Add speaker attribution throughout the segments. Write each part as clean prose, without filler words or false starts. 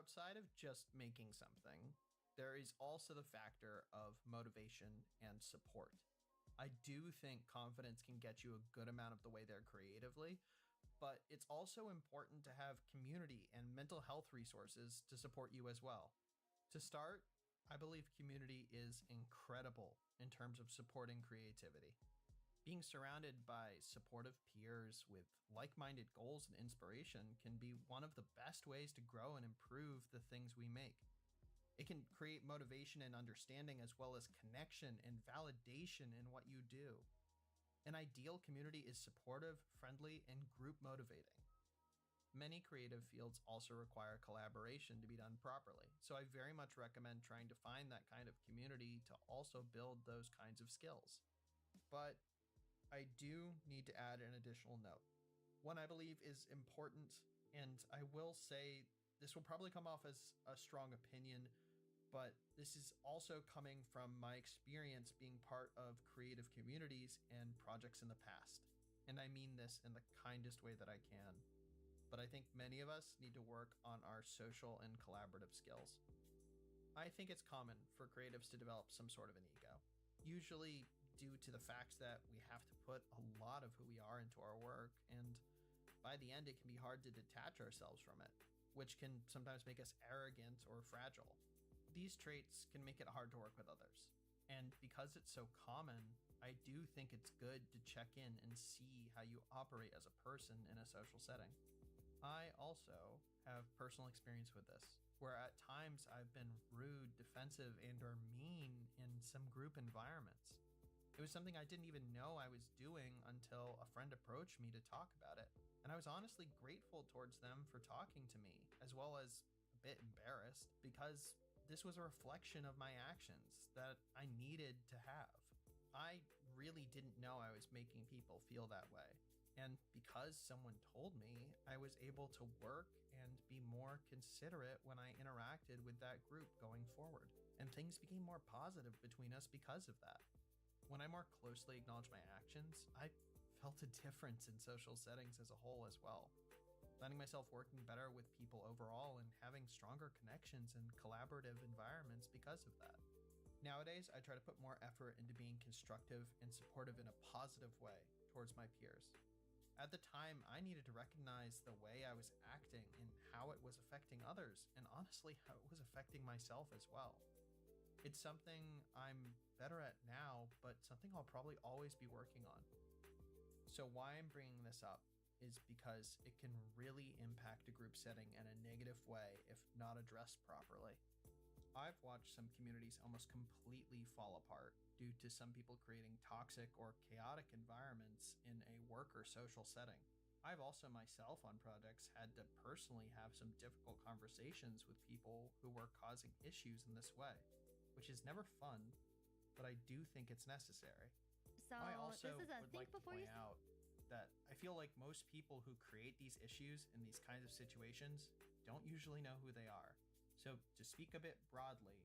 Speaker 1: outside of just making something, there is also the factor of motivation and support. I do think confidence can get you a good amount of the way there creatively, but it's also important to have community and mental health resources to support you as well. To start, I believe community is incredible in terms of supporting creativity. Being surrounded by supportive peers with like-minded goals and inspiration can be one of the best ways to grow and improve the things we make. It can create motivation and understanding, as well as connection and validation in what you do. An ideal community is supportive, friendly, and group motivating. Many creative fields also require collaboration to be done properly, so I very much recommend trying to find that kind of community to also build those kinds of skills. But I do need to add an additional note. One I believe is important, and I will say this will probably come off as a strong opinion, but this is also coming from my experience being part of creative communities and projects in the past. And I mean this in the kindest way that I can. But I think many of us need to work on our social and collaborative skills. I think it's common for creatives to develop some sort of an ego, usually due to the fact that we have to put a lot of who we are into our work, and by the end it can be hard to detach ourselves from it, which can sometimes make us arrogant or fragile. These traits can make it hard to work with others, and because it's so common, I do think it's good to check in and see how you operate as a person in a social setting. I also have personal experience with this, where at times I've been rude, defensive, and or mean in some group environments. It was something I didn't even know I was doing until a friend approached me to talk about it, and I was honestly grateful towards them for talking to me, as well as a bit embarrassed, because this was a reflection of my actions that I needed to have. I really didn't know I was making people feel that way. And because someone told me, I was able to work and be more considerate when I interacted with that group going forward. And things became more positive between us because of that. When I more closely acknowledged my actions, I felt a difference in social settings as a whole as well, finding myself working better with people overall and having stronger connections and collaborative environments because of that. Nowadays, I try to put more effort into being constructive and supportive in a positive way towards my peers. At the time, I needed to recognize the way I was acting and how it was affecting others, and honestly, how it was affecting myself as well. It's something I'm better at now, but something I'll probably always be working on. So why I'm bringing this up is because it can really impact a group setting in a negative way if not addressed properly. I've watched some communities almost completely fall apart due to some people creating toxic or chaotic environments in a work or social setting. I've also myself on projects had to personally have some difficult conversations with people who were causing issues in this way, which is never fun, but I do think it's necessary.
Speaker 2: So
Speaker 1: I also
Speaker 2: this is a
Speaker 1: would
Speaker 2: think
Speaker 1: like to
Speaker 2: before you
Speaker 1: point out that I feel like most people who create these issues in these kinds of situations don't usually know who they are. So to speak a bit broadly,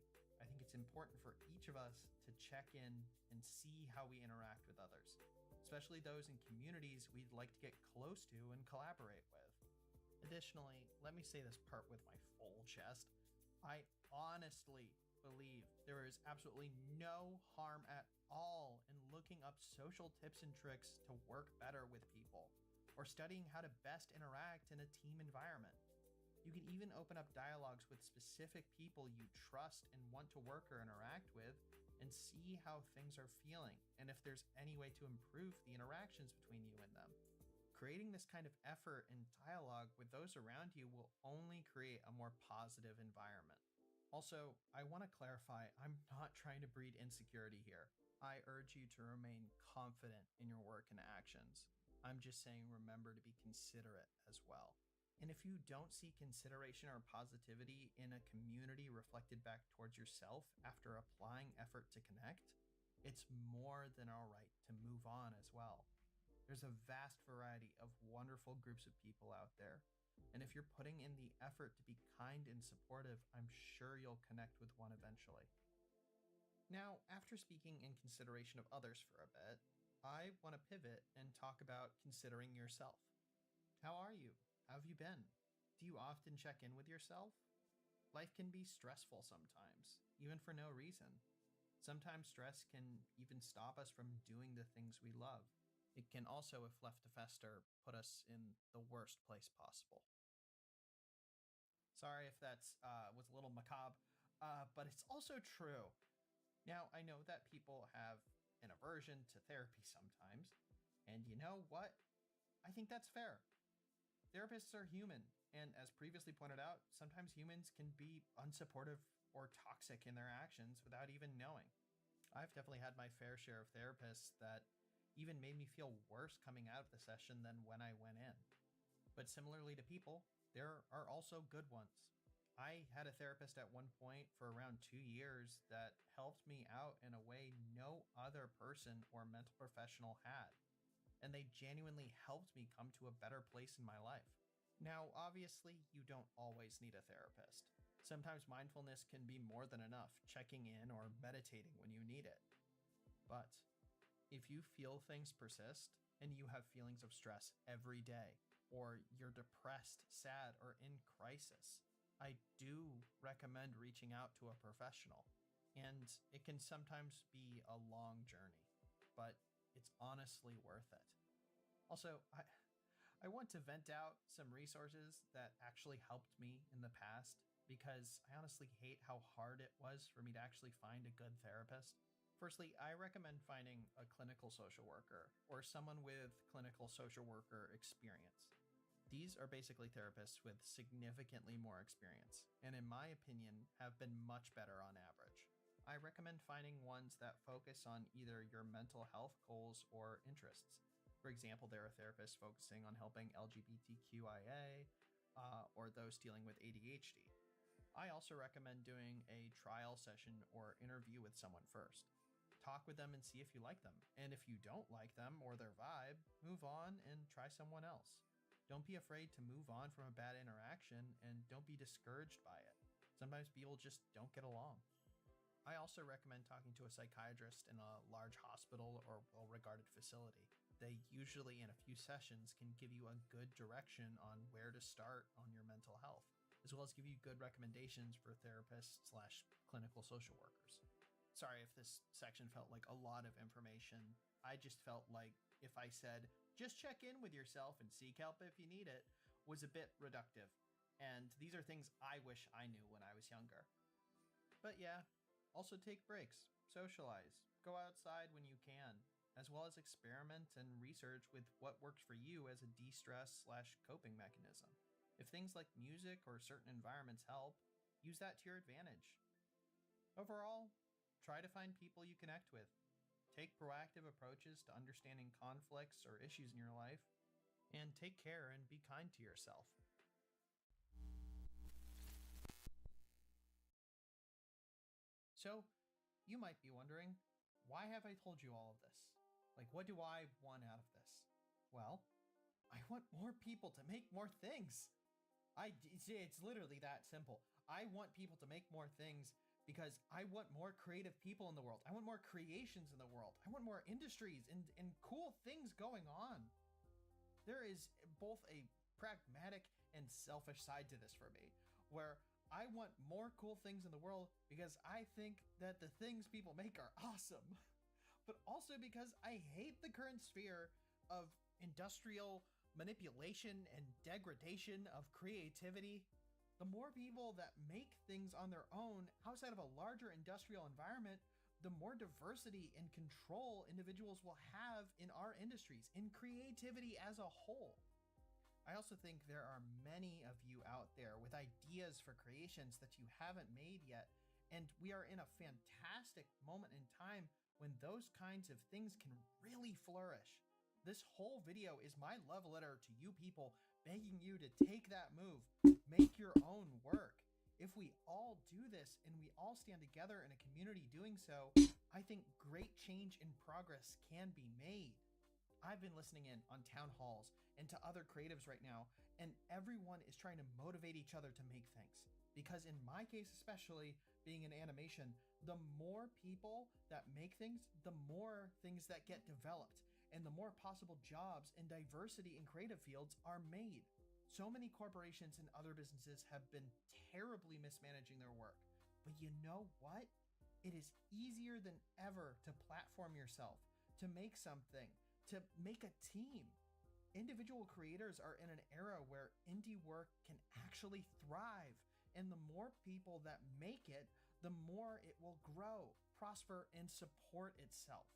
Speaker 1: I think it's important for each of us to check in and see how we interact with others, especially those in communities we'd like to get close to and collaborate with. Additionally, let me say this part with my full chest. I honestly believe there is absolutely no harm at all in looking up social tips and tricks to work better with people, or studying how to best interact in a team environment. You can even open up dialogues with specific people you trust and want to work or interact with, and see how things are feeling, and if there's any way to improve the interactions between you and them. Creating this kind of effort and dialogue with those around you will only create a more positive environment. Also, I want to clarify, I'm not trying to breed insecurity here. I urge you to remain confident in your work and actions. I'm just saying remember to be considerate as well. And if you don't see consideration or positivity in a community reflected back towards yourself after applying effort to connect, it's more than all right to move on as well. There's a vast variety of wonderful groups of people out there, and if you're putting in the effort to be kind and supportive, I'm sure you'll connect with one eventually. Now, after speaking in consideration of others for a bit, I want to pivot and talk about considering yourself. How are you? How have you been? Do you often check in with yourself? life can be stressful sometimes, even for no reason. Sometimes stress can even stop us from doing the things we love. It can also, if left to fester, put us in the worst place possible. Sorry if that's was a little macabre, but it's also true. Now, I know that people have an aversion to therapy sometimes, and you know what? I think that's fair. Therapists are human, and as previously pointed out, sometimes humans can be unsupportive or toxic in their actions without even knowing. I've definitely had my fair share of therapists that even made me feel worse coming out of the session than when I went in. But similarly to people, there are also good ones. I had a therapist at one point for around 2 years that helped me out in a way no other person or mental professional had. And they genuinely helped me come to a better place in my life. Now, obviously, you don't always need a therapist. Sometimes mindfulness can be more than enough, checking in or meditating when you need it. But if you feel things persist and you have feelings of stress every day, or you're depressed, sad, or in crisis, I do recommend reaching out to a professional. And it can sometimes be a long journey, but it's honestly worth it. Also, I want to vent out some resources that actually helped me in the past because I honestly hate how hard it was for me to actually find a good therapist. Firstly, I recommend finding a clinical social worker or someone with clinical social worker experience. These are basically therapists with significantly more experience, and in my opinion, have been much better on average. I recommend finding ones that focus on either your mental health goals or interests. For example, there are therapists focusing on helping LGBTQIA or those dealing with ADHD. I also recommend doing a trial session or interview with someone first. Talk with them and see if you like them. And if you don't like them or their vibe, move on and try someone else. Don't be afraid to move on from a bad interaction and don't be discouraged by it. Sometimes people just don't get along. I also recommend talking to a psychiatrist in a large hospital or well-regarded facility. They usually, in a few sessions, can give you a good direction on where to start on your mental health, as well as give you good recommendations for therapists slash clinical social workers. Sorry if this section felt like a lot of information. I just felt like if I said, just check in with yourself and seek help if you need it, was a bit reductive. And these are things I wish I knew when I was younger. But yeah, also take breaks, socialize, go outside when you can, as well as experiment and research with what works for you as a de-stress slash coping mechanism. If things like music or certain environments help, use that to your advantage. Overall, try to find people you connect with. Take proactive approaches to understanding conflicts or issues in your life, and take care and be kind to yourself. So, you might be wondering, why have I told you all of this? Like, what do I want out of this? Well, I want more people to make more things. It's literally that simple. I want people to make more things because I want more creative people in the world. I want more creations in the world. I want more industries and cool things going on. There is both a pragmatic and selfish side to this for me, where I want more cool things in the world because I think that the things people make are awesome, but also because I hate the current sphere of industrial manipulation and degradation of creativity. The more people that make things on their own outside of a larger industrial environment, the more diversity and control individuals will have in our industries, in creativity as a whole. I also think there are many of you out there with ideas for creations that you haven't made yet, and we are in a fantastic moment in time when those kinds of things can really flourish. This whole video is my love letter to you people, begging you to take that move, make your own work. If we all do this and we all stand together in a community doing so, I think great change and progress can be made. I've been listening in on town halls and to other creatives right now, and everyone is trying to motivate each other to make things. Because in my case, especially being in animation, the more people that make things, the more things that get developed, and the more possible jobs and diversity in creative fields are made. So many corporations and other businesses have been terribly mismanaging their work. But you know what? It is easier than ever to platform yourself, to make something, to make a team. Individual creators are in an era where indie work can actually thrive. And the more people that make it, the more it will grow, prosper, and support itself.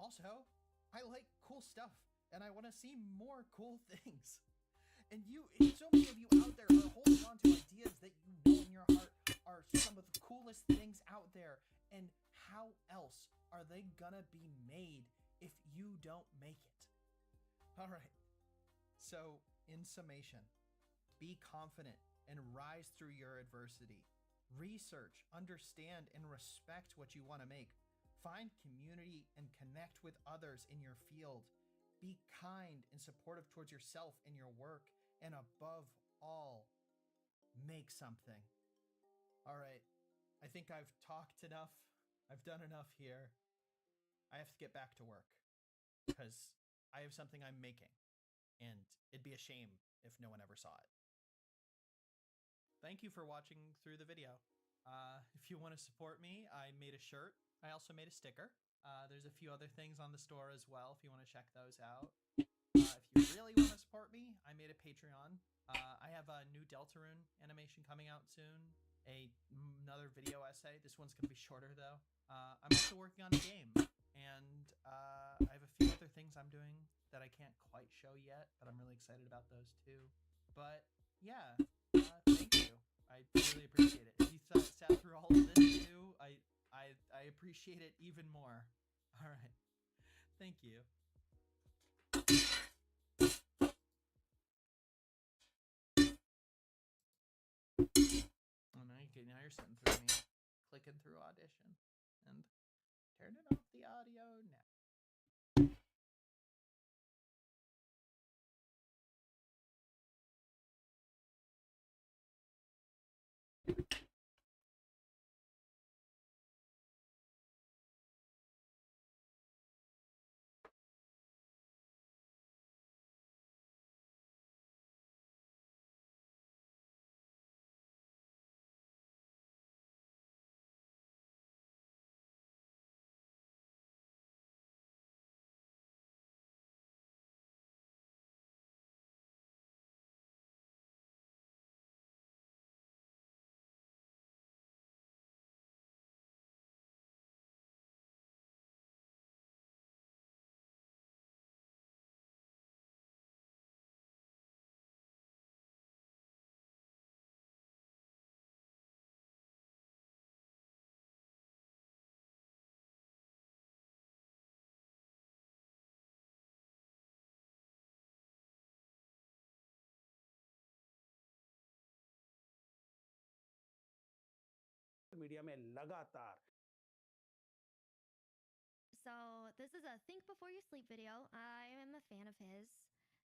Speaker 1: Also, I like cool stuff and I want to see more cool things. And so many of you out there are holding on to ideas that you know in your heart are some of the coolest things out there. And how else are they gonna be made if you don't make it? All right. So, in summation, be confident and rise through your adversity. Research, understand, and respect what you want to make. Find community and connect with others in your field. Be kind and supportive towards yourself and your work. And above all, make something. All right. I think I've talked enough. I've done enough here. I have to get back to work because I have something I'm making. And it'd be a shame if no one ever saw it. Thank you for watching through the video. If you want to support me, I made a shirt. I also made a sticker. There's a few other things on the store as well if you want to check those out. If you really want to support me, I made a Patreon. I have a new Deltarune animation coming out soon. Another video essay. This one's going to be shorter though. I'm also working on a game. And I have a few other things I'm doing that I can't quite show yet, but I'm really excited about those too. But yeah, thank you. I really appreciate it. If you sat through all of this too, I appreciate it even more. All right. Thank you. Oh, now you're sitting through me, clicking through Audition, and turning off the audio now.
Speaker 2: Media में लगातार
Speaker 3: So this is a think before you sleep video. I am a fan of his,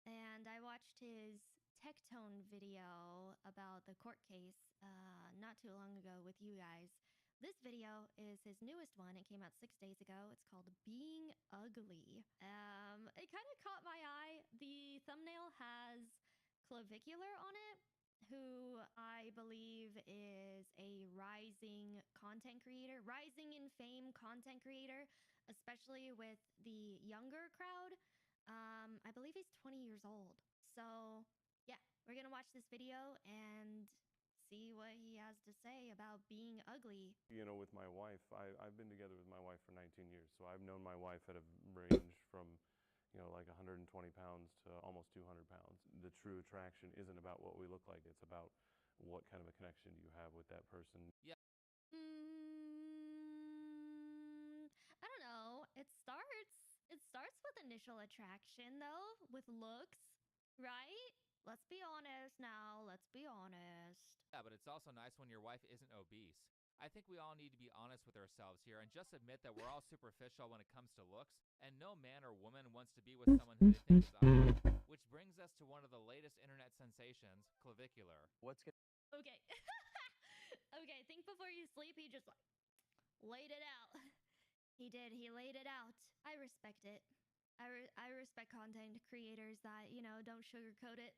Speaker 3: and I watched his Tectone video about the court case not too long ago with you guys. This video is his newest one. It came out 6 days ago. It's called Being Ugly. It kind of caught my eye. The thumbnail has Clavicular on it, who I believe is a rising content creator, rising in fame content creator, especially with the younger crowd. I believe he's 20 years old. So yeah, we're gonna watch this video and see what he has to say about being ugly.
Speaker 4: You know, with my wife, I've been together with my wife for 19 years, so I've known my wife at a range from, you know, like 120 pounds to almost 200 pounds. The true attraction isn't about what we look like, it's about what kind of a connection do you have with that person.
Speaker 3: Yeah. I don't know. It starts with initial attraction though, with looks, right? Let's be honest now. Let's be honest.
Speaker 5: Yeah, but it's also nice when your wife isn't obese. I think we all need to be honest with ourselves here and just admit that we're all superficial when it comes to looks, and no man or woman wants to be with someone who they think is ugly. Which brings us to one of the latest internet sensations, Clavicular.
Speaker 3: Okay. Okay, think before you sleep, he just like laid it out. He did, he laid it out. I respect it. I respect content creators that, you know, don't sugarcoat it.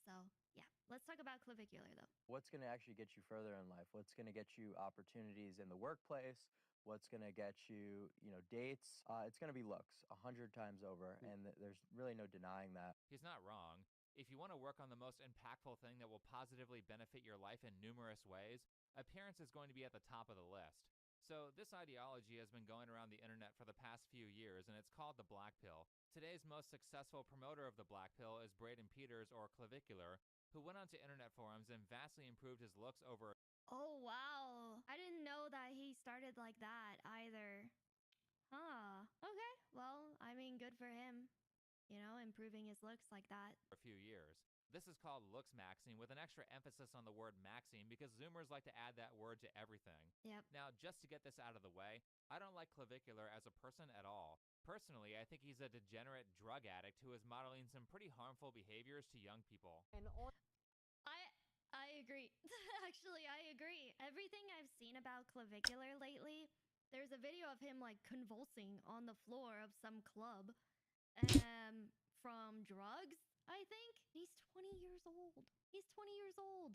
Speaker 3: So yeah, let's talk about clavicular though.
Speaker 6: What's going to actually get you further in life? What's going to get you opportunities in the workplace? What's going to get you, dates? It's going to be looks 100 times over, and there's really no denying that.
Speaker 5: He's not wrong. If you want to work on the most impactful thing that will positively benefit your life in numerous ways, appearance is going to be at the top of the list. So this ideology has been going around the internet for the past few years, and it's called the black pill. Today's most successful promoter of the black pill is Braden Peters, or Clavicular, who went onto internet forums and vastly improved his looks over.
Speaker 3: Oh wow, I didn't know that he started like that either. Huh. Okay, well, I mean, good for him. Improving his looks like that.
Speaker 5: A few years. This is called looks maxing, with an extra emphasis on the word maxing because Zoomers like to add that word to everything.
Speaker 3: Yep.
Speaker 5: Now, just to get this out of the way, I don't like Clavicular as a person at all. Personally, I think he's a degenerate drug addict who is modeling some pretty harmful behaviors to young people.
Speaker 3: I agree. Actually, I agree. Everything I've seen about Clavicular lately, there's a video of him like convulsing on the floor of some club from drugs, I think. He's 20 years old. He's 20 years old.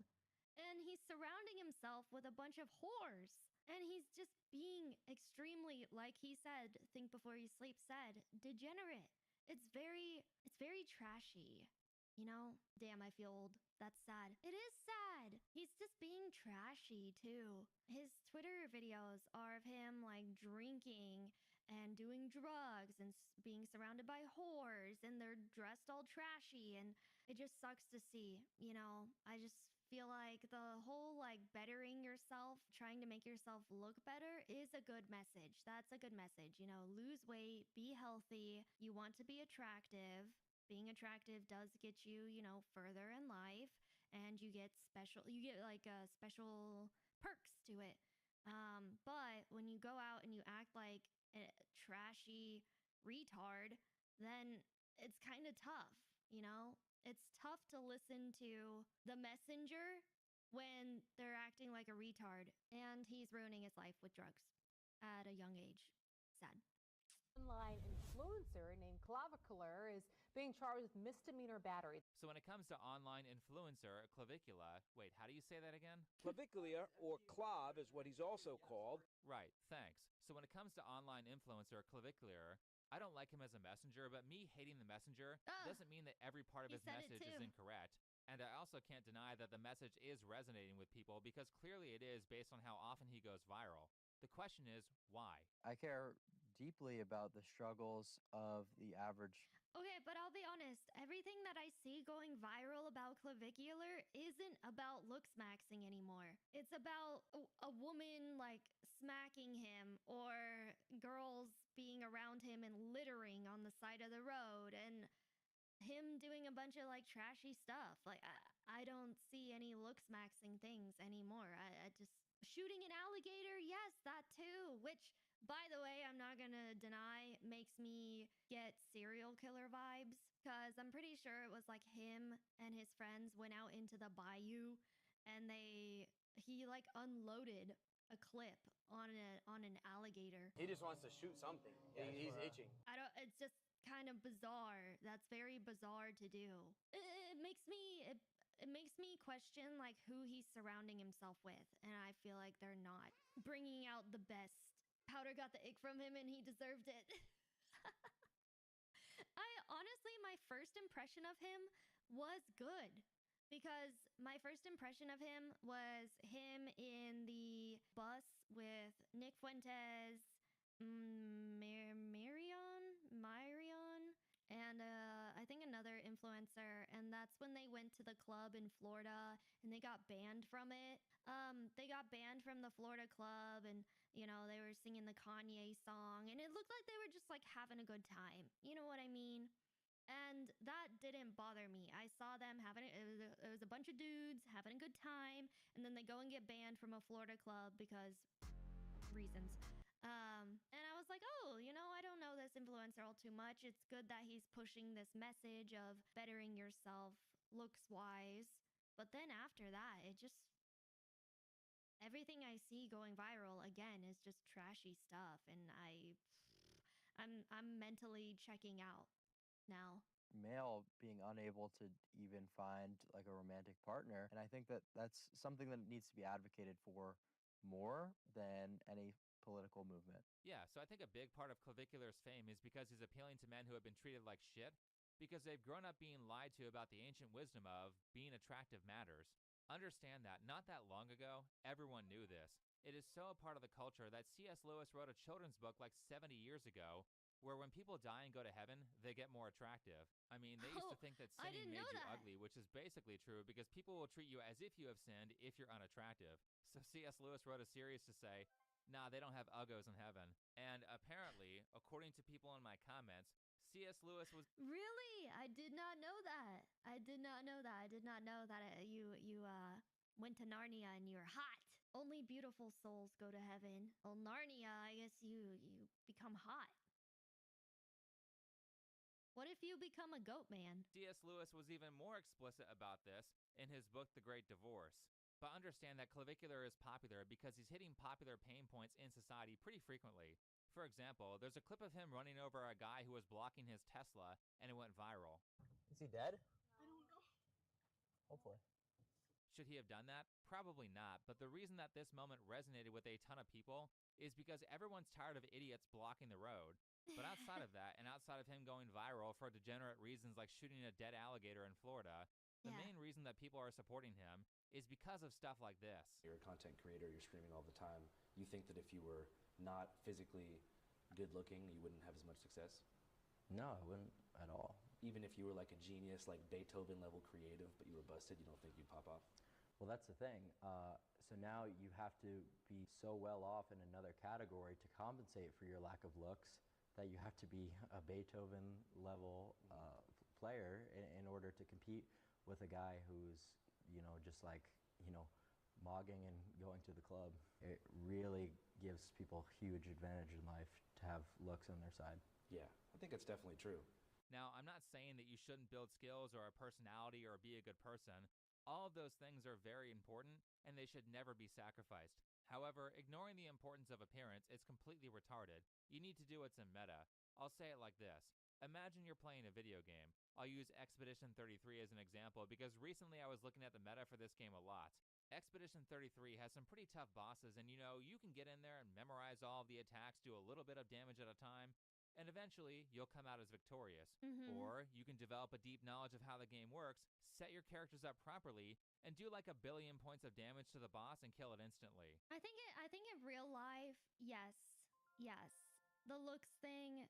Speaker 3: And he's surrounding himself with a bunch of whores. And he's just being extremely, like he said, think before you sleep said, degenerate. It's very trashy. Damn, I feel old. That's sad. It is sad. He's just being trashy too. His Twitter videos are of him like drinking and doing drugs and being surrounded by whores, and they're dressed all trashy, and it just sucks to see. I just feel like the whole like bettering yourself, trying to make yourself look better is a good message. That's a good message. Lose weight, be healthy. You want to be attractive. Being attractive does get you, further in life, and you get special perks to it. But when you go out and you act like a trashy retard, then it's kind of tough, It's tough to listen to the messenger when they're acting like a retard, and he's ruining his life with drugs at a young age. Sad.
Speaker 7: Online influencer named Clavicular is being charged with misdemeanor battery.
Speaker 5: So when it comes to online influencer, Clavicula, wait, how do you say that again?
Speaker 8: Clavicular, or clav, is what he's also called.
Speaker 5: Right, thanks. So when it comes to online influencer, Clavicular, I don't like him as a messenger, but me hating the messenger doesn't mean that every part of his message is incorrect. And I also can't deny that the message is resonating with people, because clearly it is based on how often he goes viral. The question is, why?
Speaker 6: I care deeply about the struggles of the average.
Speaker 3: Okay, but I'll be honest. Everything that I see going viral about Clavicular isn't about looks maxing anymore. It's about a woman like smacking him, or girls being around him and littering on the side of the road, and him doing a bunch of like trashy stuff. Like I don't see any looks maxing things anymore. I just shooting an alligator, yes, that too, which, by the way, I'm not gonna deny makes me get serial killer vibes, because I'm pretty sure it was like him and his friends went out into the bayou and he like unloaded a clip on an alligator.
Speaker 9: He just wants to shoot something. He's itching.
Speaker 3: It's just kind of bizarre. That's very bizarre to do. It makes me question like who he's surrounding himself with, and I feel like they're not bringing out the best. Powder got the ick from him and he deserved it. Honestly, my first impression of him was good, because my first impression of him was him in the bus with Nick Fuentes, Marion, and I think another influencer, and that's when they went to the club in Florida and they got banned from it. They got banned from the Florida club, and they were singing the Kanye song, and it looked like they were just like having a good time. You know what I mean? And that didn't bother me. I saw them it was a bunch of dudes having a good time, and then they go and get banned from a Florida club because reasons. And I was like, oh, I don't know this influencer all too much. It's good that he's pushing this message of bettering yourself looks-wise. But then after that, everything I see going viral again is just trashy stuff, and I'm mentally checking out now.
Speaker 6: male being unable to even find like a romantic partner. And I think that that's something that needs to be advocated for more than any political movement.
Speaker 5: Yeah, so I think a big part of Clavicular's fame is because he's appealing to men who have been treated like shit because they've grown up being lied to about the ancient wisdom of being attractive matters. Understand that not that long ago, everyone knew this. It is so a part of the culture that C.S. Lewis wrote a children's book like 70 years ago where when people die and go to heaven, they get more attractive. I mean, they used to think that
Speaker 3: I
Speaker 5: sinning
Speaker 3: didn't
Speaker 5: made
Speaker 3: know
Speaker 5: you
Speaker 3: that.
Speaker 5: ugly, which is basically true because people will treat you as if you have sinned if you're unattractive. So C.S. Lewis wrote a series to say, nah, they don't have uggos in heaven. And apparently, according to people in my comments, C.S. Lewis was
Speaker 3: Really? I did not know that. I did not know that. I did not know that you went to Narnia and you're hot. Only beautiful souls go to heaven. Well, Narnia, I guess you become hot. What if you become a goat man?
Speaker 5: C.S. Lewis was even more explicit about this in his book, The Great Divorce. But understand that Clavicular is popular because he's hitting popular pain points in society pretty frequently. For example, there's a clip of him running over a guy who was blocking his Tesla, and it went viral.
Speaker 9: Is he dead? I don't know. Hopefully.
Speaker 5: Should he have done that? Probably not, but the reason that this moment resonated with a ton of people is because everyone's tired of idiots blocking the road. But outside of that, and outside of him going viral for degenerate reasons like shooting a dead alligator in Florida, the main reason that people are supporting him is because of stuff like this.
Speaker 10: You're a content creator, you're streaming all the time. You think that if you were not physically good looking, you wouldn't have as much success?
Speaker 6: No, I wouldn't at all.
Speaker 10: Even if you were like a genius, like Beethoven level creative, but you were busted, you don't think you'd pop off?
Speaker 6: Well, that's the thing. So now you have to be so well off in another category to compensate for your lack of looks that you have to be a Beethoven level player in order to compete with a guy who's, just like, mogging and going to the club. It really gives people huge advantage in life to have looks on their side.
Speaker 10: Yeah, I think it's definitely true.
Speaker 5: Now, I'm not saying that you shouldn't build skills or a personality or be a good person. All of those things are very important, and they should never be sacrificed. However, ignoring the importance of appearance is completely retarded. You need to do what's in meta. I'll say it like this. Imagine you're playing a video game. I'll use Expedition 33 as an example because recently I was looking at the meta for this game a lot. Expedition 33 has some pretty tough bosses, and you can get in there and memorize all of the attacks, do a little bit of damage at a time, and eventually you'll come out as victorious. Or you can develop a deep knowledge of how the game works, set your characters up properly, and do like 1 billion points of damage to the boss and kill it instantly.
Speaker 3: I think in real life, yes. The looks thing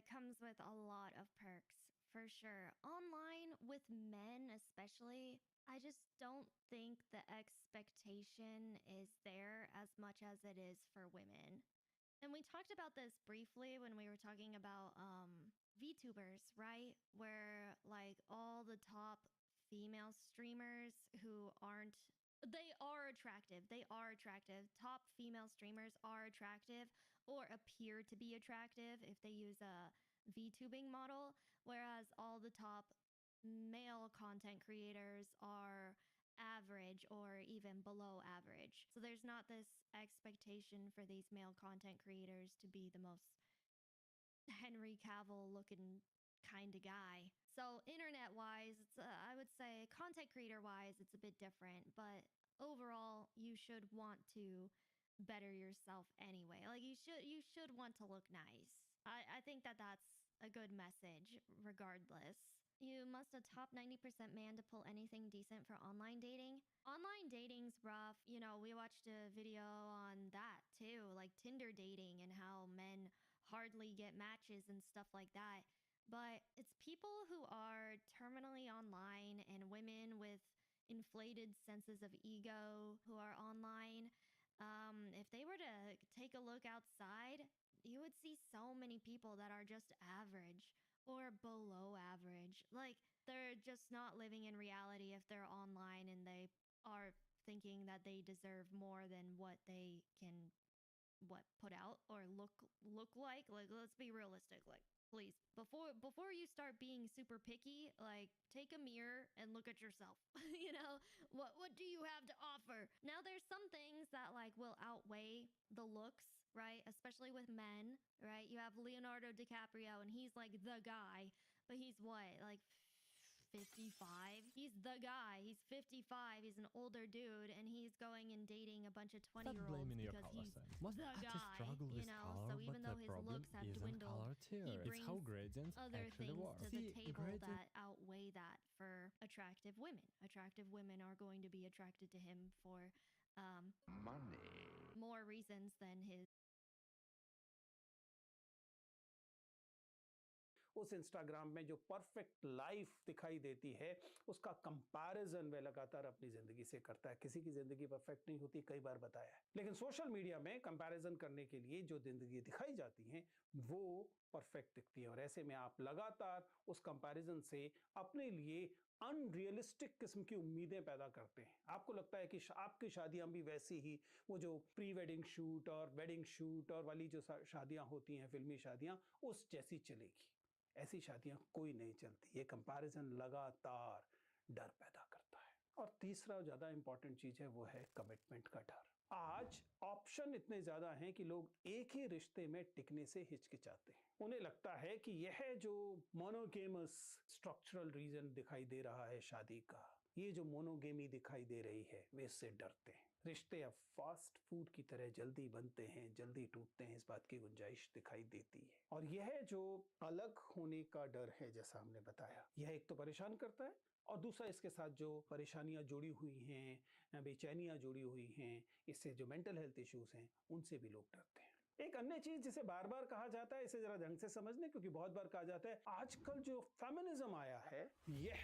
Speaker 3: comes with a lot of perks, for sure. Online, with men especially, I just don't think the expectation is there as much as it is for women. And we talked about this briefly when we were talking about VTubers, right? Where like all the top female streamers who aren't, they are attractive. Top female streamers are attractive or appear to be attractive if they use a VTubing model, whereas all the top male content creators are average or even below average. So there's not this expectation for these male content creators to be the most Henry Cavill looking kind of guy. So internet wise, it's I would say content creator wise, it's a bit different, but overall you should want to better yourself anyway. Like you should want to look nice. I think that's a good message regardless. You must a top 90% man to pull anything decent for online dating. Online dating's rough. We watched a video on that too, like Tinder dating and how men hardly get matches and stuff like that. But it's people who are terminally online and women with inflated senses of ego who are online. If they were to take a look outside, you would see so many people that are just average or below average. Like, they're just not living in reality if they're online and they are thinking that they deserve more than what they can put out or look like. Like, let's be realistic. Like, please, before you start being super picky, like, take a mirror and look at yourself. What do you have to offer? Now there's some things that like will outweigh the looks, right? Especially with men, right? You have Leonardo DiCaprio and he's like the guy, But he's what, like 55? He's the guy. He's 55. He's an older dude, and he's going and dating a bunch of 20-year-olds because he's the guy. You know, so even though his looks have dwindled, he brings other things to the table that outweigh that for attractive women. Attractive women are going to be attracted to him for money, more reasons than his.
Speaker 2: उस Instagram में जो perfect life दिखाई देती है उसका comparison वह लगातार अपनी जिंदगी से करता है। किसी की जिंदगी परफेक्ट नहीं होती, कई बार बताया है, लेकिन सोशल मीडिया में कंपैरिजन करने के लिए जो जिंदगी दिखाई जाती है वो परफेक्ट दिखती है, और ऐसे में आप लगातार उस कंपैरिजन से अपने लिए अनरियलिस्टिक किस्म की उम्मीदें पैदा करते हैं। आपको लगता है कि आपकी शादियां भी वैसी ही, वो जो प्री वेडिंग शूट और वेडिंग शूट और वाली जो शादियां होती हैं, फिल्मी शादियां, उस जैसी चलेगी। ऐसी शादियां कोई नहीं चलती। ये कंपैरिजन लगातार डर पैदा करता है। और तीसरा ज्यादा इंपॉर्टेंट चीज है वो है कमिटमेंट का डर। आज ऑप्शन इतने ज्यादा हैं कि लोग एक ही रिश्ते में टिकने से हिचकिचाते हैं। उन्हें लगता है कि यह जो मोनोगेमस स्ट्रक्चरल रीजन दिखाई दे रहा है शादी का, ये जो मोनोगेमी दिखाई दे रही है, वे इससे डरते हैं। रिश्ते अब फास्ट फूड की तरह जल्दी बनते हैं, जल्दी टूटते हैं, इस बात की गुंजाइश दिखाई देती है। और यह जो अलग होने का डर है, जैसा हमने बताया, यह एक तो परेशान करता है, और दूसरा इसके साथ जो परेशानियां जुड़ी हुई हैं, बेचैनियां जुड़ी हुई हैं, इससे जो मेंटल हेल्थ इश्यूज हैं, उनसे भी लोग डरते हैं। एक अन्य चीज जिसे बार बार कहा जाता है, इसे जरा ढंग से समझने, क्योंकि बहुत बार कहा जाता है आजकल जो फेमिनिज्म आया है यह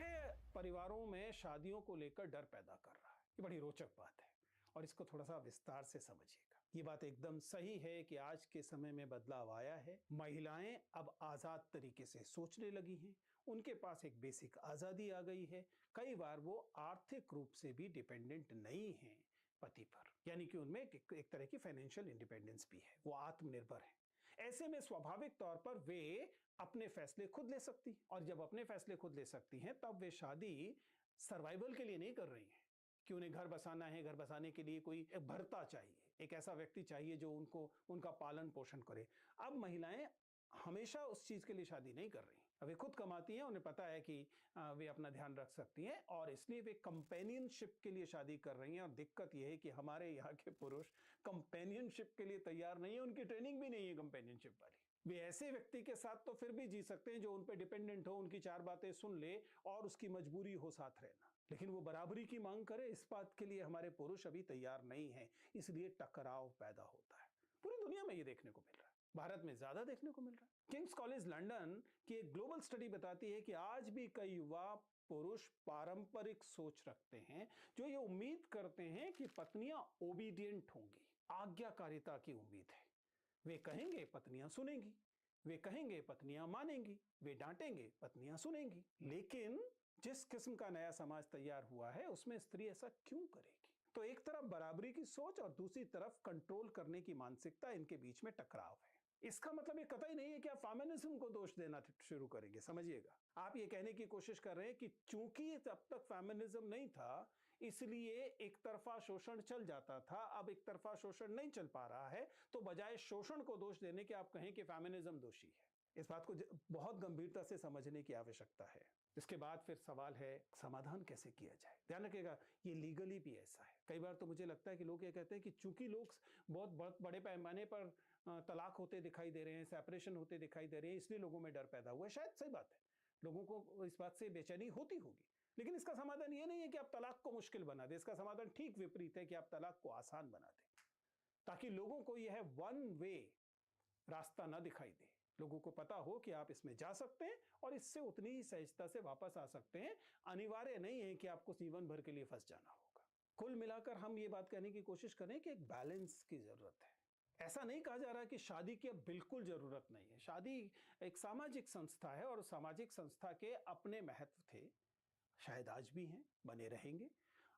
Speaker 2: परिवारों में शादियों को लेकर डर पैदा कर रहा है। ये बड़ी रोचक बात है और इसको थोड़ा सा विस्तार से समझिएगा। ये बात एकदम सही है कि आज के समय में बदलाव आया है। महिलाएं अब आजाद तरीके से सोचने लगी हैं, उनके पास एक बेसिक आजादी आ गई है। कई बार वो आर्थिक रूप से भी डिपेंडेंट नहीं है पति पर, यानी कि उनमें एक तरह की फाइनेंशियल इंडिपेंडेंस भी है, वो आत्मनिर्भर है। ऐसे में स्वाभाविक तौर पर वे अपने फैसले खुद ले सकती हैं, और जब अपने फैसले खुद ले सकती हैं तब वे शादी सर्वाइवल के लिए नहीं कर रही हैं कि उन्हें घर बसाना है, घर बसाने के लिए कोई भर्ता चाहिए, एक ऐसा व्यक्ति चाहिए जो उनका पालन पोषण करे। अब महिलाएं हमेशा उस चीज के लिए शादी नहीं कर रही, वे खुद कमाती हैं, उन्हें पता है कि वे अपना ध्यान रख सकती हैं, और इसलिए वे कंपेनियनशिप के लिए शादी कर रही हैं। और दिक्कत यह है कि हमारे यहाँ के पुरुष कंपेनियनशिप के लिए तैयार नहीं है, उनकी ट्रेनिंग भी नहीं है कंपेनियनशिप वाली। वे ऐसे व्यक्ति के साथ तो फिर भी जी सकते हैं जो उन पर डिपेंडेंट हो, उनकी चार बातें सुन ले और उसकी मजबूरी हो साथ रहना, लेकिन वो बराबरी की मांग करे, इस बात के लिए हमारे पुरुष अभी तैयार नहीं है, इसलिए टकराव पैदा होता है। पूरी दुनिया में ये देखने को मिल रहा है, भारत में ज्यादा देखने को मिल रहा है। किंग्स कॉलेज लंदन की एक ग्लोबल स्टडी बताती है कि आज भी कई युवा पुरुष पारंपरिक सोच रखते हैं, जो ये उम्मीद करते हैं कि पत्नियां ओबीडियंट होंगी, आज्ञाकारिता की उम्मीद है। वे कहेंगे पत्नियां सुनेंगी, वे कहेंगे पत्नियां मानेंगी, वे डांटेंगे पत्नियां सुनेंगी। लेकिन जिस किस्म का नया समाज तैयार हुआ है उसमें स्त्री ऐसा क्यों करेगी? तो एक तरफ बराबरी की सोच और दूसरी तरफ कंट्रोल करने की मानसिकता, इनके बीच में टकराव है। इसका मतलब ये कतई नहीं है कि आप फेमिनिज्म को दोष देना शुरू करेंगे। समझिएगा, आप ये कहने की कोशिश कर रहे हैं कि चूंकि तब तक फेमिनिज्म नहीं था इसलिए एक तरफा शोषण चल जाता था, अब एक तरफा शोषण नहीं चल पा रहा है, तो बजाय शोषण को दोष देने के आप कहें कि फेमिनिज्म दोषी है। इस बात को बहुत गंभीरता से समझने की आवश्यकता है। इसके बाद फिर सवाल है समाधान कैसे किया जाए। ध्यान रखिएगा, ये लीगली भी ऐसा है। कई बार तो मुझे लगता है कि लोग ये कहते हैं कि चूंकि लोग बहुत बड़े पैमाने पर तलाक होते दिखाई दे रहे हैं, सेपरेशन होते दिखाई दे रहे हैं, इसलिए लोगों में डर पैदा हुआ है। शायद सही बात है, लोगों को इस बात से बेचैनी होती होगी, लेकिन इसका समाधान ये नहीं है कि आप तलाक को मुश्किल बना दें। इसका समाधान ठीक विपरीत है कि आप तलाक को आसान बना दें, ताकि लोगों को यह वन वे रास्ता ना दिखाई दे। लोगों को पता हो कि आप इसमें जा सकते हैं और इससे उतनी ही सहजता से वापस आ सकते हैं। अनिवार्य नहीं है कि आपको जीवन भर के लिए फंस जाना होगा। कुल मिलाकर हम ये बात कहने की कोशिश करें कि एक बैलेंस की जरूरत है। ऐसा नहीं कहा जा रहा कि शादी की अब बिल्कुल जरूरत नहीं है। शादी एक सामाजिक संस्था है और सामाजिक संस्था के अपने महत्व थे, शायद आज भी हैं, बने रहेंगे।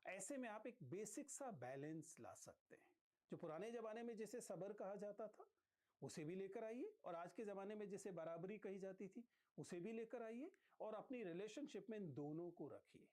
Speaker 2: ऐसे में आप एक बेसिक सा बैलेंस ला सकते हैं। जो पुराने जमाने में जिसे सबर कहा जाता था उसे भी लेकर आइए, और आज के जमाने में जिसे बराबरी कही जाती थी उसे भी लेकर आइए, और अपनी रिलेशनशिप में इन दोनों को रखिए।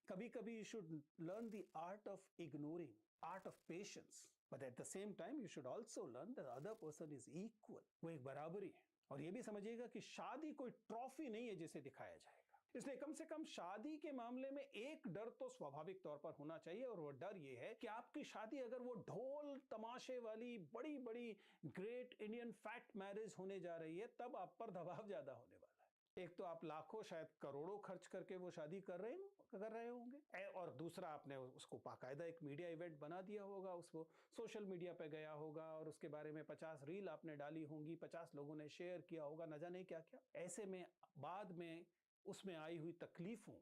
Speaker 2: कभी कभी you should learn the art of ignoring, art of patience, but at the same time you should also learn that other person is equal. वो एक बराबरी है, और ये भी समझिएगा कि शादी कोई ट्रॉफी नहीं है जिसे दिखाया जाएगा। इसलिए कम से कम शादी के मामले में एक डर तो स्वाभाविक तौर पर होना चाहिए, और वो डर ये है कि आपकी शादी अगर वो ढोल तमाशे वाली बड़ी बड़ी ग्रेट इंडियन फैट मैरिज होने जा रही है, तब आप पर दबाव ज्यादा होने वाला है। एक तो आप लाखों शायद करोड़ों खर्च करके वो शादी कर रहे होंगे, और दूसरा आपने उसको बाकायदा एक मीडिया इवेंट बना दिया होगा, उसको सोशल मीडिया पे गया होगा और उसके बारे में 50 रील आपने डाली होंगी, 50 लोगों ने शेयर किया होगा, न जाने क्या क्या। ऐसे में बाद में उसमें आई हुई तकलीफों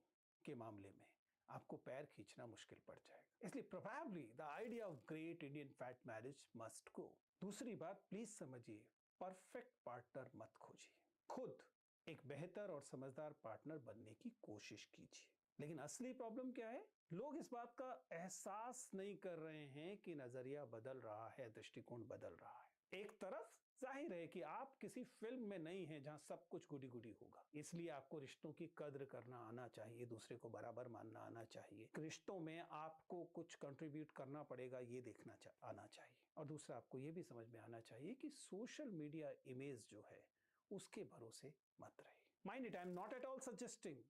Speaker 2: के मामले में आपको पैर खींचना मुश्किल पड़ जाएगा। इसलिए probably the idea of great Indian fat marriage must go. दूसरी बात, प्लीज समझिए, परफेक्ट पार्टनर मत खोजिए, खुद एक बेहतर और समझदार पार्टनर बनने की कोशिश कीजिए। लेकिन असली प्रॉब्लम क्या है? लोग इस बात का एहसास नहीं कर रहे हैं कि नजरिया बदल रहा है, दृष्टिकोण बदल रहा है। एक तरफ जाहिर है कि आप किसी फिल्म में नहीं हैं जहां सब कुछ गुडी गुडी होगा, इसलिए आपको रिश्तों की कद्र करना आना चाहिए, दूसरे को बराबर मानना आना चाहिए, रिश्तों में आपको कुछ कंट्रीब्यूट करना पड़ेगा ये देखना आना चाहिए। और दूसरा, आपको ये भी समझ में आना चाहिए कि सोशल मीडिया इमेज जो है उसके भरोसे मत रहिए। Mind it, I am not at all suggesting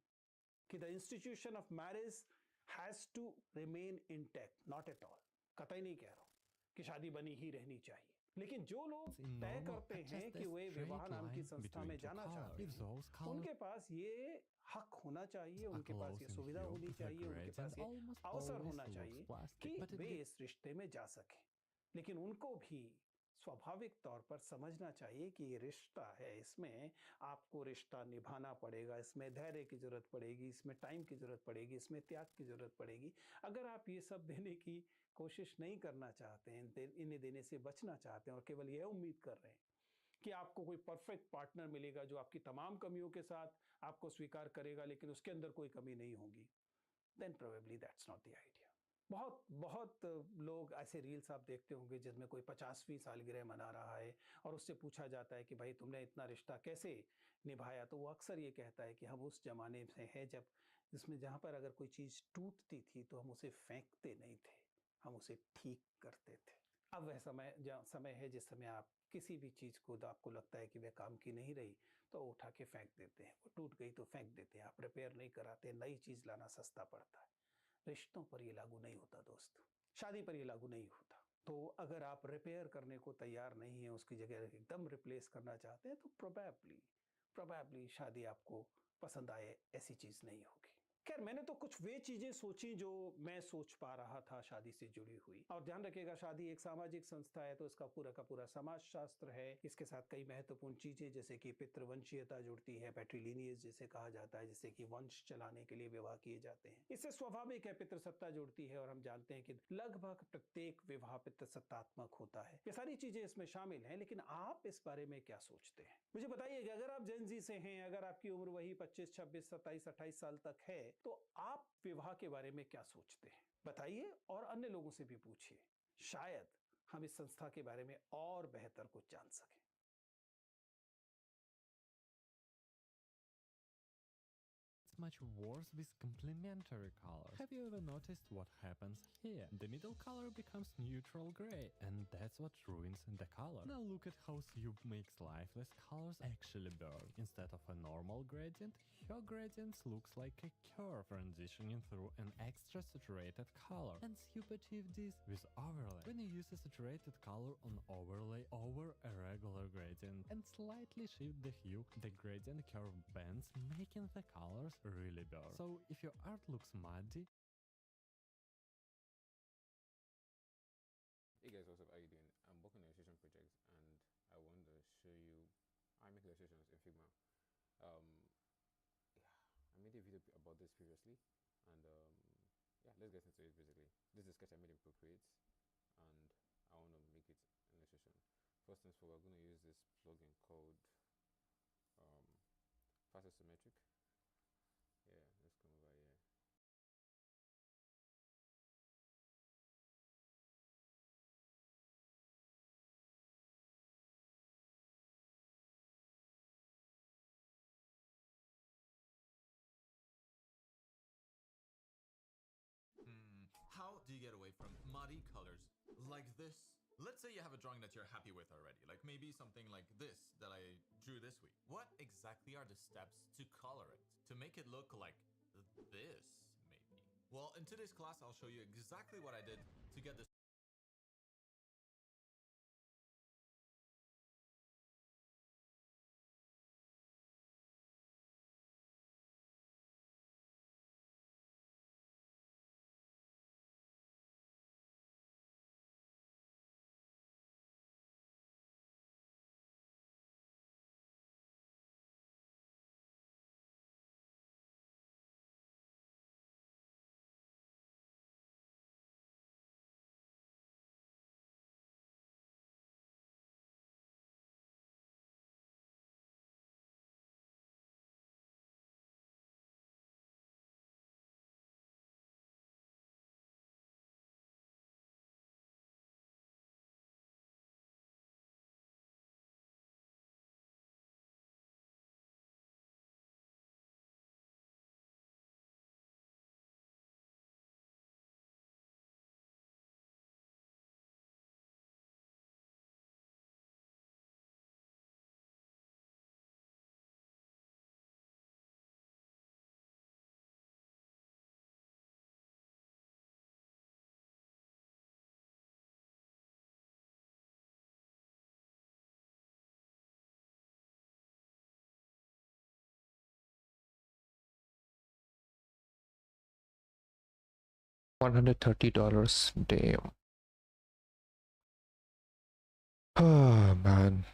Speaker 2: कि the institution of marriage has to remain intact, not at all. कतई नहीं कह रहा हूं कि शादी बनी ही रहनी चाहिए, लेकिन जो लोग तय करते हैं कि वे विवाह नाम की संस्था में जाना चाहते हैं, उनके पास ये हक होना चाहिए, उनके पास ये सुविधा होनी चाहिए, उनके पास ये अवसर होना चाहिए कि वे इस रिश्ते में जा सकें। लेकिन उनको भी स्वाभाविक तौर पर समझना चाहिए कि ये रिश्ता है, इसमें आपको रिश्ता निभाना पड़ेगा, इसमें धैर्य की जरूरत पड़ेगी, इसमें टाइम की जरूरत पड़ेगी, इसमें त्याग की जरूरत पड़ेगी। अगर आप ये सब देने की कोशिश नहीं करना चाहते हैं, इन्हें देने से बचना चाहते हैं और केवल यह उम्मीद कर रहे हैं कि आपको कोई परफेक्ट पार्टनर मिलेगा जो आपकी तमाम कमियों के साथ आपको स्वीकार करेगा लेकिन उसके अंदर कोई कमी नहीं होगी, then probably that's not the idea. बहुत बहुत लोग ऐसे रील्स आप देखते होंगे जिसमें कोई 50वीं सालगिरह मना रहा है और उससे पूछा जाता है कि भाई तुमने इतना रिश्ता कैसे निभाया, तो वो अक्सर ये कहता है कि हम उस जमाने से हैं जब जिसमें जहाँ पर अगर कोई चीज़ टूटती थी तो हम उसे फेंकते नहीं थे, हम उसे ठीक करते थे। अब वह समय है जिस समय आप किसी भी चीज़ को आपको लगता है कि वह काम की नहीं रही तो उठा के फेंक देते हैं, वो टूट गई तो फेंक देते हैं, आप रिपेयर नहीं कराते, नई चीज़ लाना सस्ता पड़ता है। रिश्तों पर ये लागू नहीं होता दोस्त, शादी पर ये लागू नहीं होता। तो अगर आप रिपेयर करने को तैयार नहीं है, उसकी जगह एकदम रिप्लेस करना चाहते हैं, तो प्रोबेबली शादी आपको पसंद आए ऐसी चीज़ नहीं होगी। खैर, मैंने तो कुछ वे चीजें सोची जो मैं सोच पा रहा था शादी से जुड़ी हुई। और ध्यान रखिएगा, शादी एक सामाजिक संस्था है तो इसका पूरा का पूरा समाज शास्त्र है। इसके साथ कई महत्वपूर्ण चीजें जैसे कि पितृवंशीयता जुड़ती है, पैट्रिलिनियज जिसे कहा जाता है, जिससे कि वंश चलाने के लिए विवाह किए जाते हैं। इससे स्वाभाविक है पितृसत्ता जुड़ती है, और हम जानते हैं कि लगभग प्रत्येक विवाह पितृसत्तात्मक होता है। ये सारी चीजें इसमें शामिल हैं, लेकिन आप इस बारे में क्या सोचते हैं? मुझे बताइए कि अगर आप जेनजी से हैं, अगर आपकी उम्र वही 25, 26, 27, 28 साल तक है, तो आप विवाह के बारे में क्या सोचते हैं? बताइए और अन्य लोगों से भी पूछिए, शायद हम इस संस्था के बारे में और बेहतर कुछ जान सकें।
Speaker 11: Much worse with complementary colors. Have you ever noticed what happens here? The middle color becomes neutral gray, and that's what ruins the color. Now look at how Soup makes lifeless colors actually burn. Instead of a normal gradient, her gradient looks like a curve transitioning through an extra saturated color. And Soup achieved this with overlay. When you use a saturated color on overlay over a regular gradient and slightly shift the hue, the gradient curve bends, making the colors really burn. So if your art looks muddy,
Speaker 12: hey guys, what's up? How you doing? I'm working on an illustration project and I want to show you. I make illustrations in Figma. Yeah, I made a video about this previously, and yeah, let's get into it. Basically, this is a sketch I made in Procreate, and I want to make it an illustration. First things first, we're going to use this plugin called Fast Symmetric. Yeah, let's come over here.
Speaker 13: How do you get away from muddy colors like this? Let's say you have a drawing that you're happy with already, like maybe something like this that I drew this week. What exactly are the steps to color it, to make it look like this, maybe? Well, in today's class, I'll show you exactly what I did to get this.
Speaker 14: $130. Damn. Oh man.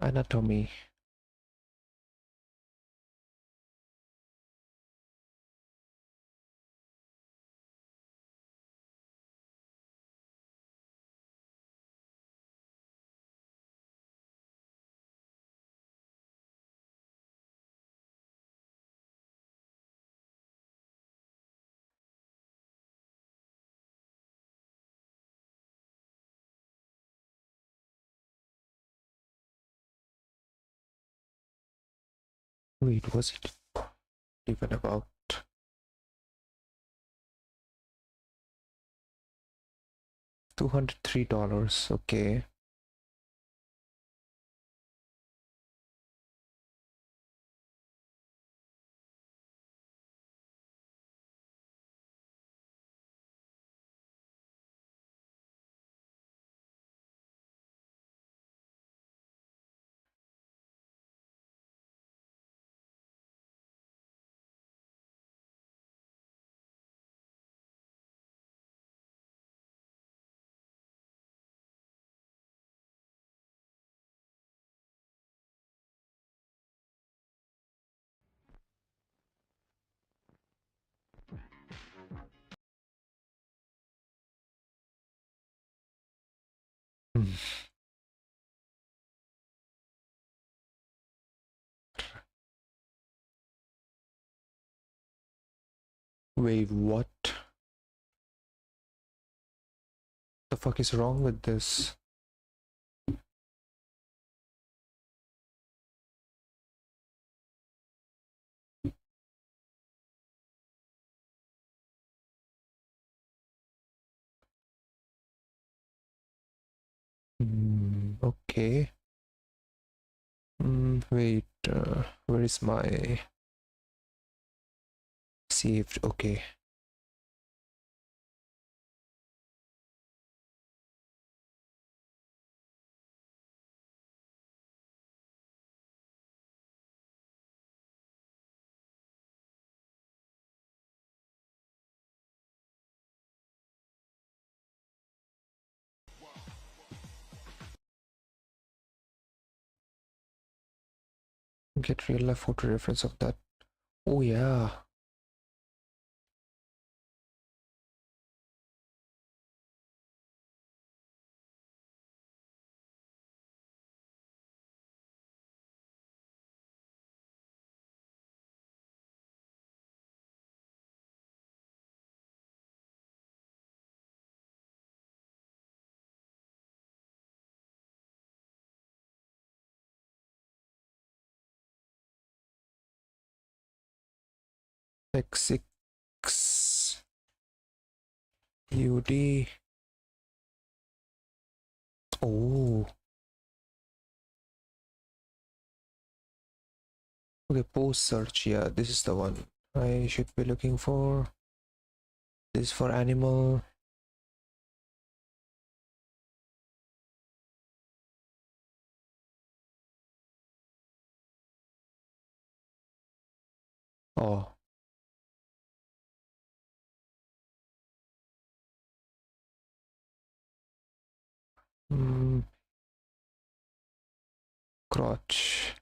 Speaker 14: Anatomy. Wait, was it even about $203? Okay. Wait, what the fuck is wrong with this? Okay. Wait, where is my saved? Okay. Get real life photo reference of that. Oh yeah. like 6 UD. Oh, okay, post search. Yeah, this is the one I should be looking for. This is for animal. Oh, crotch.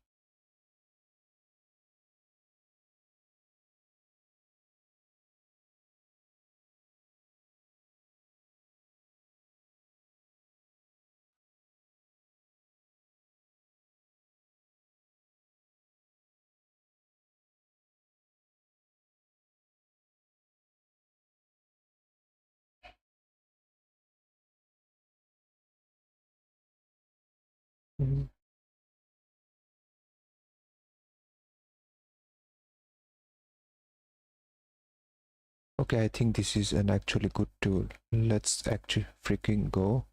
Speaker 14: Mm. Okay, I think this is an actually good tool. Let's actually freaking go.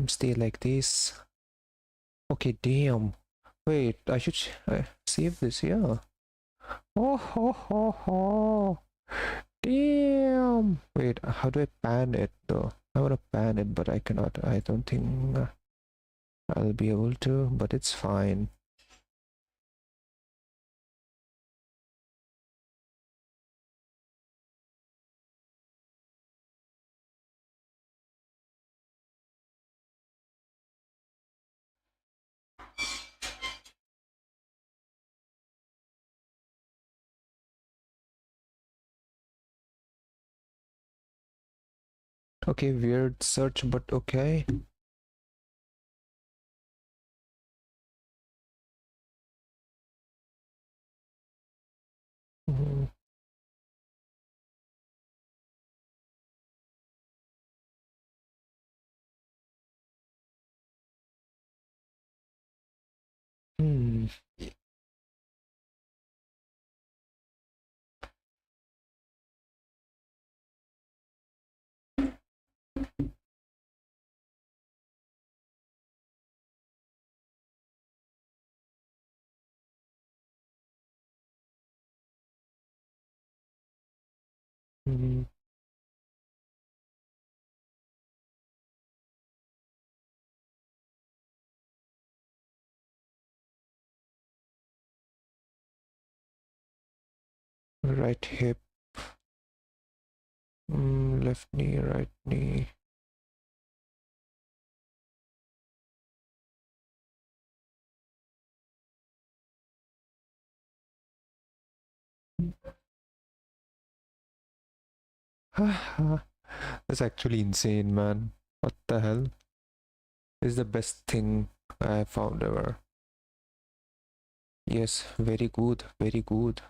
Speaker 14: Stay like this. Okay, damn. Wait, I should save this, yeah. Oh, ho, ho, ho. Damn. Wait, how do I pan it though? I want to pan it, but I cannot. I don't think I'll be able to, but it's fine. Okay, weird search, but okay. Mm. Hmm. Mm. Right hip. Left knee, right knee. That's actually insane, man. What the hell? This is the best thing I have found ever. Yes, very good, very good.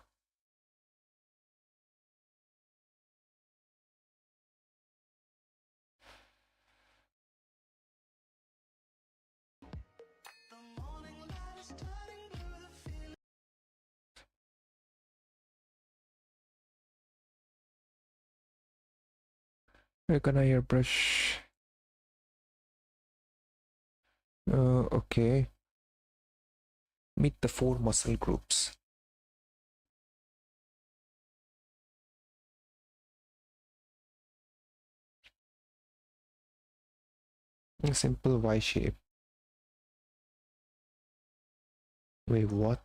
Speaker 14: Where can I airbrush? Okay. Meet the 4 muscle groups. A simple Y shape. Wait, what?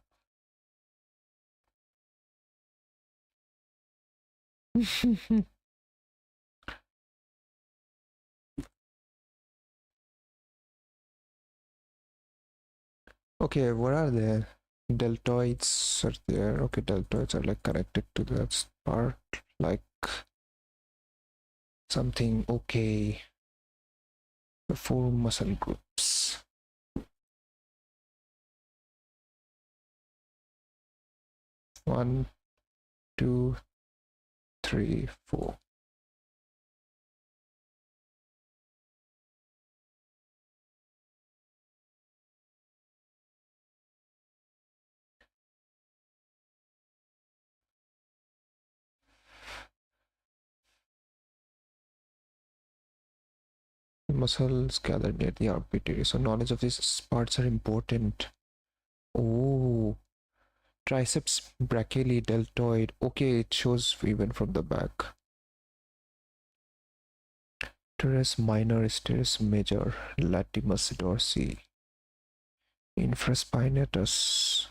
Speaker 14: Okay, what are they? Deltoids are there. Okay, deltoids are like connected to that part, like something. Okay, the 4 muscle groups. One, two, 3, 4. Muscles gathered near the armpit area. So knowledge of these parts are important. Oh, triceps brachii deltoid. Okay, it shows even from the back. Teres minor, teres major, latimus dorsi, infraspinatus.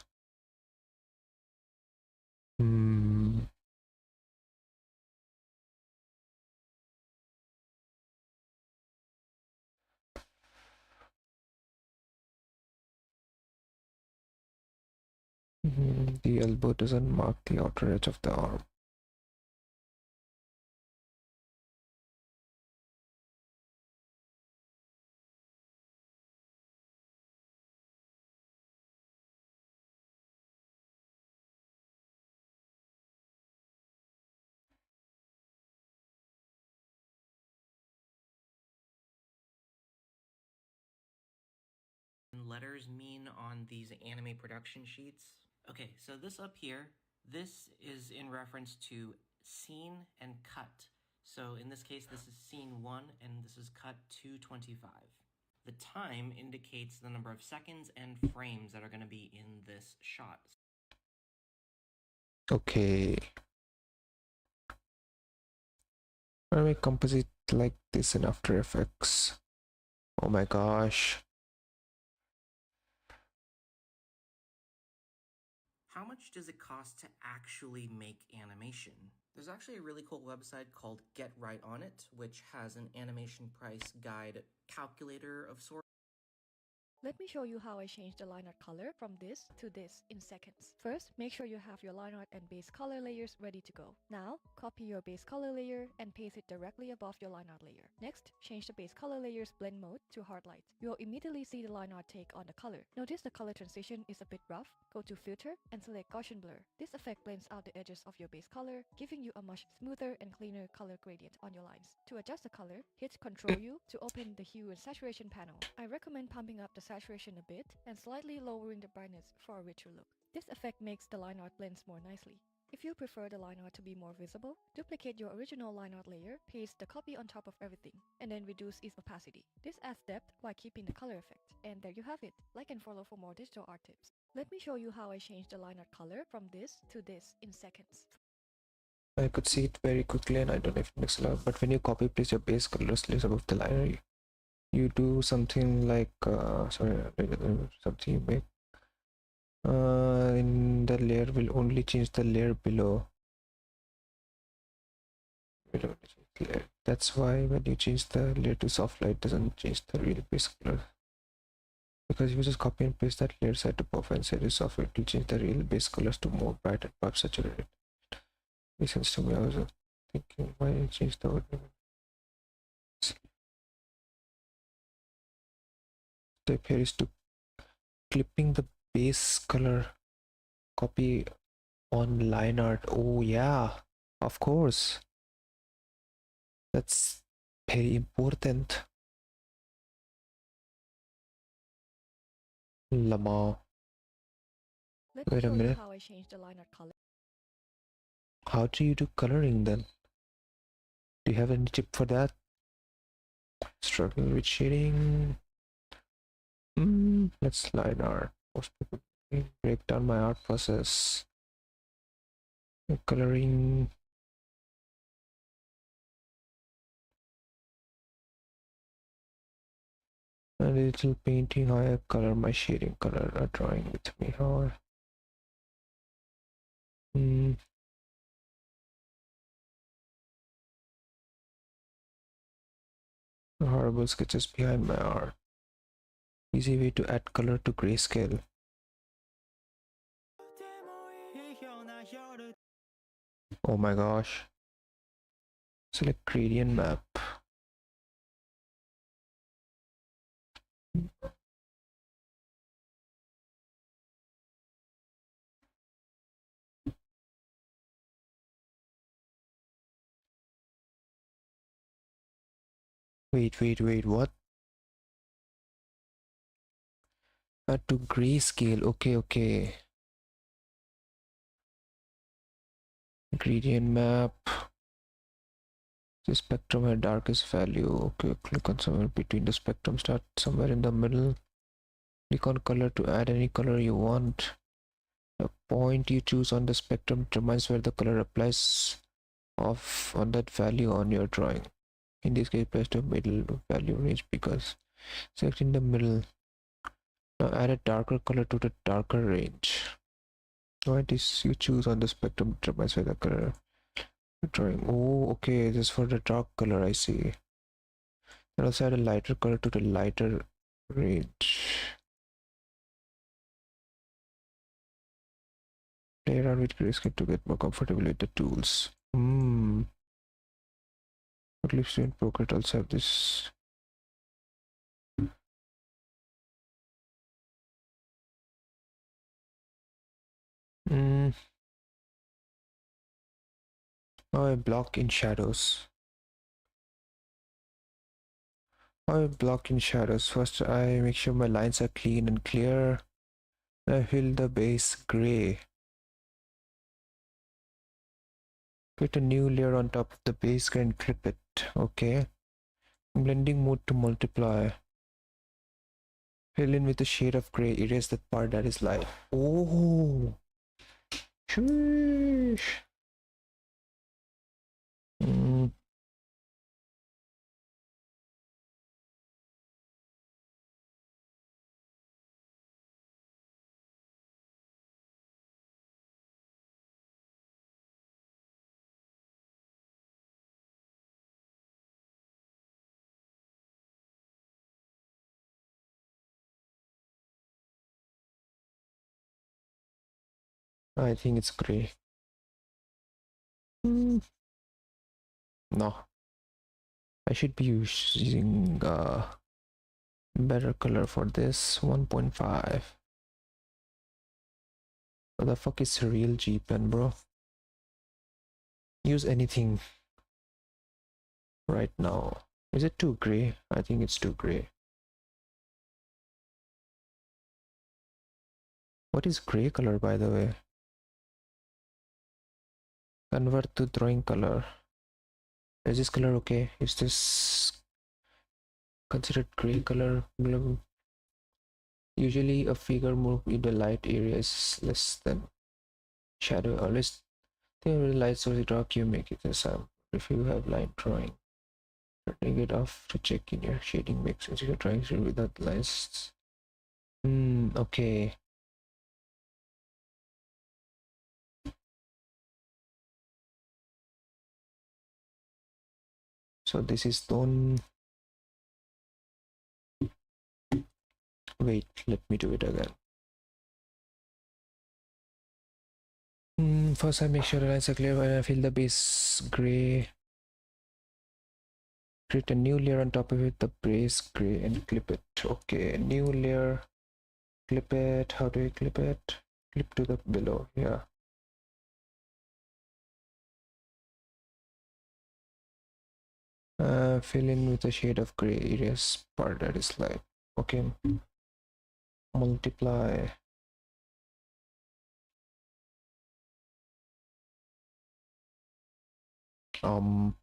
Speaker 14: The elbow doesn't mark the outer edge of the arm.
Speaker 15: Letters mean on these anime production sheets? Okay, so this up here, this is in reference to scene and cut. So in this case, this is scene 1 and this is cut 225. The time indicates the number of seconds and frames that are going to be in this shot.
Speaker 14: Okay. I make composite like this in After Effects. Oh my gosh.
Speaker 15: How much does it cost to actually make animation? There's actually a really cool website called Get Right On It, which has an animation price guide calculator of sorts.
Speaker 16: Let me show you how I changed the line art color from this to this in seconds. First, make sure you have your line art and base color layers ready to go. Now, copy your base color layer and paste it directly above your line art layer. Next, change the base color layer's blend mode to hard light. You'll immediately see the line art take on the color. Notice the color transition is a bit rough. Go to Filter and select Gaussian Blur. This effect blends out the edges of your base color, giving you a much smoother and cleaner color gradient on your lines. To adjust the color, hit Ctrl U to open the Hue and Saturation panel. I recommend pumping up the saturation a bit and slightly lowering the brightness for a richer look. This effect makes the line art blends more nicely. If you prefer the line art to be more visible, duplicate your original line art layer, paste the copy on top of everything, and then reduce its opacity. This adds depth while keeping the color effect. And there you have it. Like and follow for more digital art tips. Let me show you how I changed the line art color from this to this in seconds.
Speaker 14: I could see it very quickly and I don't know if it makes a lot, but when you copy paste your base colors above the liner, you do something like something you make in the layer will only change the layer below. That's why when you change the layer to soft light, it doesn't change the real base color, because if you just copy and paste that layer side above and set it soft, it will change the real base colors to more bright and pop saturated. Makes sense to me. I was thinking why I changed the word. Step here is to clipping the base color copy on line art. Oh yeah, of course, that's very important. Lama, wait a minute,
Speaker 16: how I changed the line art color.
Speaker 14: How do you do coloring then? Do you have any tip for that? Struggling with shading. Let's line art. Most people break down my art process. Coloring. A little painting, how I color my shading color, a drawing with me, how horrible sketches behind my art. Easy way to add color to grayscale. Oh my gosh. Select gradient map. Wait, what? Add to grayscale. Okay. Gradient map. The spectrum at darkest value. Okay, click on somewhere between the spectrum. Start somewhere in the middle. Click on color to add any color you want. The point you choose on the spectrum determines where the color applies off on that value on your drawing. In this case, press the middle value range because select in the middle. Now add a darker color to the darker range. What is you choose on the spectrum determines where the color drawing. Oh, okay, this is for the dark color, I see. And also add a lighter color to the lighter range. Play around with grayscale to get more comfortable with the tools. Eclipse and Procreate also have this. Oh, I block in shadows. First, I make sure my lines are clean and clear. I fill the base gray. Create a new layer on top of the base gray and clip it. Okay. Blending mode to multiply. Fill in with a shade of gray. Erase that part that is light. Oh. Sheesh. I think it's gray. No. I should be using better color for this. 1.5. What the fuck is a real G pen, bro? Use anything right now. Is it too gray? I think it's too gray. What is gray color, by the way? Convert to drawing color. Is this color okay? Is this considered gray color? Usually a figure move in the light area is less than shadow. Always think with the light source dark, you make it a sum. If you have line drawing, turning it off to check in your shading mix. If you're trying to without lines. Okay. So this is tone. Wait, let me do it again. First I make sure the lines are clear when I fill the base gray. Create a new layer on top of it, the base gray, and clip it. Okay, new layer, clip it. How do I clip it? Clip to the below, yeah. Fill in with a shade of gray, erase part that is light. Okay, multiply. Oh,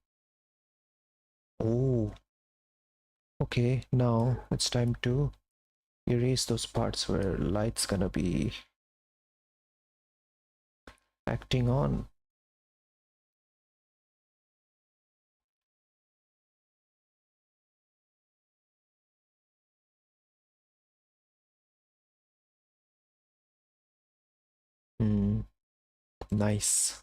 Speaker 14: okay, now it's time to erase those parts where light's gonna be acting on. Nice.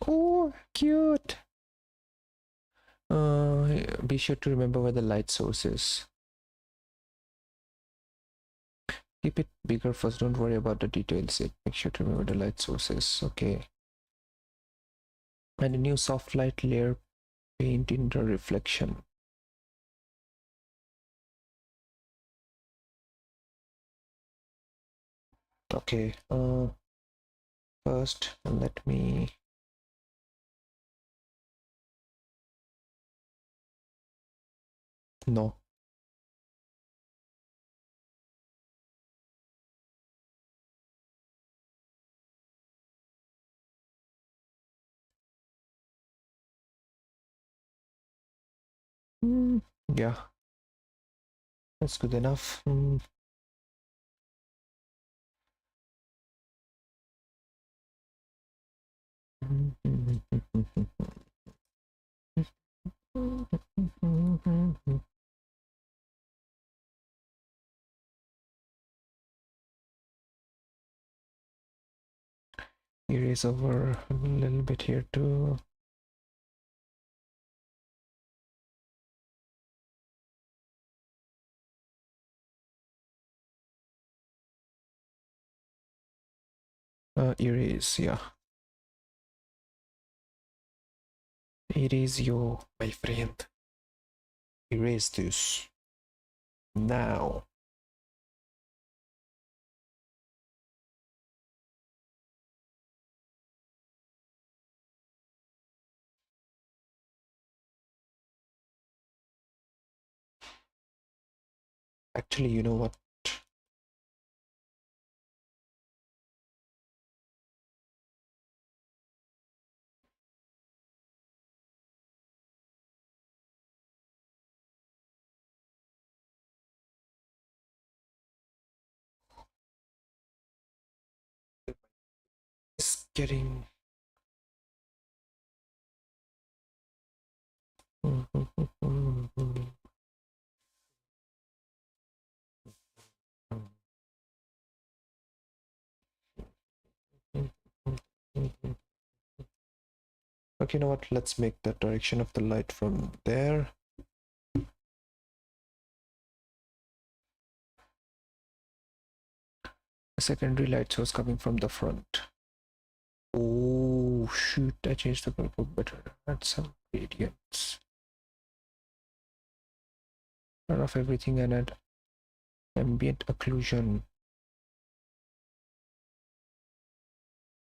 Speaker 14: Oh, cute. Be sure to remember where the light source is. Keep it bigger first, don't worry about the details. Make sure to remember the light sources. Okay. And a new soft light layer, paint in the reflection. Okay. first let me no. Yeah, that's good enough. Erase over a little bit here too. Erase, yeah. Erase you, my friend. Erase this now. Actually, you know what? It's getting okay, you know what? Let's make the direction of the light from there. The secondary light source coming from the front. Oh shoot, I changed the color better. Add some gradients. Turn off everything and add ambient occlusion.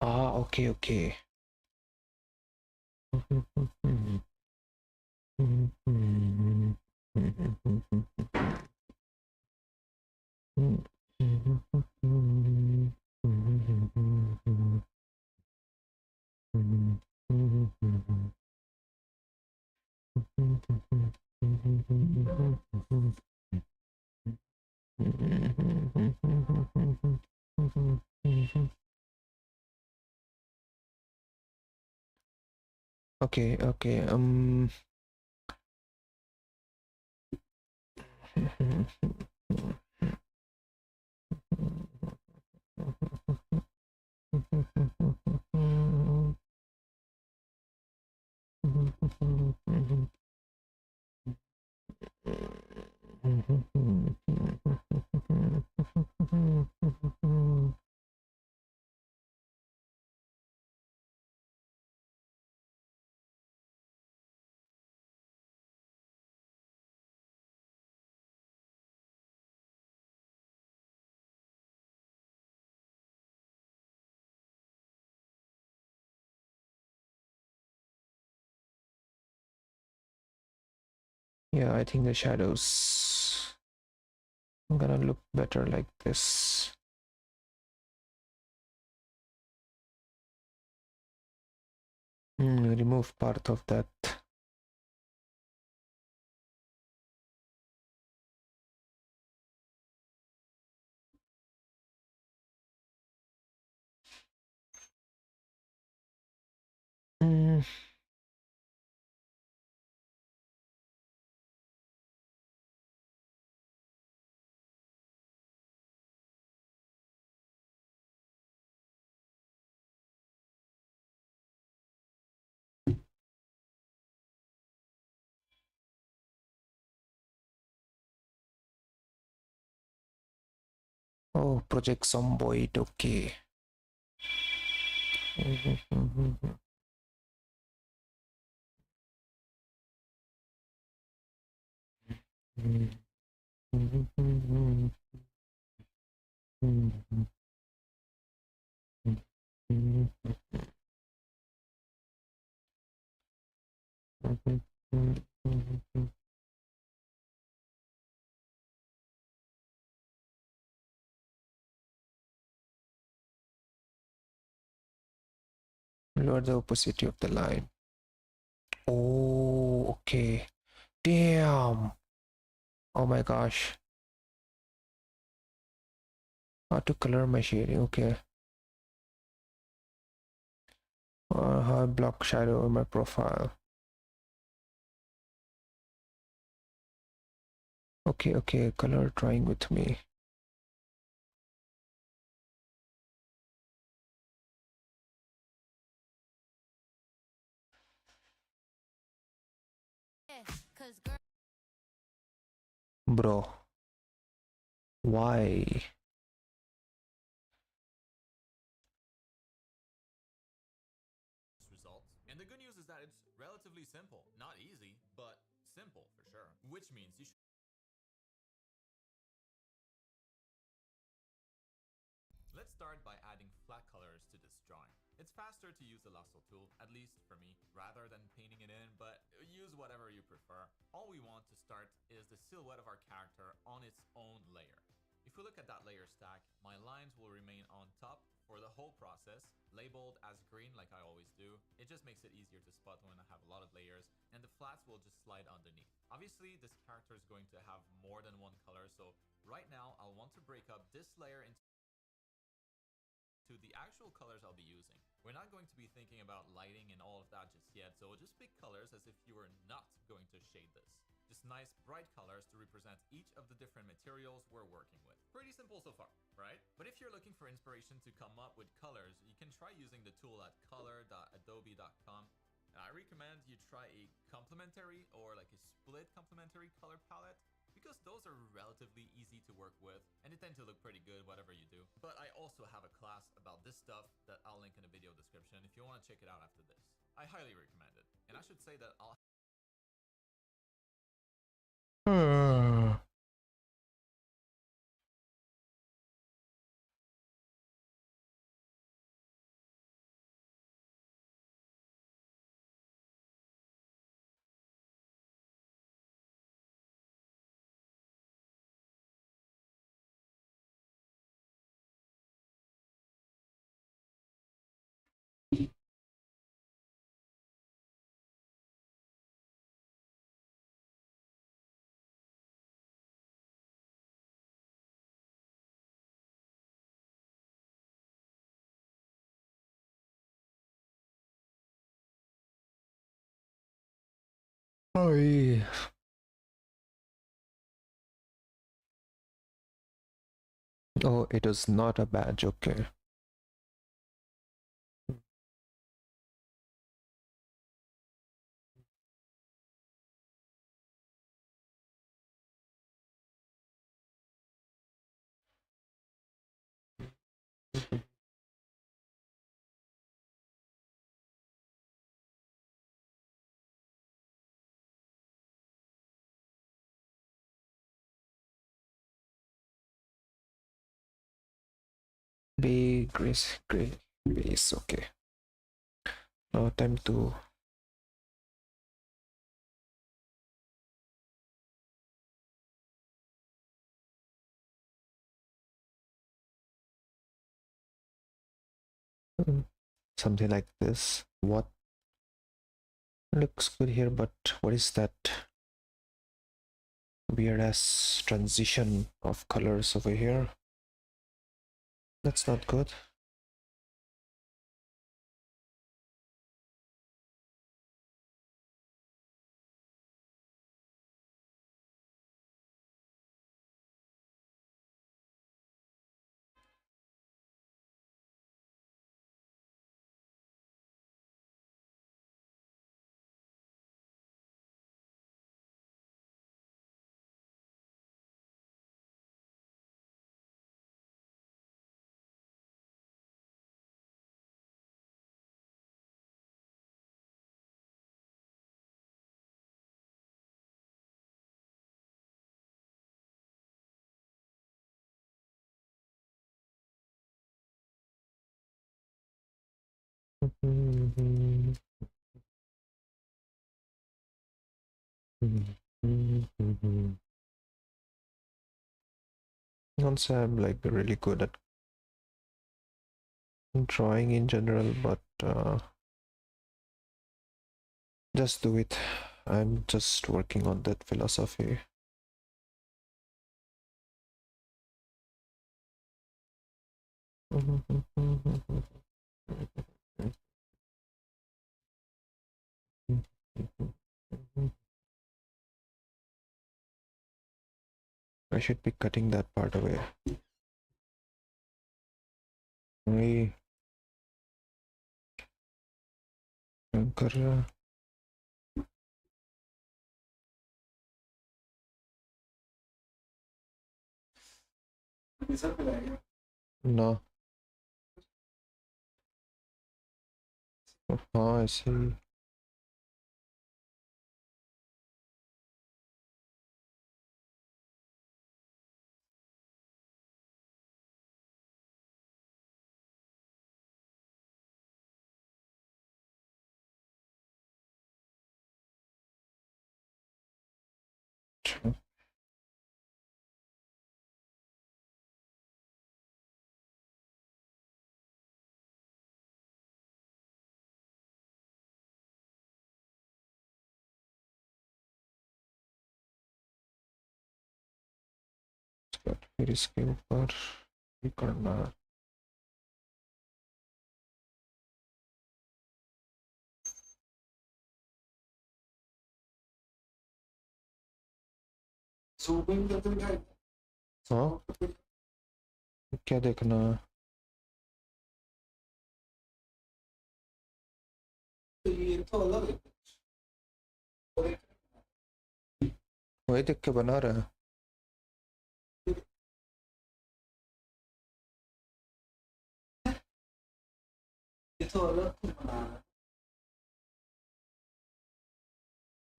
Speaker 14: Ah, okay. Okay. Yeah, I think the shadows are gonna look better like this. Remove part of that. Oh, project zomboid, okay. Lower the opacity of the line. Oh, okay. Damn. Oh my gosh. How to color my shading? Okay. How I block shadow on my profile. Okay, okay. Color drawing with me. Bro, why?
Speaker 13: Results. And the good news is that it's relatively simple. Not easy, but simple for sure. Which means you should. Let's start by adding flat colors to this drawing. It's faster to use the lasso tool, at least for me, rather than painting it in, but use whatever you prefer. All we want to start is the silhouette of our character on its own layer. If we look at that layer stack, my lines will remain on top for the whole process, labeled as green like I always do. It just makes it easier to spot when I have a lot of layers, and the flats will just slide underneath. Obviously, this character is going to have more than one color, so right now I'll want to break up this layer into the actual colors I'll be using. We're not going to be thinking about lighting and all of that just yet, so just pick colors as if you were not going to shade this. Just nice bright colors to represent each of the different materials we're working with. Pretty simple so far, right? But if you're looking for inspiration to come up with colors, you can try using the tool at color.adobe.com. And I recommend you try a complementary or like a split complementary color palette, because those are relatively easy to work with and they tend to look pretty good whatever you do. But I also have a class about this stuff that I'll link in the video description if you want to check it out after this. I highly recommend it. And I should say that I'll
Speaker 14: Oh, yeah. Oh, it is not a badge. Okay. Gray base. Okay. Now time to something like this. What looks good here, but what is that weird ass transition of colors over here? That's not good. Don't say I'm like really good at drawing in general, but just do it. I'm just working on that philosophy. I should be cutting that part away. वही कर रहा ना। हाँ ऐसे ही फिर इसके ऊपर भी करना है। हाँ क्या देखना है? ये तो अलग है, वही देख के बना रहा है। ये तो अलग बना रहा है।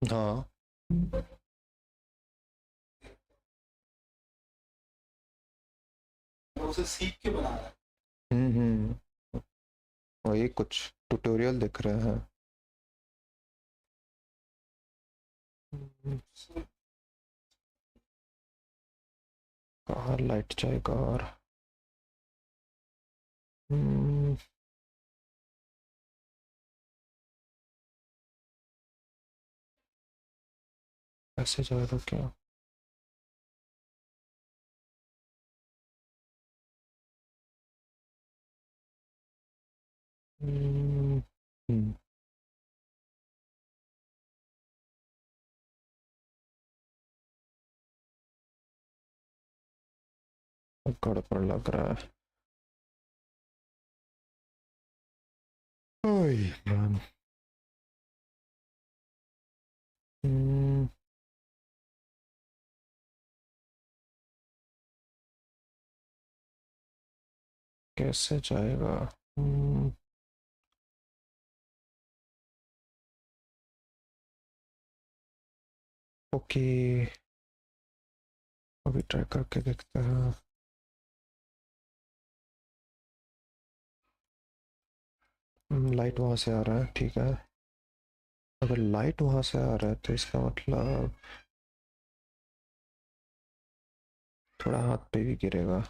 Speaker 14: हाँ उसे सीख के बना रहा है। वही कुछ ट्यूटोरियल दिख रहे हैं। कहाँ लाइट जाएगा और ऐसे जाएगा क्या? गड़बड़ लग रहा है। ओए मैन कैसे जाएगा? ओके अभी ट्राई करके देखते हैं। लाइट वहां से आ रहा है, ठीक है। अगर लाइट वहां से आ रहा है तो इसका मतलब थोड़ा हाथ पे भी गिरेगा।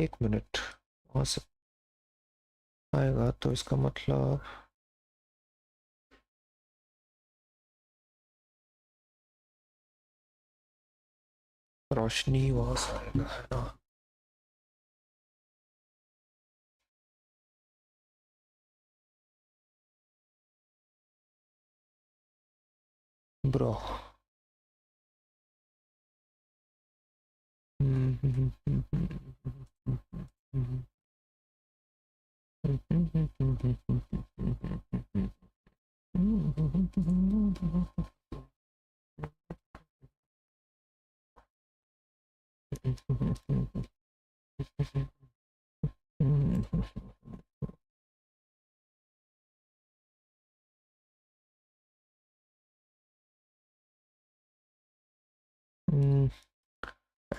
Speaker 14: एक मिनट, वहां से आएगा तो इसका मतलब रोशनी वहां से आएगा, है ना? ब्रो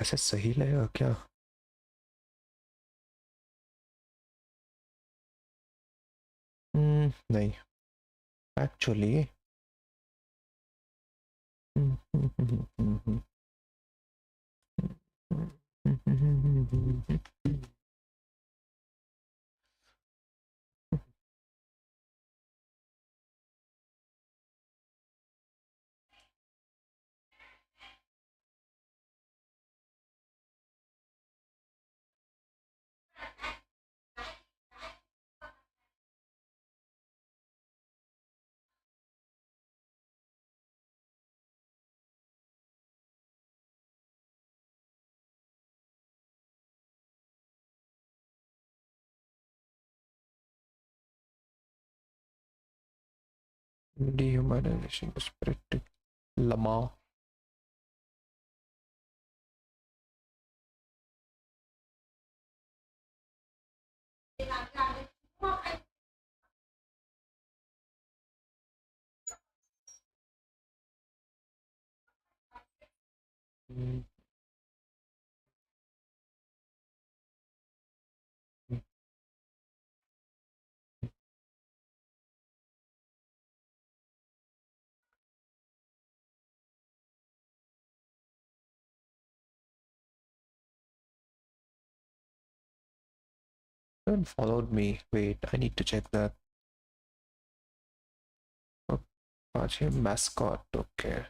Speaker 14: ऐसे सही लगेगा क्या? नहीं actually dehumanization spirit lama. Haven't followed me. Wait, I need to check that. Apache mascot, okay.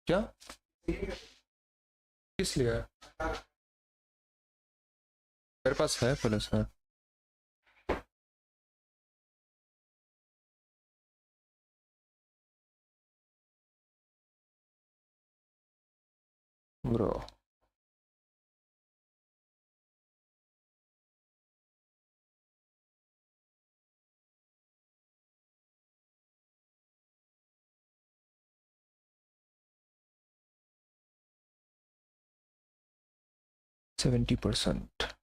Speaker 14: क्या किस लिए है? मेरे पास है पुलिस है bro. 70%.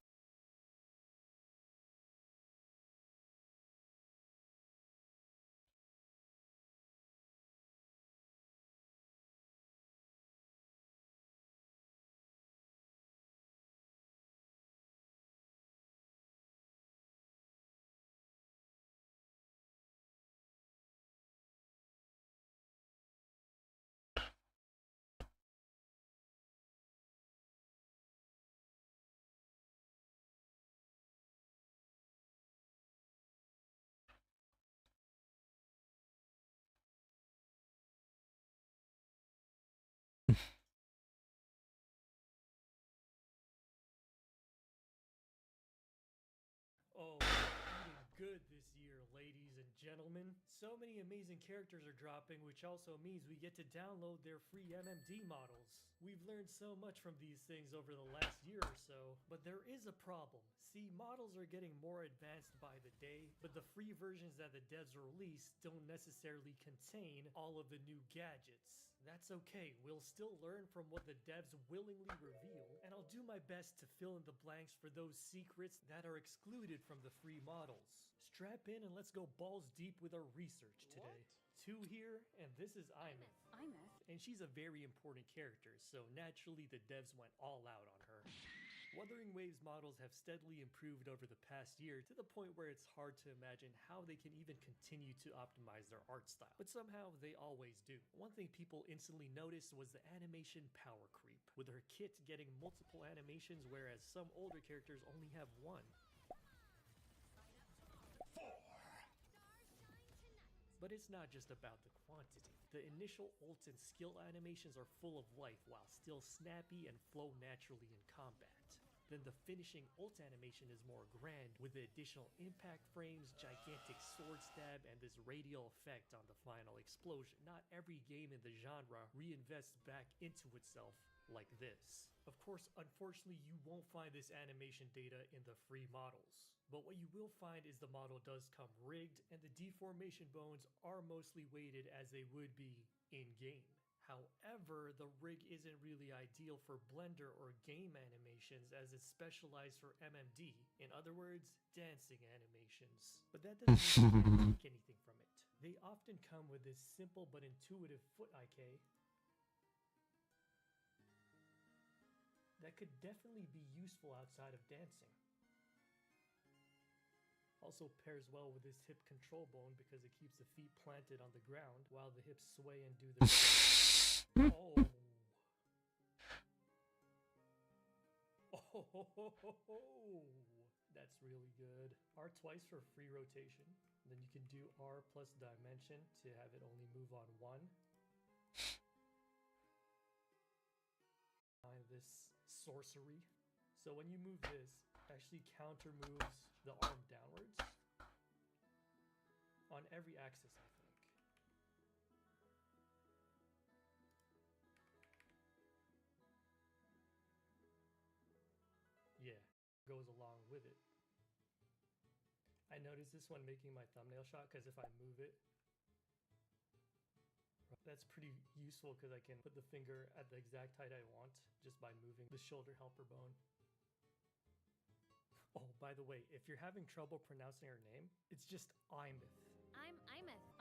Speaker 17: Oh, eating good this year, ladies and gentlemen. So many amazing characters are dropping, which also means we get to download their free MMD models. We've learned so much from these things over the last year or so, but there is a problem. See, models are getting more advanced by the day, but the free versions that the devs release don't necessarily contain all of the new gadgets. That's okay, we'll still learn from what the devs willingly reveal, and I'll do my best to fill in the blanks for those secrets that are excluded from the free models. Strap in and let's go balls deep with our research today. Two here, and this is Imeth. And she's a very important character, so naturally the devs went all out on her. Wuthering Waves models have steadily improved over the past year to the point where it's hard to imagine how they can even continue to optimize their art style, but somehow they always do. One thing people instantly noticed was the animation power creep, with her kit getting multiple animations whereas some older characters only have one. But it's not just about the quantity. The initial ult and skill animations are full of life while still snappy and flow naturally in combat. Then the finishing ult animation is more grand, with the additional impact frames, gigantic sword stab, and this radial effect on the final explosion. Not every game in the genre reinvests back into itself like this. Of course, unfortunately, you won't find this animation data in the free models. But what you will find is the model does come rigged, and the deformation bones are mostly weighted as they would be in-game. However, the rig isn't really ideal for Blender or game animations as it's specialized for MMD, in other words, dancing animations. But that doesn't mean you can't take anything from it. They often come with this simple but intuitive foot IK that could definitely be useful outside of dancing. Also pairs well with this hip control bone because it keeps the feet planted on the ground while the hips sway and do their Oh. Oh, that's really good. R twice for free rotation. Then you can do R plus dimension to have it only move on one. This sorcery. So when you move this, it actually counter moves the arm downwards on every axis, I think. Yeah, goes along with it. I noticed this one making my thumbnail shot because if I move it, that's pretty useful because I can put the finger at the exact height I want just by moving the shoulder helper bone. Oh, by the way, if you're having trouble pronouncing her name, it's just Imeth.
Speaker 3: I'm Imeth.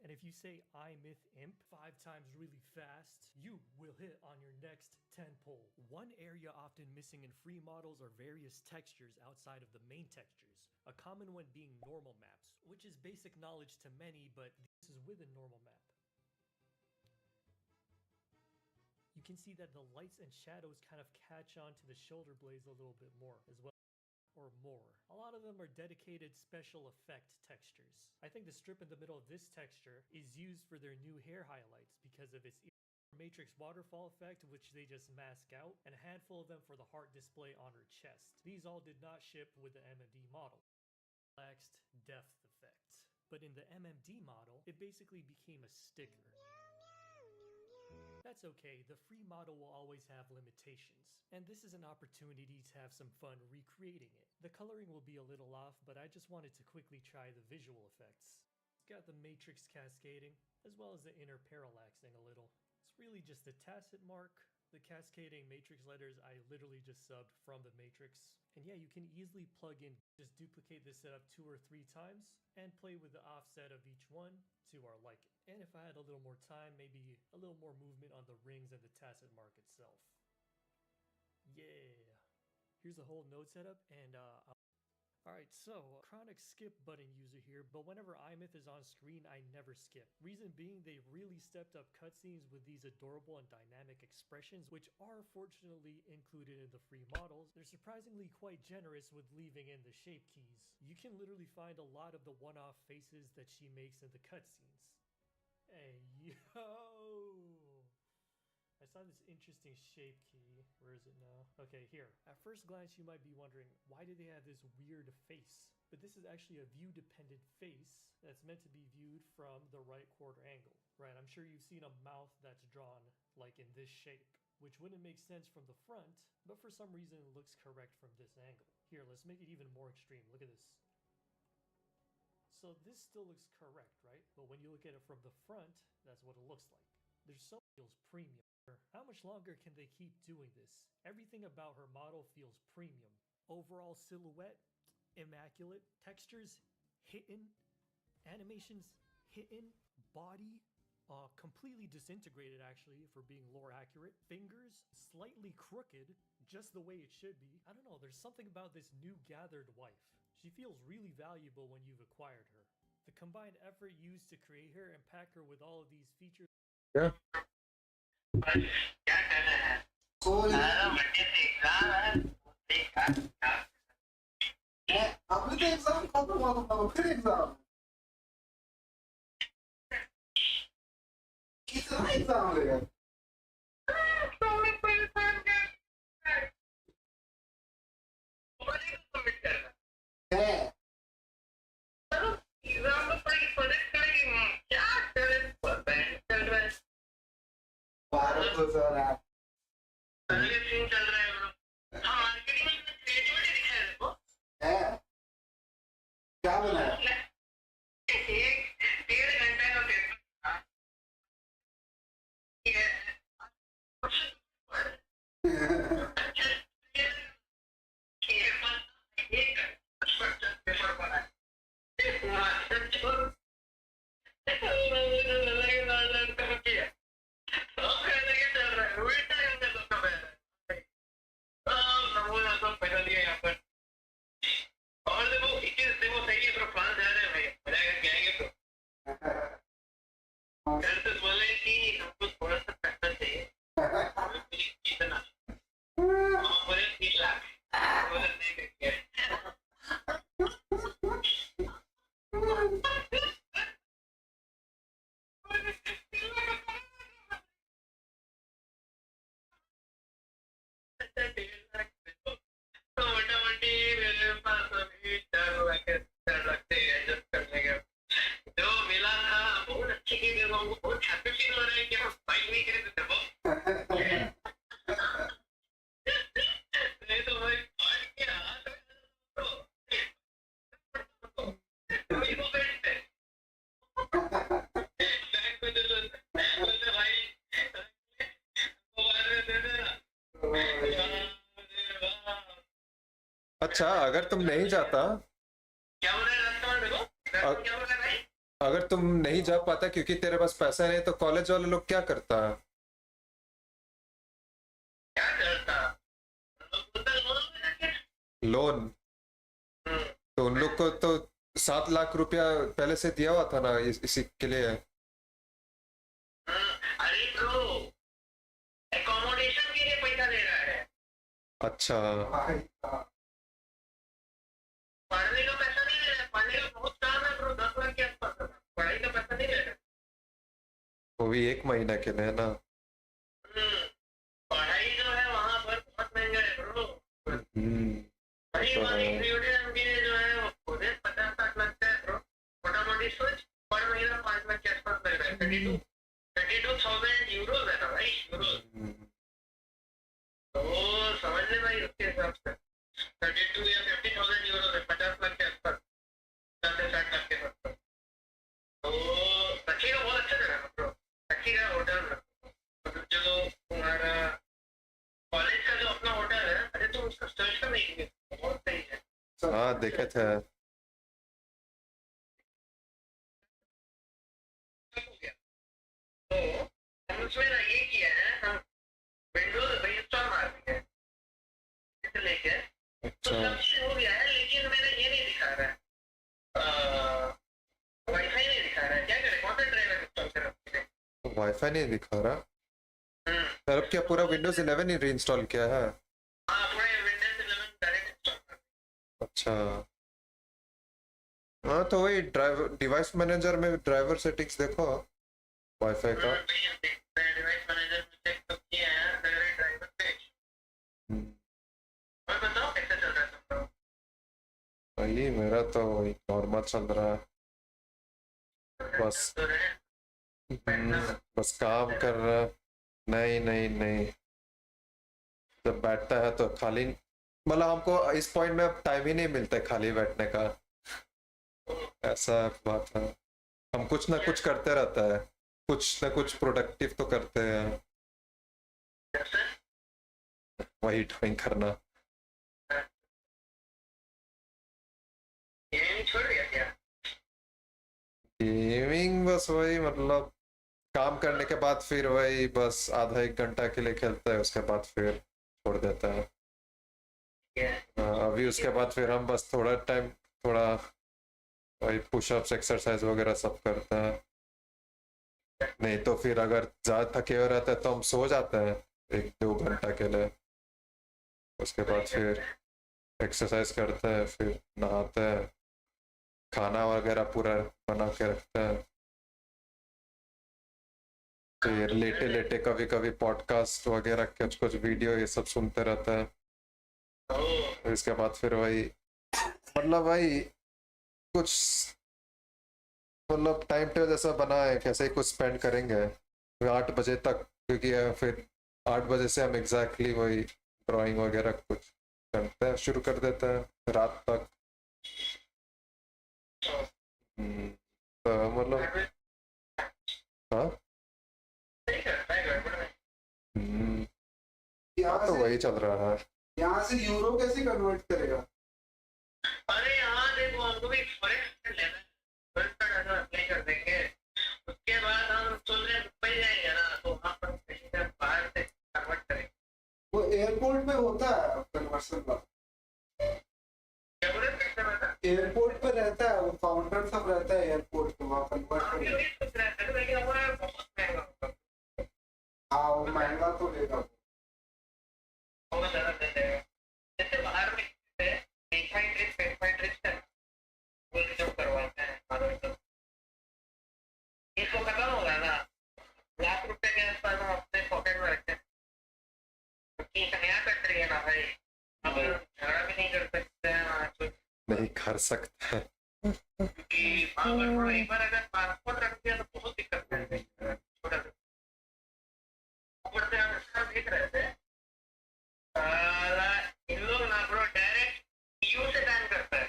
Speaker 17: And if you say Imeth Imp 5 times really fast, you will hit on your next 10 pull. One area often missing in free models are various textures outside of the main textures. A common one being normal maps, which is basic knowledge to many, but this is with a normal map. You can see that the lights and shadows kind of catch on to the shoulder blades a little bit more as well. Or more. A lot of them are dedicated special effect textures. I think the strip in the middle of this texture is used for their new hair highlights because of its Matrix waterfall effect, which they just mask out, and a handful of them for the heart display on her chest. These all did not ship with the MMD model. Relaxed depth effect. But in the MMD model, it basically became a sticker. That's okay, the free model will always have limitations, and this is an opportunity to have some fun recreating it. The coloring will be a little off, but I just wanted to quickly try the visual effects. It's got the matrix cascading, as well as the inner parallaxing a little. It's really just the tacit mark. The cascading matrix letters I literally just subbed from the matrix. And yeah, you can easily plug in, just duplicate this setup 2 or 3 times, and play with the offset of each one to our liking. And if I had a little more time, maybe a little more movement on the rings and the tacit mark itself. Yeah. Here's the whole node setup, and Alright, so chronic skip button user here, but whenever iMyth is on screen, I never skip. Reason being, they really stepped up cutscenes with these adorable and dynamic expressions, which are fortunately included in the free models. They're surprisingly quite generous with leaving in the shape keys. You can literally find a lot of the one-off faces that she makes in the cutscenes. Hey, yo! I saw this interesting shape key. Where is it now? Okay, here. At first glance, you might be wondering, why do they have this weird face? But this is actually a view-dependent face that's meant to be viewed from the right quarter angle. Right, I'm sure you've seen a mouth that's drawn like in this shape, which wouldn't make sense from the front, but for some reason it looks correct from this angle. Here, let's make it even more extreme. Look at this. So this still looks correct, right? But when you look at it from the front, that's what it looks like. There's so feels premium. How much longer can they keep doing this? Everything about her model feels premium. Overall silhouette, immaculate. Textures, hitting. Animations, hitting. Body, completely disintegrated actually, for being lore accurate. Fingers, slightly crooked, just the way it should be. I don't know, there's something about this new gathered wife. She feels really valuable when you've acquired her. The combined effort used to create her and pack her with all of these features.
Speaker 14: Yeah. क्या बनाया अच्छा अगर तुम नहीं जाता अगर तुम नहीं जा पाता क्योंकि तेरे पास पैसा नहीं तो कॉलेज वाले लोग क्या करता लोन तो उन लोग को तो 7 लाख रुपया पहले से दिया हुआ था ना इसी के लिए
Speaker 18: एकोमोडेशन के लिए पैसा दे रहा है
Speaker 14: अच्छा
Speaker 18: पढ़ने का पैसा नहीं ले रहा है पढ़ने का बहुत काम है ब्रो 10 लाख के आसपास पढ़ाई का पैसा नहीं ले रहा
Speaker 14: वो भी 1 महीना के लिए ना
Speaker 18: 32,000 यूरोज है ना भाई, यूरोज। तो समझ ले भाई उसके हिसाब से 32 या 50,000 यूरोज है, 50 लाख के आसपास, 60 लाख के आसपास। तो रखी का बहुत अच्छा जगह मतलब, रखी का होटल मतलब जो तुम्हारा कॉलेज का जो अपना होटल है, अरे तुम उसका सर्च कर देंगे, बहुत सही है।
Speaker 14: हाँ देखे थे।
Speaker 18: तो हम उसमें ना ये किया है, हम विंडोज इंस्टॉल मार दिया है इसे लेके, तो सब चीज हो गया है, लेकिन मेरा ये नहीं दिखा रहा है, वाईफाई नहीं दिखा रहा है। क्या करें, कौन सा ड्राइवर इंस्टॉल करें?
Speaker 14: वाईफाई नहीं दिखा रहा। अब क्या पूरा विंडोज 11 ही रीइंस्टॉल किया है?
Speaker 18: हाँ पूरा विंडोज 11 डायरेक्ट इंस्टॉल कर।
Speaker 14: अच्छा हाँ, तो वही ड्राइवर डिवाइस मैनेजर में ड्राइवर सेटिंग्स देखो वाईफाई का।
Speaker 18: डिवाइस मैनेजर में चेक तो किया है, ड्राइवर पेज। और बताओ कैसा चल रहा है तुम लोग?
Speaker 14: वही मेरा तो वही नॉर्मल चल रहा है, बस बस काम कर रहा है। नहीं नहीं नहीं, जब बैठता है तो खाली, मतलब हमको इस पॉइंट में अब टाइम ही नहीं मिलता है खाली बैठने का, ऐसा बात है। हम कुछ ना कुछ करते रहता है, कुछ ना कुछ प्रोडक्टिव तो करते हैं। वही ड्राइंग करना। गेमिंग बस वही, मतलब काम करने के बाद फिर वही बस आधा एक घंटा के लिए खेलता है, उसके बाद फिर छोड़ देता है। अभी उसके बाद फिर हम बस थोड़ा टाइम थोड़ा वही पुशअप्स एक्सरसाइज वगैरह सब करता है। नहीं तो फिर अगर ज़्यादा थके हुए रहते हैं तो हम सो जाते हैं 1-2 घंटा के लिए, उसके बाद फिर एक्सरसाइज करते हैं, फिर नहाते हैं, खाना वगैरह पूरा बना के रखते हैं, फिर लेटे लेटे कभी कभी पॉडकास्ट वगैरह कुछ कुछ वीडियो ये सब सुनते रहते हैं। इसके बाद फिर वही मतलब वही कुछ मतलब टाइम टेबल जैसा बना है, कैसे ही कुछ स्पेंड करेंगे 8 बजे तक, क्योंकि फिर 8 बजे से हम एग्जैक्टली वही ड्राइंग वगैरह कुछ करते हैं, शुरू कर देते हैं रात तक। तो मतलब हाँ यहाँ तो वही चल रहा है।
Speaker 19: यहाँ से यूरो कैसे कन्वर्ट करेगा?
Speaker 18: अरे यहाँ देखो, हमको भी फॉरेक्स लेना है, फॉरेक्स का अप्लाई कर देंगे, उसके बाद हम सोच रहे हैं दुबई जाएंगे ना, तो वहाँ पर कहीं से बाहर से कन्वर्ट करेंगे।
Speaker 19: वो एयरपोर्ट में होता है कन्वर्सन का।
Speaker 18: क्या बोले? कैसे रहता है?
Speaker 19: एयरपोर्ट पे रहता है, वो काउंटर सब रहता है एयरपोर्ट पे, वहाँ कन्वर्ट करेंगे।
Speaker 18: लेकिन हमारा बहुत महंगा होगा।
Speaker 19: हाँ वो महंगा तो लेगा,
Speaker 18: बहुत ज़्यादा दे देगा। जैसे बाहर में ट्रिक्स है, वो जो करवाते हैं इसको खत्म होगा ना, लाख रुपए के आसपास हम अपने पॉकेट में रखते हैं, क्योंकि नया कंट्री है ना भाई, अब झगड़ा भी नहीं कर सकते हैं ना कुछ
Speaker 14: नहीं कर सकते,
Speaker 18: क्योंकि वहाँ पर एक बार अगर पासपोर्ट रख दिया तो बहुत दिक्कत है। छोटा ऊपर से हम इसका देख रहे थे, इन लोग ना ब्रो डायरेक्ट ईयू से बैन करता है,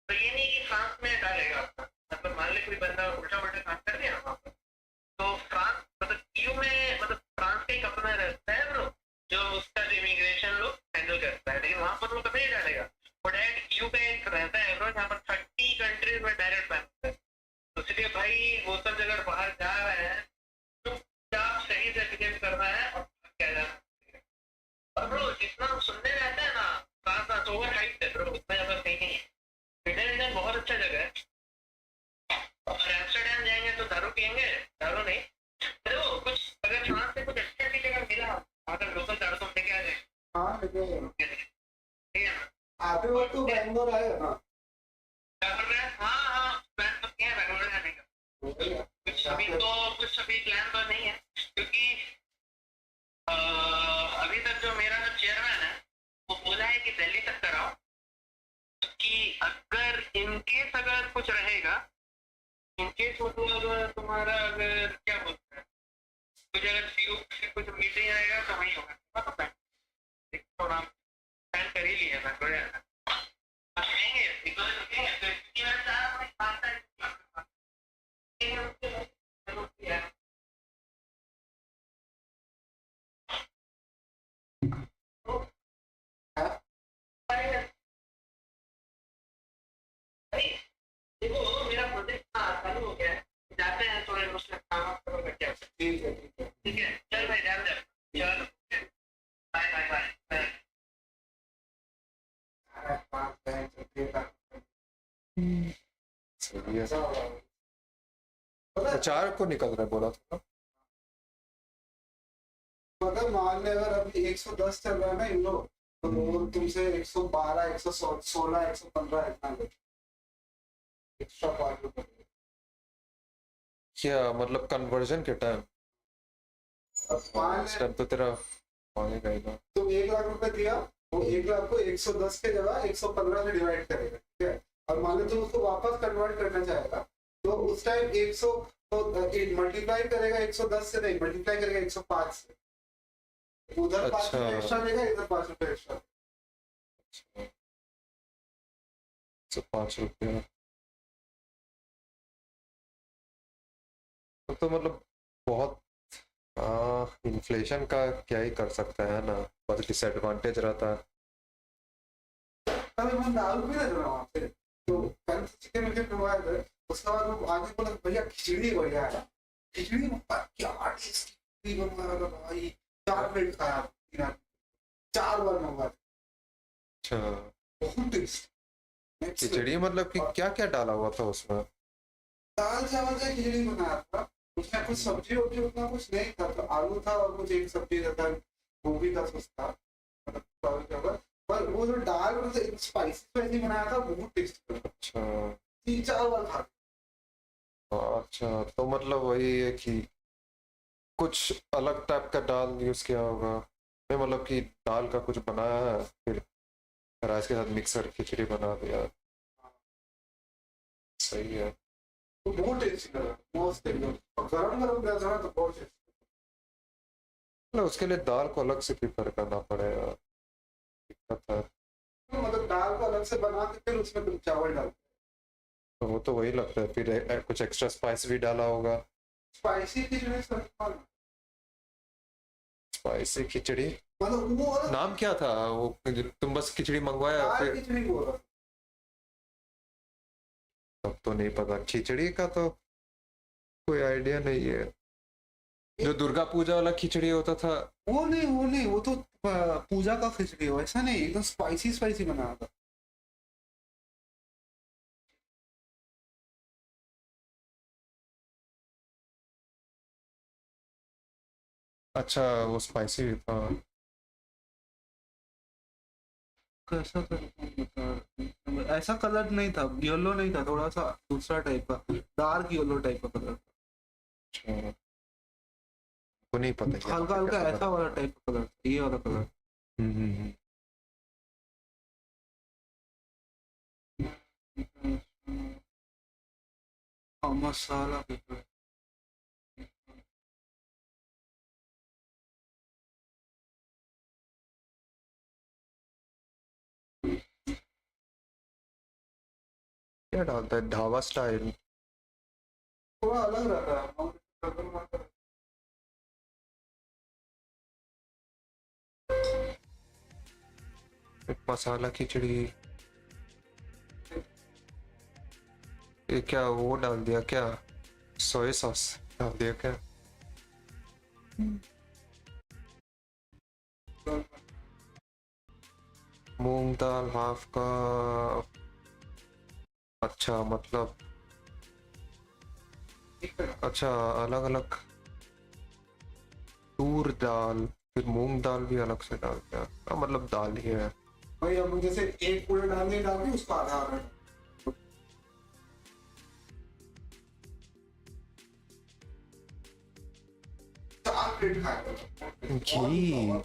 Speaker 18: तो ये नहीं कि फ्रांस में डालेगा अपना, मतलब मान ले कोई बंदा उल्टा उल्टा काम कर दिया ना वहाँ पर, तो फ्रांस मतलब ईयू में मतलब फ्रांस का एक अपना रहता है ब्रो, जो उसका इमिग्रेशन लोग हैंडल करता है, लेकिन वहाँ पर वो कभी नहीं डालेगा, वो डायरेक्ट ईयू का एक रहता है ब्रो, जहाँ पर 30 कंट्रीज में डायरेक्ट बैन होता है। तो इसलिए भाई वो सब जगह बाहर जा रहे हैं, चुपचाप सही से टिकट करना है और क्या जाना है। और ब्रो जितना हम सुनने में आता है ना, फ्रांस ओवर हाइट है ब्रो, उतना ज़्यादा सही नहीं है। स्वीडन बहुत अच्छा जगह है, और एम्स्टर्डम जाएंगे तो दारू पियेंगे, दारू नहीं देखो कुछ, अगर फ्रांस से कुछ अच्छी अच्छी जगह मिला, अगर लोकल दारू तो लेके आ जाए।
Speaker 19: हाँ लेके आते वक्त तो बैंगलोर आए ना,
Speaker 18: क्या कर रहे हैं? हाँ हाँ प्लान तो किया है बैंगलोर जाने का, कुछ अभी प्लान तो नहीं है, क्योंकि अभी तक जो मेरा जो चेयरमैन है वो बोला है कि दिल्ली तक कराओ, कि अगर इनकेस अगर कुछ रहेगा, इनकेस मतलब तुम्हारा अगर क्या
Speaker 14: 4 को निकल रहा है बोला था।
Speaker 19: अगर मान ले अगर अभी 110 चल रहा है ना यूरो, तो तुमसे 112, 116, 115 इतना ले एक्स्ट्रा 5 रुपए।
Speaker 14: क्या मतलब कन्वर्जन के टाइम?
Speaker 19: मान ले
Speaker 14: तो तेरा मांगेगा ही ना।
Speaker 19: तुम 1 लाख रुपए दिया, वो 1 लाख को 110 के जगह 115 से डिवाइड करेगा, ठीक है? और मान लो तुम उसको वापस कन्वर्ट करना चाहेगा, तो उस टाइम 100 तो मल्टीप्लाई करेगा 110 से, नहीं मल्टीप्लाई करेगा 105 से। उधर 5 रुपए एक्स्ट्रा देगा, इधर 5 रुपए एक्स्ट्रा।
Speaker 14: 5 रुपया तो मतलब बहुत इन्फ्लेशन का क्या ही कर सकता है ना, बहुत डिसएडवांटेज रहता है।
Speaker 19: अरे मैं दाल भी ले रहा हूँ वहाँ पे, तो कल चिकन विकेट बनवाया था, उसके बाद वो आगे बोला भैया खिचड़ी बढ़िया है, खिचड़ी क्या टेस्टी बनवा रहा था भाई, 4 प्लेट खाया, 4 बार मंगवा।
Speaker 14: अच्छा
Speaker 19: बहुत टेस्टी
Speaker 14: खिचड़ी, मतलब कि क्या क्या डाला हुआ था उसमें?
Speaker 19: दाल चावल का खिचड़ी बनाया था, उसमें कुछ सब्जी वब्जी उतना कुछ नहीं था, तो आलू था और कुछ एक सब्जी रहता है, गोभी का सॉस था, मतलब पर वो जो दाल मतलब स्पाइसी बनाया था, बहुत टेस्टी।
Speaker 14: अच्छा
Speaker 19: 3-4 बार खा।
Speaker 14: अच्छा तो मतलब वही है कि कुछ अलग टाइप का दाल यूज किया होगा, नहीं मतलब कि दाल का कुछ बनाया है फिर राइस के साथ मिक्स कर खिचड़ी बना दिया। सही है,
Speaker 19: तो बहुत टेस्टी लगा, मस्त एकदम, और गरम दिया था तो बहुत टेस्टी।
Speaker 14: मतलब उसके लिए दाल को अलग से प्रिपेयर करना पड़ेगा, दिक्कत है।
Speaker 19: मतलब दाल को अलग से बना के फिर उसमें तुम चावल डालते,
Speaker 14: तो वो तो वही लगता है, फिर कुछ एक्स्ट्रा स्पाइस भी डाला होगा।
Speaker 19: स्पाइसी खिचड़ी
Speaker 14: स्पाइसी खिचड़ी
Speaker 19: मतलब वो
Speaker 14: नाम क्या था वो, तुम बस खिचड़ी मंगवाया फिर?
Speaker 19: खिचड़ी बोल रहा,
Speaker 14: तब तो नहीं पता, खिचड़ी का तो कोई आइडिया नहीं है। जो दुर्गा पूजा वाला खिचड़ी होता था
Speaker 19: वो नहीं, वो तो पूजा का खिचड़ी हो, ऐसा नहीं, एकदम स्पाइसी बनाया था।
Speaker 14: अच्छा वो स्पाइसी था।
Speaker 19: कैसा था ऐसा कलर नहीं था, येलो नहीं था, थोड़ा सा दूसरा टाइप का, डार्क येलो टाइप का कलर।
Speaker 14: अच्छा को नहीं पता,
Speaker 19: हल्का हल्का ऐसा वाला टाइप का कलर, ये वाला कलर। मसाला
Speaker 14: क्या डालता है, ढाबा स्टाइल?
Speaker 19: थोड़ा अलग रहता है।
Speaker 14: मसाला खिचड़ी, ये क्या वो डाल दिया क्या, सोया सॉस डाल दिया क्या? मूंग दाल हाफ का, अच्छा मतलब अच्छा अलग अलग, तूर दाल फिर मूंग दाल भी अलग से डाल दिया, मतलब दाल ही है
Speaker 19: भाई। अब जैसे एक पूरा डाल के उसका आधा
Speaker 14: घी,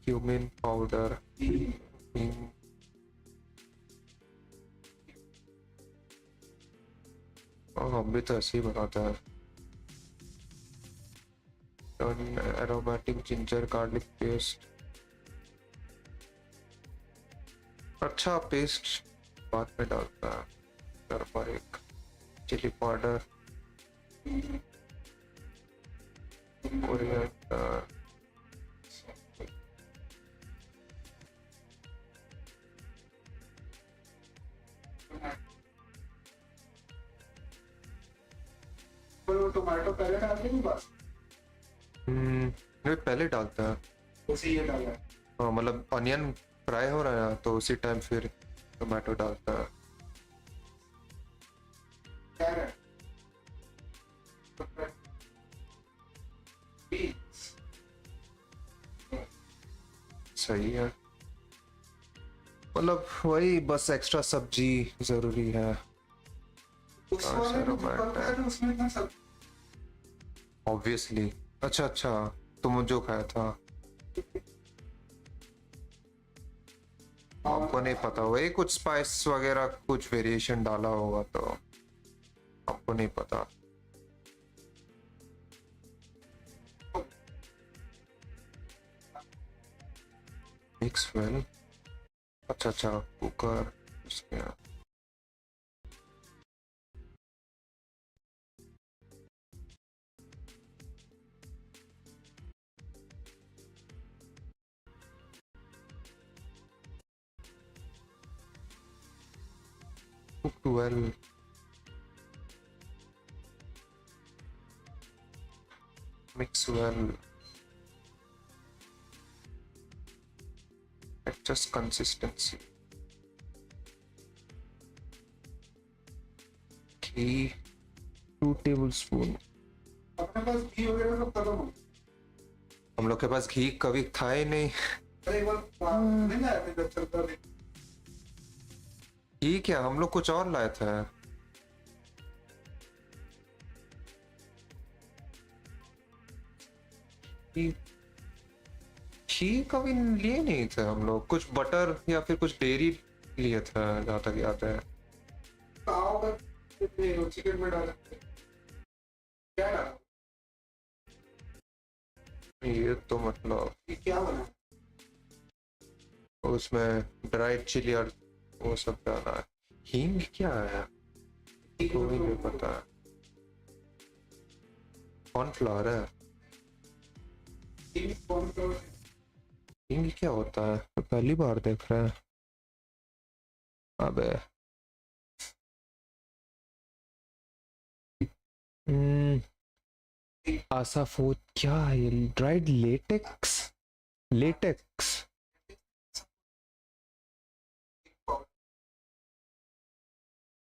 Speaker 14: क्यूमिन पाउडर, हम भी तो ऐसे ही बनाते हैं, एरोमेटिक जिंजर गार्लिक पेस्ट। अच्छा पेस्ट बाद में डालता है, turmeric, chilli powder, coriander,
Speaker 19: tomato पहले डालते हैं बस?
Speaker 14: नहीं पहले डालता है,
Speaker 19: उसी ये डाला है।
Speaker 14: हाँ मतलब अनियन फ्राई हो रहा है तो उसी टाइम फिर टोमेटो डालता है। सही है, मतलब वही बस एक्स्ट्रा सब्जी जरूरी है। ऑब्वियसली। अच्छा अच्छा, तुम जो खाया था आपको नहीं पता, वही कुछ स्पाइस वगैरह कुछ वेरिएशन डाला होगा तो आपको नहीं पता। Mix well. अच्छा अच्छा, कुकर उसके cook well. Mix well. Adjust consistency. Ghee 2 tablespoon.
Speaker 19: अपने पास घी वगैरह सब खत्म हो,
Speaker 14: हम लोग के पास घी कभी था ही नहीं।
Speaker 19: एक बार नहीं लाया थे जब चलता नहीं।
Speaker 14: घी क्या, हम लोग कुछ और लाए थे। घी कभी लिए नहीं थे हम लोग, कुछ बटर या फिर कुछ डेयरी लिए थे जहाँ तक याद है।
Speaker 19: चिकन में डाला क्या डाला?
Speaker 14: ये तो मतलब
Speaker 19: ये क्या बना?
Speaker 14: उसमें ड्राइड चिली और वो सब डाला है। हींग क्या है को भी नहीं पता। कॉर्नफ्लावर है। हींग क्या होता है, पहली बार देख रहे हैं। अबे आसाफोट क्या है ये, ड्राइड लेटेक्स। लेटेक्स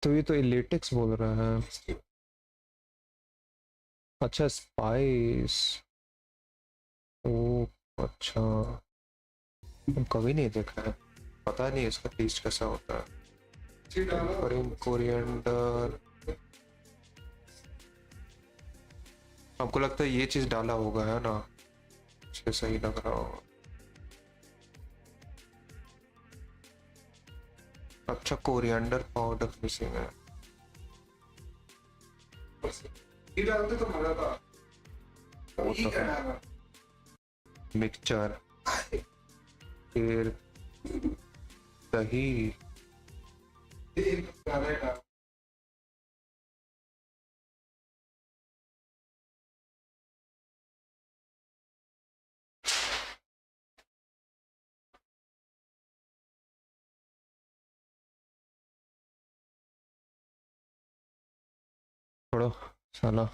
Speaker 14: तो ये तो ये लेटेक्स बोल रहा है। अच्छा स्पाइस, ओ अच्छा, हम कभी नहीं देखा है, पता नहीं इसका टेस्ट कैसा होता है। कोरिएंडर, हमको लगता है ये चीज डाला होगा है ना, इसलिए सही लग रहा होगा। अच्छा कोरिएंडर पाउडर मिसिंग है।
Speaker 19: ये डालते तो मजा था।
Speaker 14: वो तो है। मिक्सचर, फिर दही, छोड़ो साला।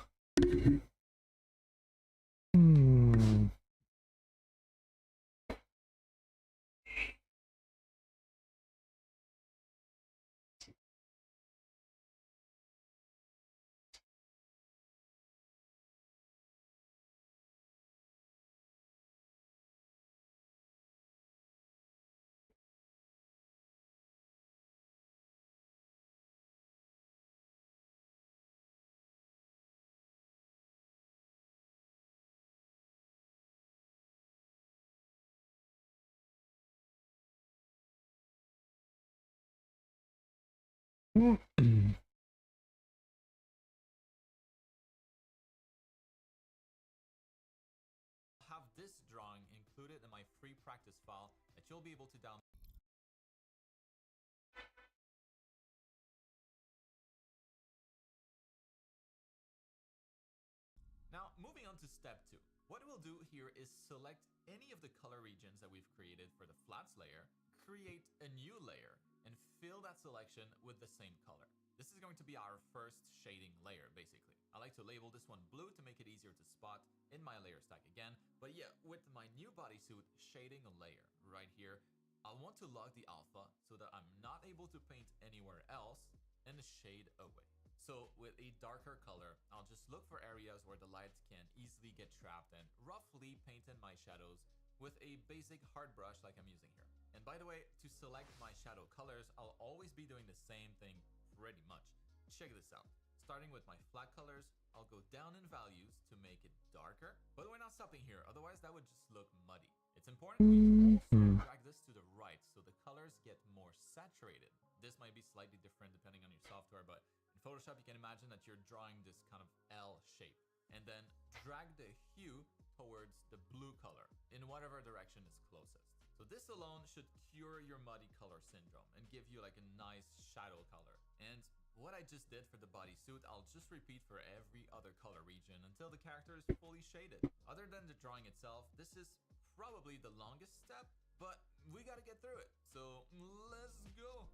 Speaker 13: Have this drawing included in my free practice file that you'll be able to download. Now, moving on to step 2. What we'll do here is select any of the color regions that we've created for the flats layer, create a new layer, and fill that selection with the same color. This is going to be our first shading layer, basically. I like to label this one blue to make it easier to spot in my layer stack again. But yeah, with my new bodysuit shading a layer right here, I want to lock the alpha so that I'm not able to paint anywhere else and shade away. So with a darker color, I'll just look for areas where the light can easily get trapped and roughly paint in my shadows with a basic hard brush like I'm using here. And by the way, to select my shadow colors, I'll always be doing the same thing pretty much. Check this out. Starting with my flat colors, I'll go down in values to make it darker, but we're not stopping here, otherwise that would just look muddy. It's important for you to also drag this to the right so the colors get more saturated. This might be slightly different depending on your software, but in Photoshop you can imagine that you're drawing this kind of L shape, and then drag the hue towards the blue color in whatever direction is closest. So this alone should cure your muddy color syndrome and give you like a nice shadow color. And what I just did for the bodysuit, I'll just repeat for every other color region until the character is fully shaded. Other than the drawing itself, this is probably the longest step, but we gotta get through it. So let's go.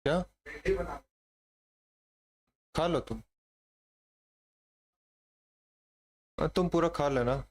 Speaker 14: क्या खा लो तुम तुम पूरा खा लेना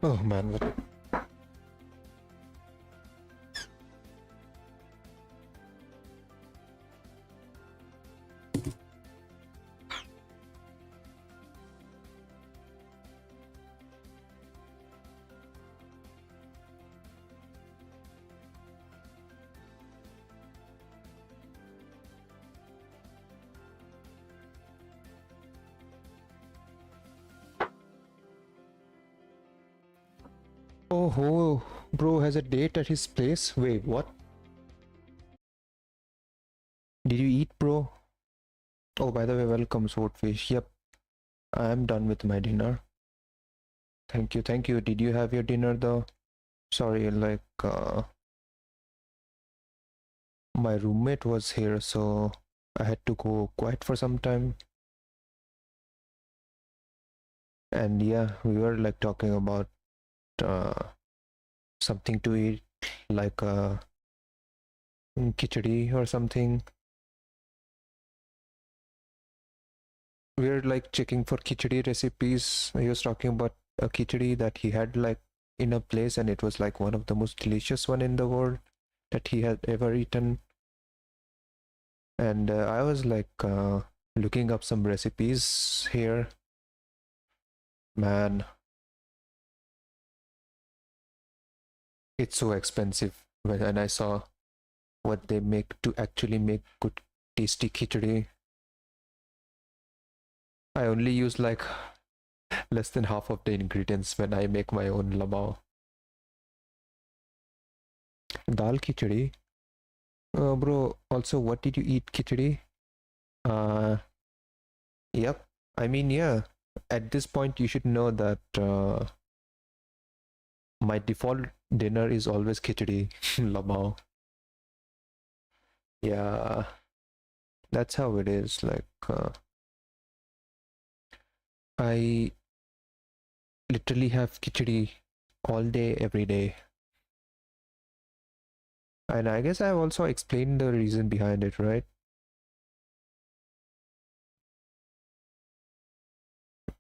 Speaker 14: Oh man, what? Oh, bro has a date at his place. Wait, what? Did you eat, bro? Oh, by the way, welcome, Swordfish. Yep, I am done with my dinner. Thank you, thank you. Did you have your dinner though? Sorry, like, my roommate was here, so I had to go quiet for some time. And yeah, we were like talking about something to eat, like khichdi or something. We were like checking for khichdi recipes. He was talking about a khichdi that he had like in a place, and it was like one of the most delicious one in the world that he had ever eaten. And I was like looking up some recipes here. Man, it's so expensive. When I saw what they make to actually make good tasty khichdi, I only use like less than half of the ingredients when I make my own lamao. Dal khichdi. Bro, also, what did you eat khichdi? Yep. I mean, yeah. At this point, you should know that my default dinner is always khichdi, lamao. Yeah, that's how it is. Like, I literally have khichdi all day, every day. And I guess I've also explained the reason behind it, right?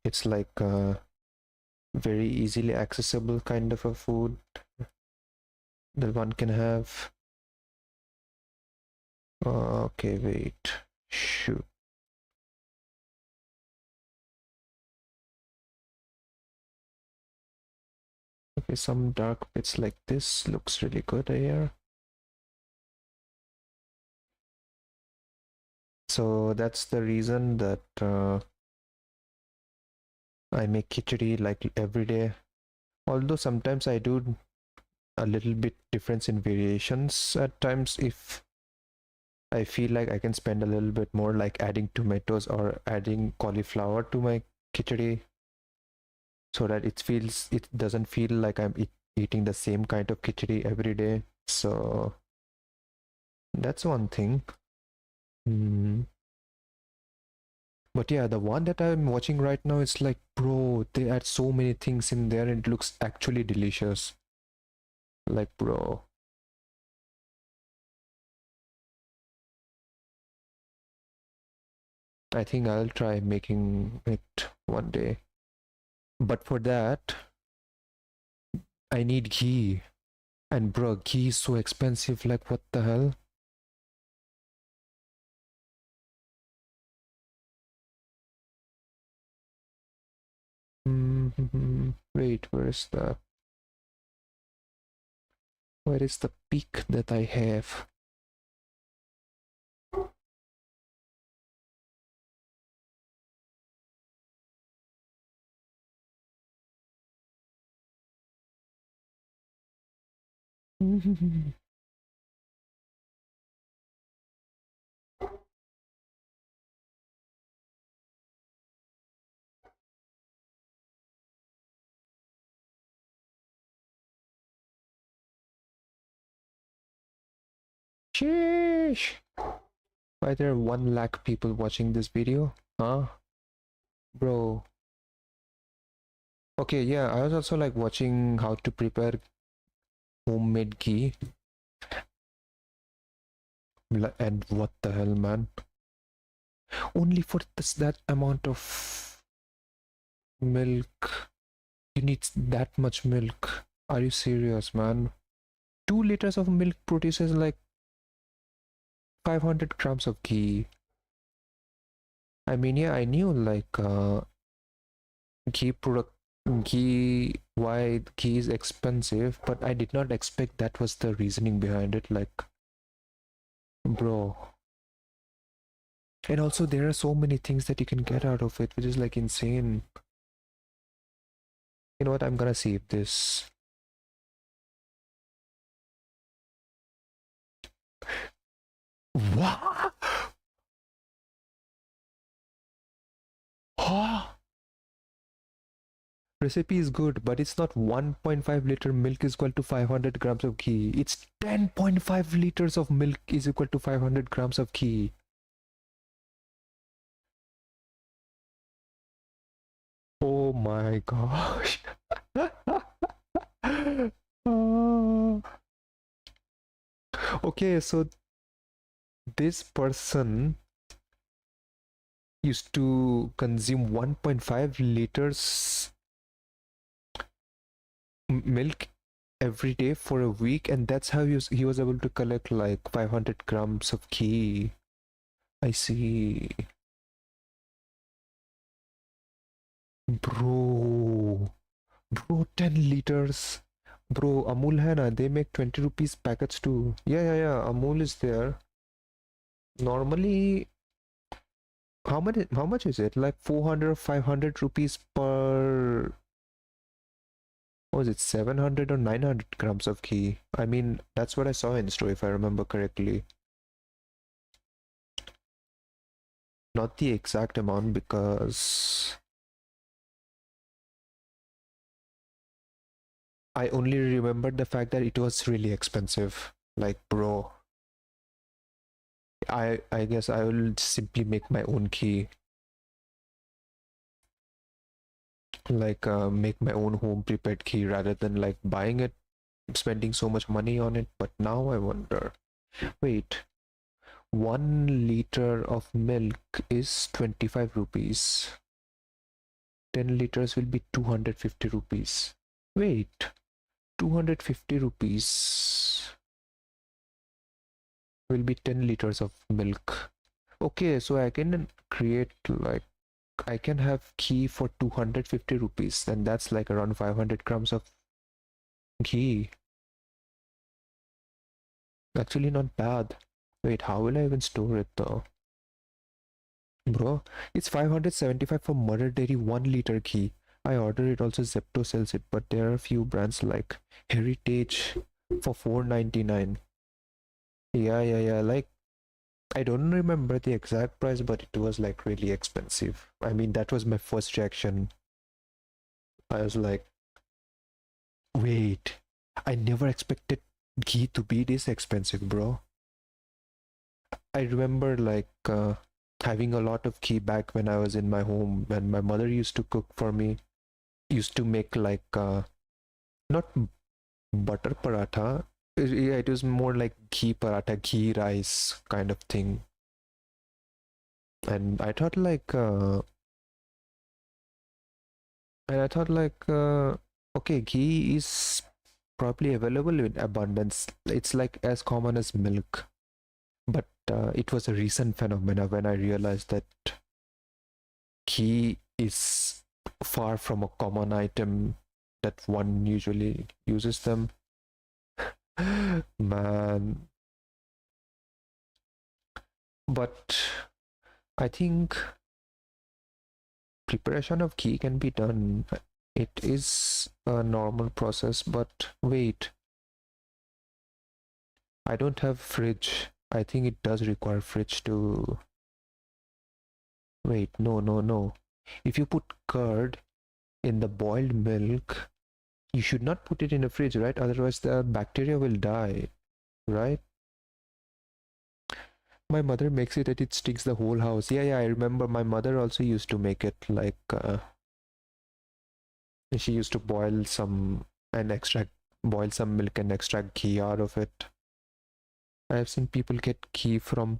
Speaker 14: It's like very easily accessible kind of a food that one can have. Okay, wait. Shoot. Okay, some dark bits like this looks really good here. So that's the reason that I make khichdi like every day. Although sometimes I do a little bit difference in variations at times if I feel like I can spend a little bit more, like adding tomatoes or adding cauliflower to my khichdi, so that it doesn't feel like I'm eating the same kind of khichdi every day. So that's one thing. But yeah, the one that I'm watching right now is like, bro, they add so many things in there and it looks actually delicious. Like, bro. I think I'll try making it one day. But for that, I need ghee. And bro, ghee is so expensive, like what the hell? Wait, where is the peak that I have? Sheesh! Why there are 1 lakh people watching this video? Huh? Bro. Okay, yeah, I was also like watching how to prepare homemade ghee. And what the hell, man? Only for that amount of milk. You need that much milk. Are you serious, man? 2 liters of milk produces like 500 grams of ghee. I mean, yeah, I knew like why ghee is expensive, but I did not expect that was the reasoning behind it. Like, bro. And also, there are so many things that you can get out of it, which is like insane. You know what? I'm gonna save this. What? Huh? Recipe is good, but it's not 1.5 liter milk is equal to 500 grams of ghee. It's 10.5 liters of milk is equal to 500 grams of ghee. Oh my gosh. Okay, so this person used to consume 1.5 liters milk every day for a week, and that's how he was able to collect like 500 grams of ghee. I see. Bro, 10 liters. Bro, Amul hai na, they make 20 rupees packets too. Yeah, Amul is there. Normally, how much is it? Like 400 or 500 rupees per, was it 700 or 900 grams of ghee? I mean, that's what I saw in store if I remember correctly. Not the exact amount because I only remembered the fact that it was really expensive. Like, bro, I guess I will simply make my own ghee. Like, make my own home prepared ghee rather than like buying it, spending so much money on it. But now I wonder, wait, 1 liter of milk is 25 rupees. 10 liters will be 250 rupees. Wait, 250 rupees will be 10 liters of milk. Okay, so I can create like, I can have ghee for 250 rupees, and that's like around 500 grams of ghee. Actually not bad. Wait, how will I even store it though? Bro, it's 575 for Mother Dairy 1 liter ghee. I ordered it, also Zepto sells it, but there are a few brands like Heritage for 4.99. Yeah, like I don't remember the exact price, but it was like really expensive. I mean, that was my first reaction. I was like, wait, I never expected ghee to be this expensive, bro. I remember like having a lot of ghee back when I was in my home, when my mother used to cook for me, used to make like not butter paratha, it was more like ghee paratha, ghee rice kind of thing. And I thought like okay, ghee is probably available in abundance. It's like as common as milk. But it was a recent phenomena when I realized that ghee is far from a common item that one usually uses them. Man. But I think preparation of ghee can be done. It is a normal process, but wait. I don't have fridge. I think it does require fridge to... Wait, no. If you put curd in the boiled milk, you should not put it in a fridge, right? Otherwise the bacteria will die, right? My mother makes it and it stinks the whole house. Yeah, I remember my mother also used to make it like... she used to boil some milk and extract ghee out of it. I have seen people get ghee from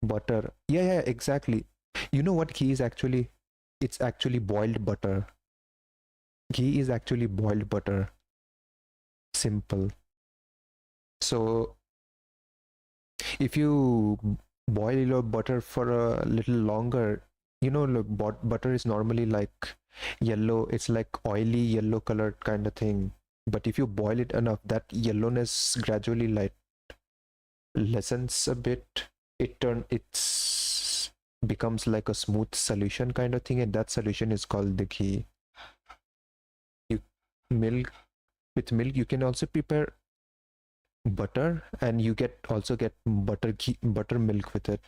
Speaker 14: butter. Yeah, exactly. You know what ghee is actually? It's actually boiled butter. Ghee is actually boiled butter. Simple. So if you boil your butter for a little longer, you know, look, butter is normally like yellow. It's like oily yellow colored kind of thing. But if you boil it enough, that yellowness gradually like lessens a bit. It's becomes like a smooth solution kind of thing, and that solution is called the ghee. With milk you can also prepare butter, and you also get buttermilk with it.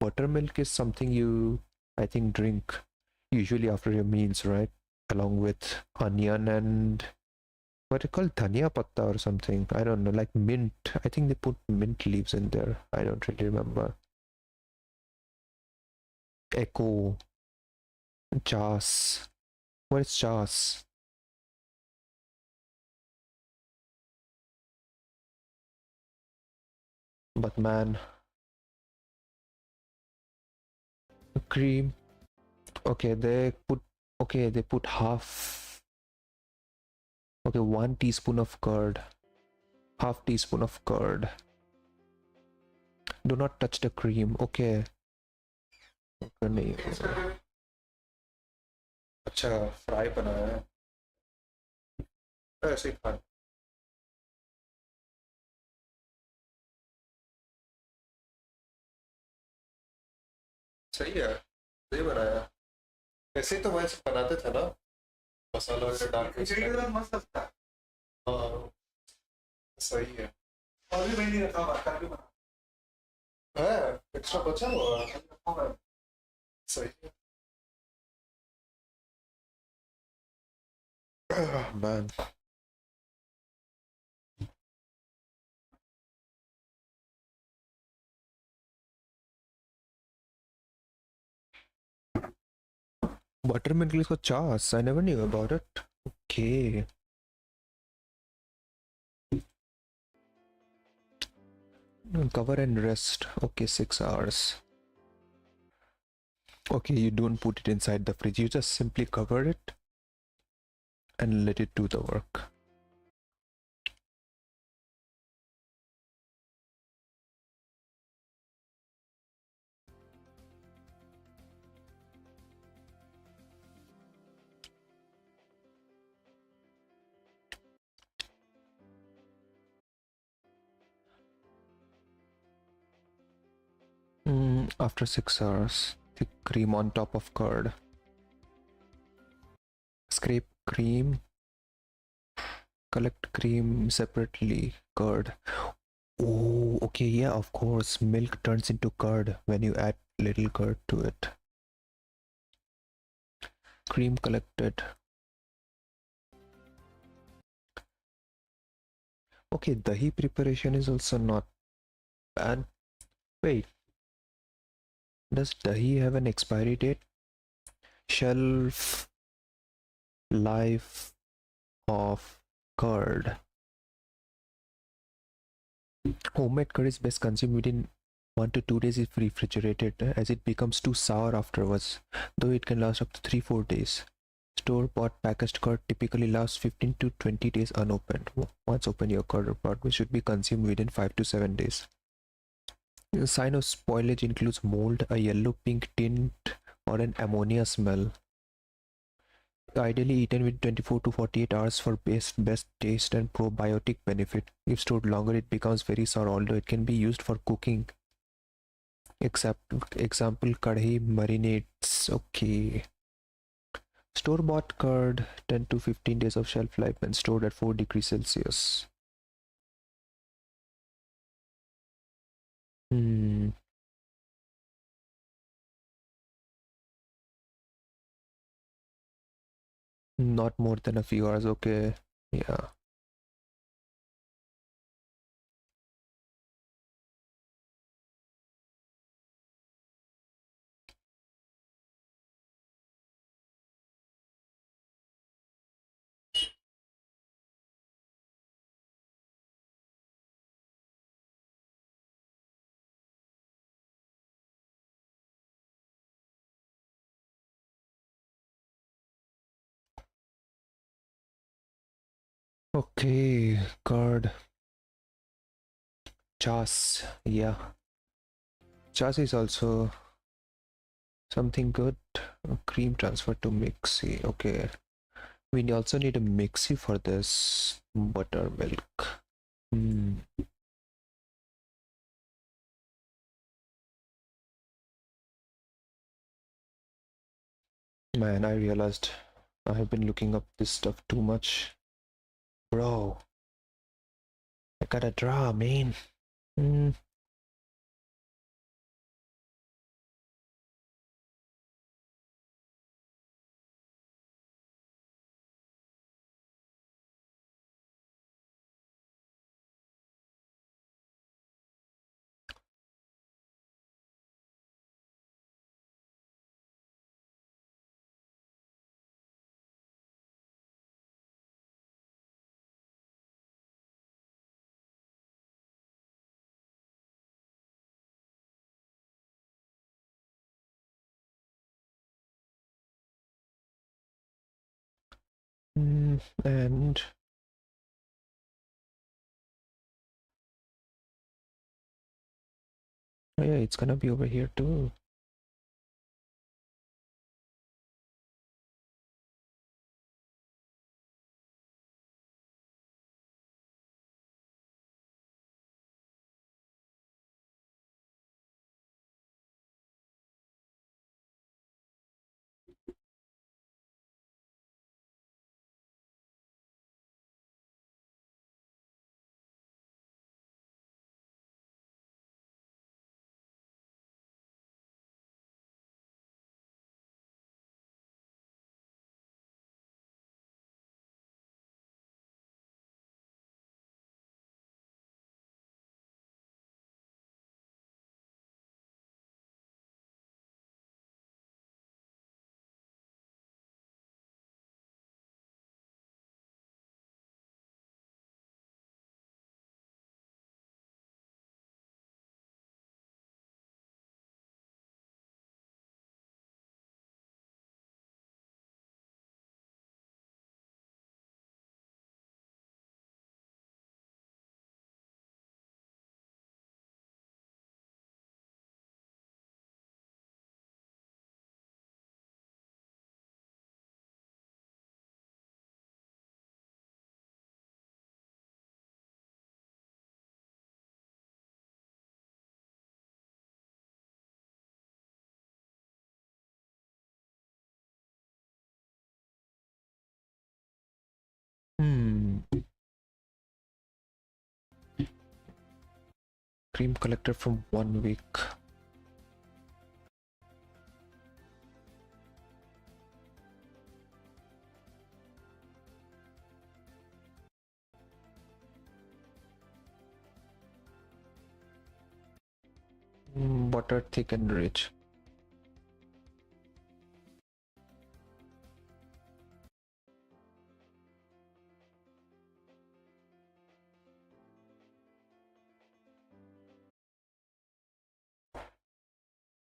Speaker 14: Buttermilk is something you, I think, drink usually after your meals, right? Along with onion and what it called, dhania patta or something. I don't know, like mint. I think they put mint leaves in there. I don't really remember. Echo. Chas. What is chas? But man, cream. Okay, they put half. Okay, 1 teaspoon of curd. Half teaspoon of curd. Do not touch the cream. Okay. नहीं अच्छा fry बनाया है ऐसे ही खाना सही है सही बनाया ऐसे ही तो वैसे बनाते थे ना मसाला वगैरह डाल के खिचड़ी के साथ मस्त लगता है हाँ सही है और भी नहीं रखा हुआ कल भी बना है एक्स्ट्रा बचा हुआ सही है man. Buttermilk is got chas. I never knew about it. Okay. Cover and rest. Okay, 6 hours. Okay, you don't put it inside the fridge. You just simply cover it and let it do the work. After 6 hours, thick cream on top of curd. Scrape cream. Collect cream separately. Curd. Oh, okay, yeah, of course. Milk turns into curd when you add little curd to it. Cream collected. Okay, dahi preparation is also not bad. Wait. Does dahi have an expiry date? Shelf life of curd. Homemade curd is best consumed within 1 to 2 days if refrigerated, as it becomes too sour afterwards, though it can last up to 3-4 days. Store-bought packaged curd typically lasts 15 to 20 days unopened. Once open, your curd or powder should be consumed within 5 to 7 days. The sign of spoilage includes mold, a yellow-pink tint, or an ammonia smell. Ideally eaten with 24 to 48 hours for best taste and probiotic benefit. If stored longer, it becomes very sour, although it can be used for cooking. Example, kadhi marinades. Okay. Store-bought curd, 10 to 15 days of shelf life when stored at 4 degrees Celsius. Not more than a few hours, okay. Yeah. Okay, curd. Chas, yeah. Chas is also something good. Cream transfer to mixie. Okay. We also need a mixie for this buttermilk. Man, I realized I have been looking up this stuff too much. Bro, I gotta draw, man. And oh yeah, it's gonna be over here too. Cream collector from 1 week. Butter thick and rich.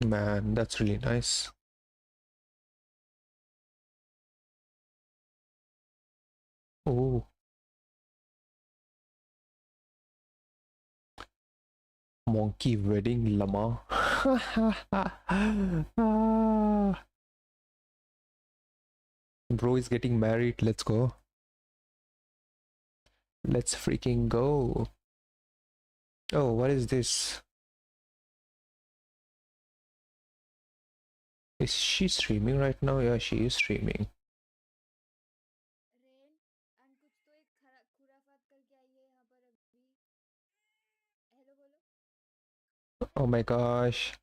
Speaker 14: Man, that's really nice. Oh. Monkey wedding llama. Bro is getting married. Let's go. Let's freaking go. Oh, what is this? Is she streaming right now? Yeah, she is streaming. Oh my gosh.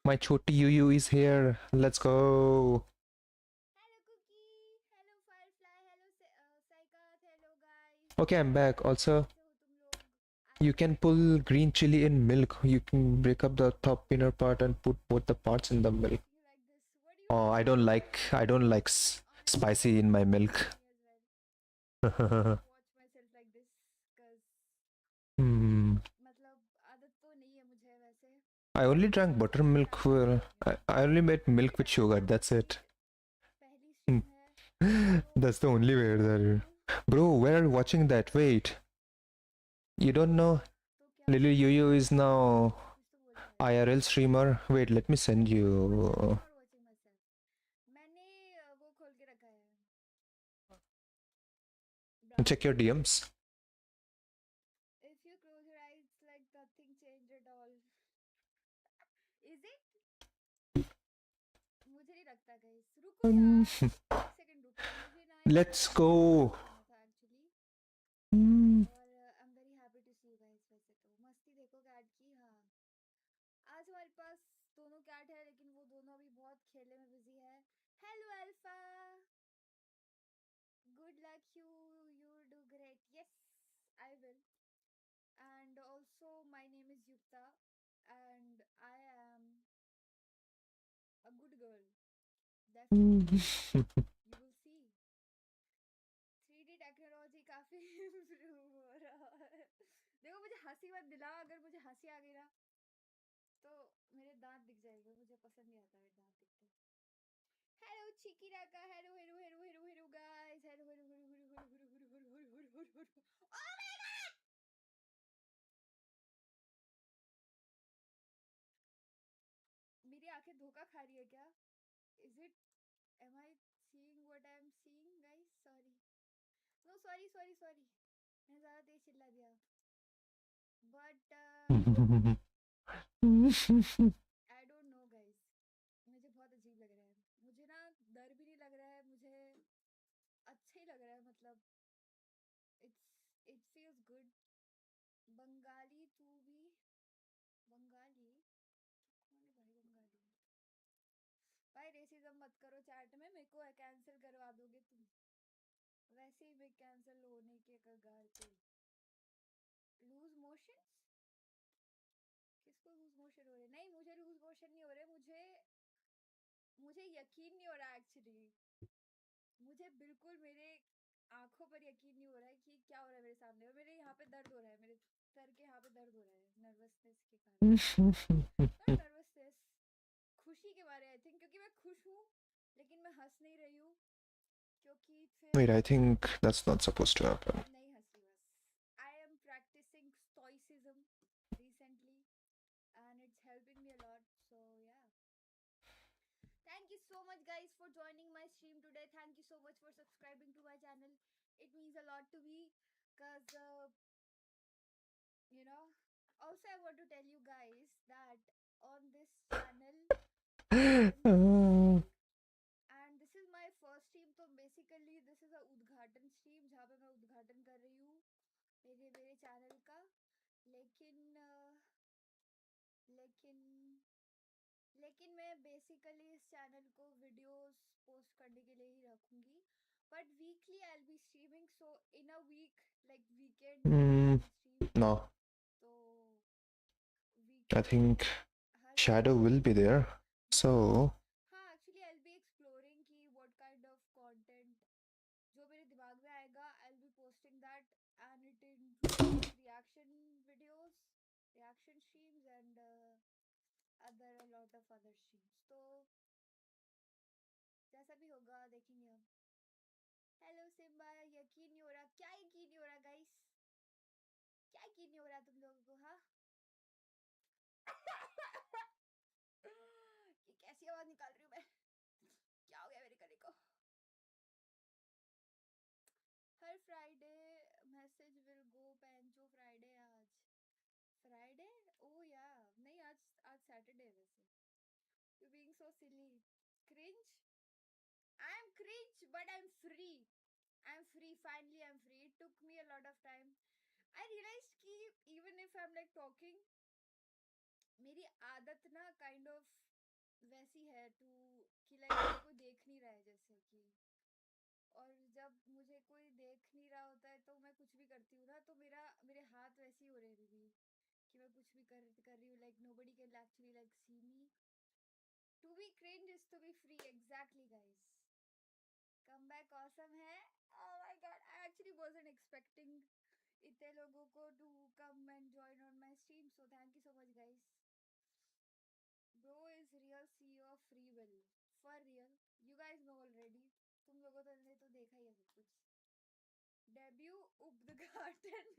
Speaker 14: My choti Yu is here. Let's go. Okay, I'm back. Also, you can pull green chili in milk. You can break up the top inner part and put both the parts in the milk. Oh, I don't like spicy in my milk. I only drank buttermilk. I only made milk with sugar. That's it. That's the only way there. Bro, where are you watching that? Wait. You don't know Lily Yo is now IRL streamer? Wait, let me send you. Check your DMs.
Speaker 3: If you close your eyes, like nothing changed at all. Is it? मुझे नहीं लगता guys. रुको यार. एक second रुको. मुझे ना
Speaker 14: Let's go.
Speaker 3: actually. और I'm very happy to see you guys वैसे तो. मस्ती देखो कैट की हाँ. आज हमारे पास दोनों कैट है लेकिन वो दोनों अभी बहुत खेलने में बिजी है. Hello Alpha. Good luck you. You do great. Yes, I will. And also my name is Yukta and I am a good girl. Definitely. You will see. 3D technology काफी इम्प्रूव हो रहा है. देखो मुझे हंसी मत दिलाओ. अगर मुझे हंसी आ गई ना तो मेरे दांत दिख जाएंगे. मुझे पसंद नहीं आता मेरे दांत दिखते. Hello Chiki Raka. Hello guys. Hello. Oh my god. मेरी आंखें धोखा खा रही है क्या? Is it? Am I seeing what I am seeing, guys? Sorry. No, sorry. मैंने ज़्यादा तेज चिल्ला दिया. But I don't know, guys. मुझे बहुत अजीब लग रहा है. मुझे ना डर भी नहीं लग रहा है. मुझे अच्छा ही लग रहा है. मतलब it feels good. बंगाली तू भी बंगाली कौन है भाई बंगाली? भाई रेसिज्म मत करो चैट में. मेरे को कैंसिल करवा दोगे तुम. वैसे ही मैं कैंसिल होने के कगार पे. Loose motions? किसको लूज मोशन हो रहे? नहीं मुझे लूज मोशन नहीं हो रहे. मुझे यकीन नहीं हो रहा एक्चुअली. मुझे बिल्कुल मेरे आंखों पर यकीन नहीं हो रहा है कि क्या हो रहा है मेरे सामने. और मेरे यहाँ पे दर्द हो रहा है. मेरे सर के यहाँ पे दर्द हो रहा है नर्वसनेस के कारण. नर्वसनेस खुशी के बारे आई थिंक. क्योंकि मैं खुश हूँ लेकिन मैं हंस नहीं रही हूँ क्योंकि फिर
Speaker 14: Wait, I think that's not supposed to happen.
Speaker 3: नहीं हंस रही बस. I am practicing stoicism recently and it's helping me a lot. So yeah. Thank you so much guys for joining my stream today. Thank you so much for subscribing to my channel. It means a lot to me because you know. Also I want to tell you guys that on this channel and this is my first stream. तो basically this is a उद्घाटन stream जहाँ पे मैं उद्घाटन कर रही हूँ मेरे चैनल का. लेकिन मैं बेसिकली इस चैनल को वीडियोस पोस्ट करने के लिए ही रखूंगी. But weekly I will be streaming. So in a week like weekend
Speaker 14: No.
Speaker 3: तो
Speaker 14: I think Shadow will be there. So.
Speaker 3: हाँ actually I will B exploring कि व्हाट काइंड ऑफ कंटेंट जो मेरे दिमाग में आएगा आई will B posting that and it includes reaction videos, reaction streams and other a lot of other streams. तो जैसा भी होगा देखेंगे हम. Hello Simba. यकीन नहीं हो रहा. क्या यकीन नहीं हो रहा गाइस? क्या यकीन नहीं हो रहा तुम लोगों को? हाँ ये कैसी आवाज निकाल रही हूँ मैं? क्या हो गया मेरे गले को? हर फ्राइडे मैसेज विल गो पेंचो. फ्राइडे आज फ्राइडे? ओह या नहीं आज सैटरडे. वैसे you being so silly. Cringe. I am cringe but I'm free. Finally I'm free. It took me a lot of time. I realized कि even if I'm like talking मेरी आदत ना kind of वैसी है to कि like मेरे को देख नहीं रहा है जैसे कि. और जब मुझे कोई देख नहीं रहा होता है तो मैं कुछ भी करती हूँ ना तो मेरे हाथ वैसे ही हो रहे हैं अभी कि मैं कुछ भी कर रही हूँ. Like nobody can actually like see me. To be cringe is to be free. Exactly guys. Comeback awesome है. Oh my god, I actually wasn't expecting इतने लोगों को to come and join on my stream. So thank you so much guys. Bro is real CEO of free will. For real. You guys know already. तुम लोगों ने तो देखा ही है सब कुछ.
Speaker 20: डेब्यू उद्घाटन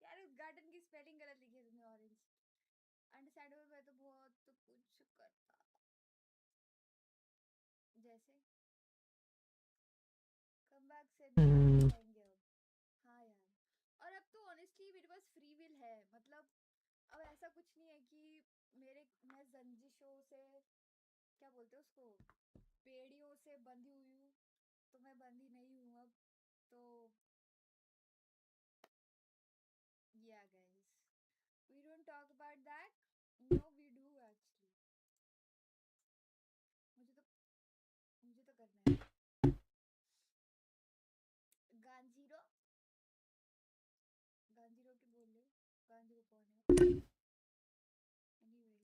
Speaker 20: यार उद्घाटन की स्पेलिंग गलत लिखी है तुमने ऑरेंज अंडरस्टैंडेबल मैं तो बहुत कुछ करता जैसे कम बैक से जाएंगे अब हाँ यार और अब तो ऑनेस्टली मेरे पास फ्री विल है मतलब अब ऐसा कुछ नहीं है कि मैं जंजिशों से क्या बोलते हैं उसको पेड़ियों से बंधी हुई हूँ तो मैं बंधी नहीं हूँ अब तो yeah guys we don't talk about that no we do actually मुझे तो करना है गांजीरो की बोल ले गांजीरो कौन है anyways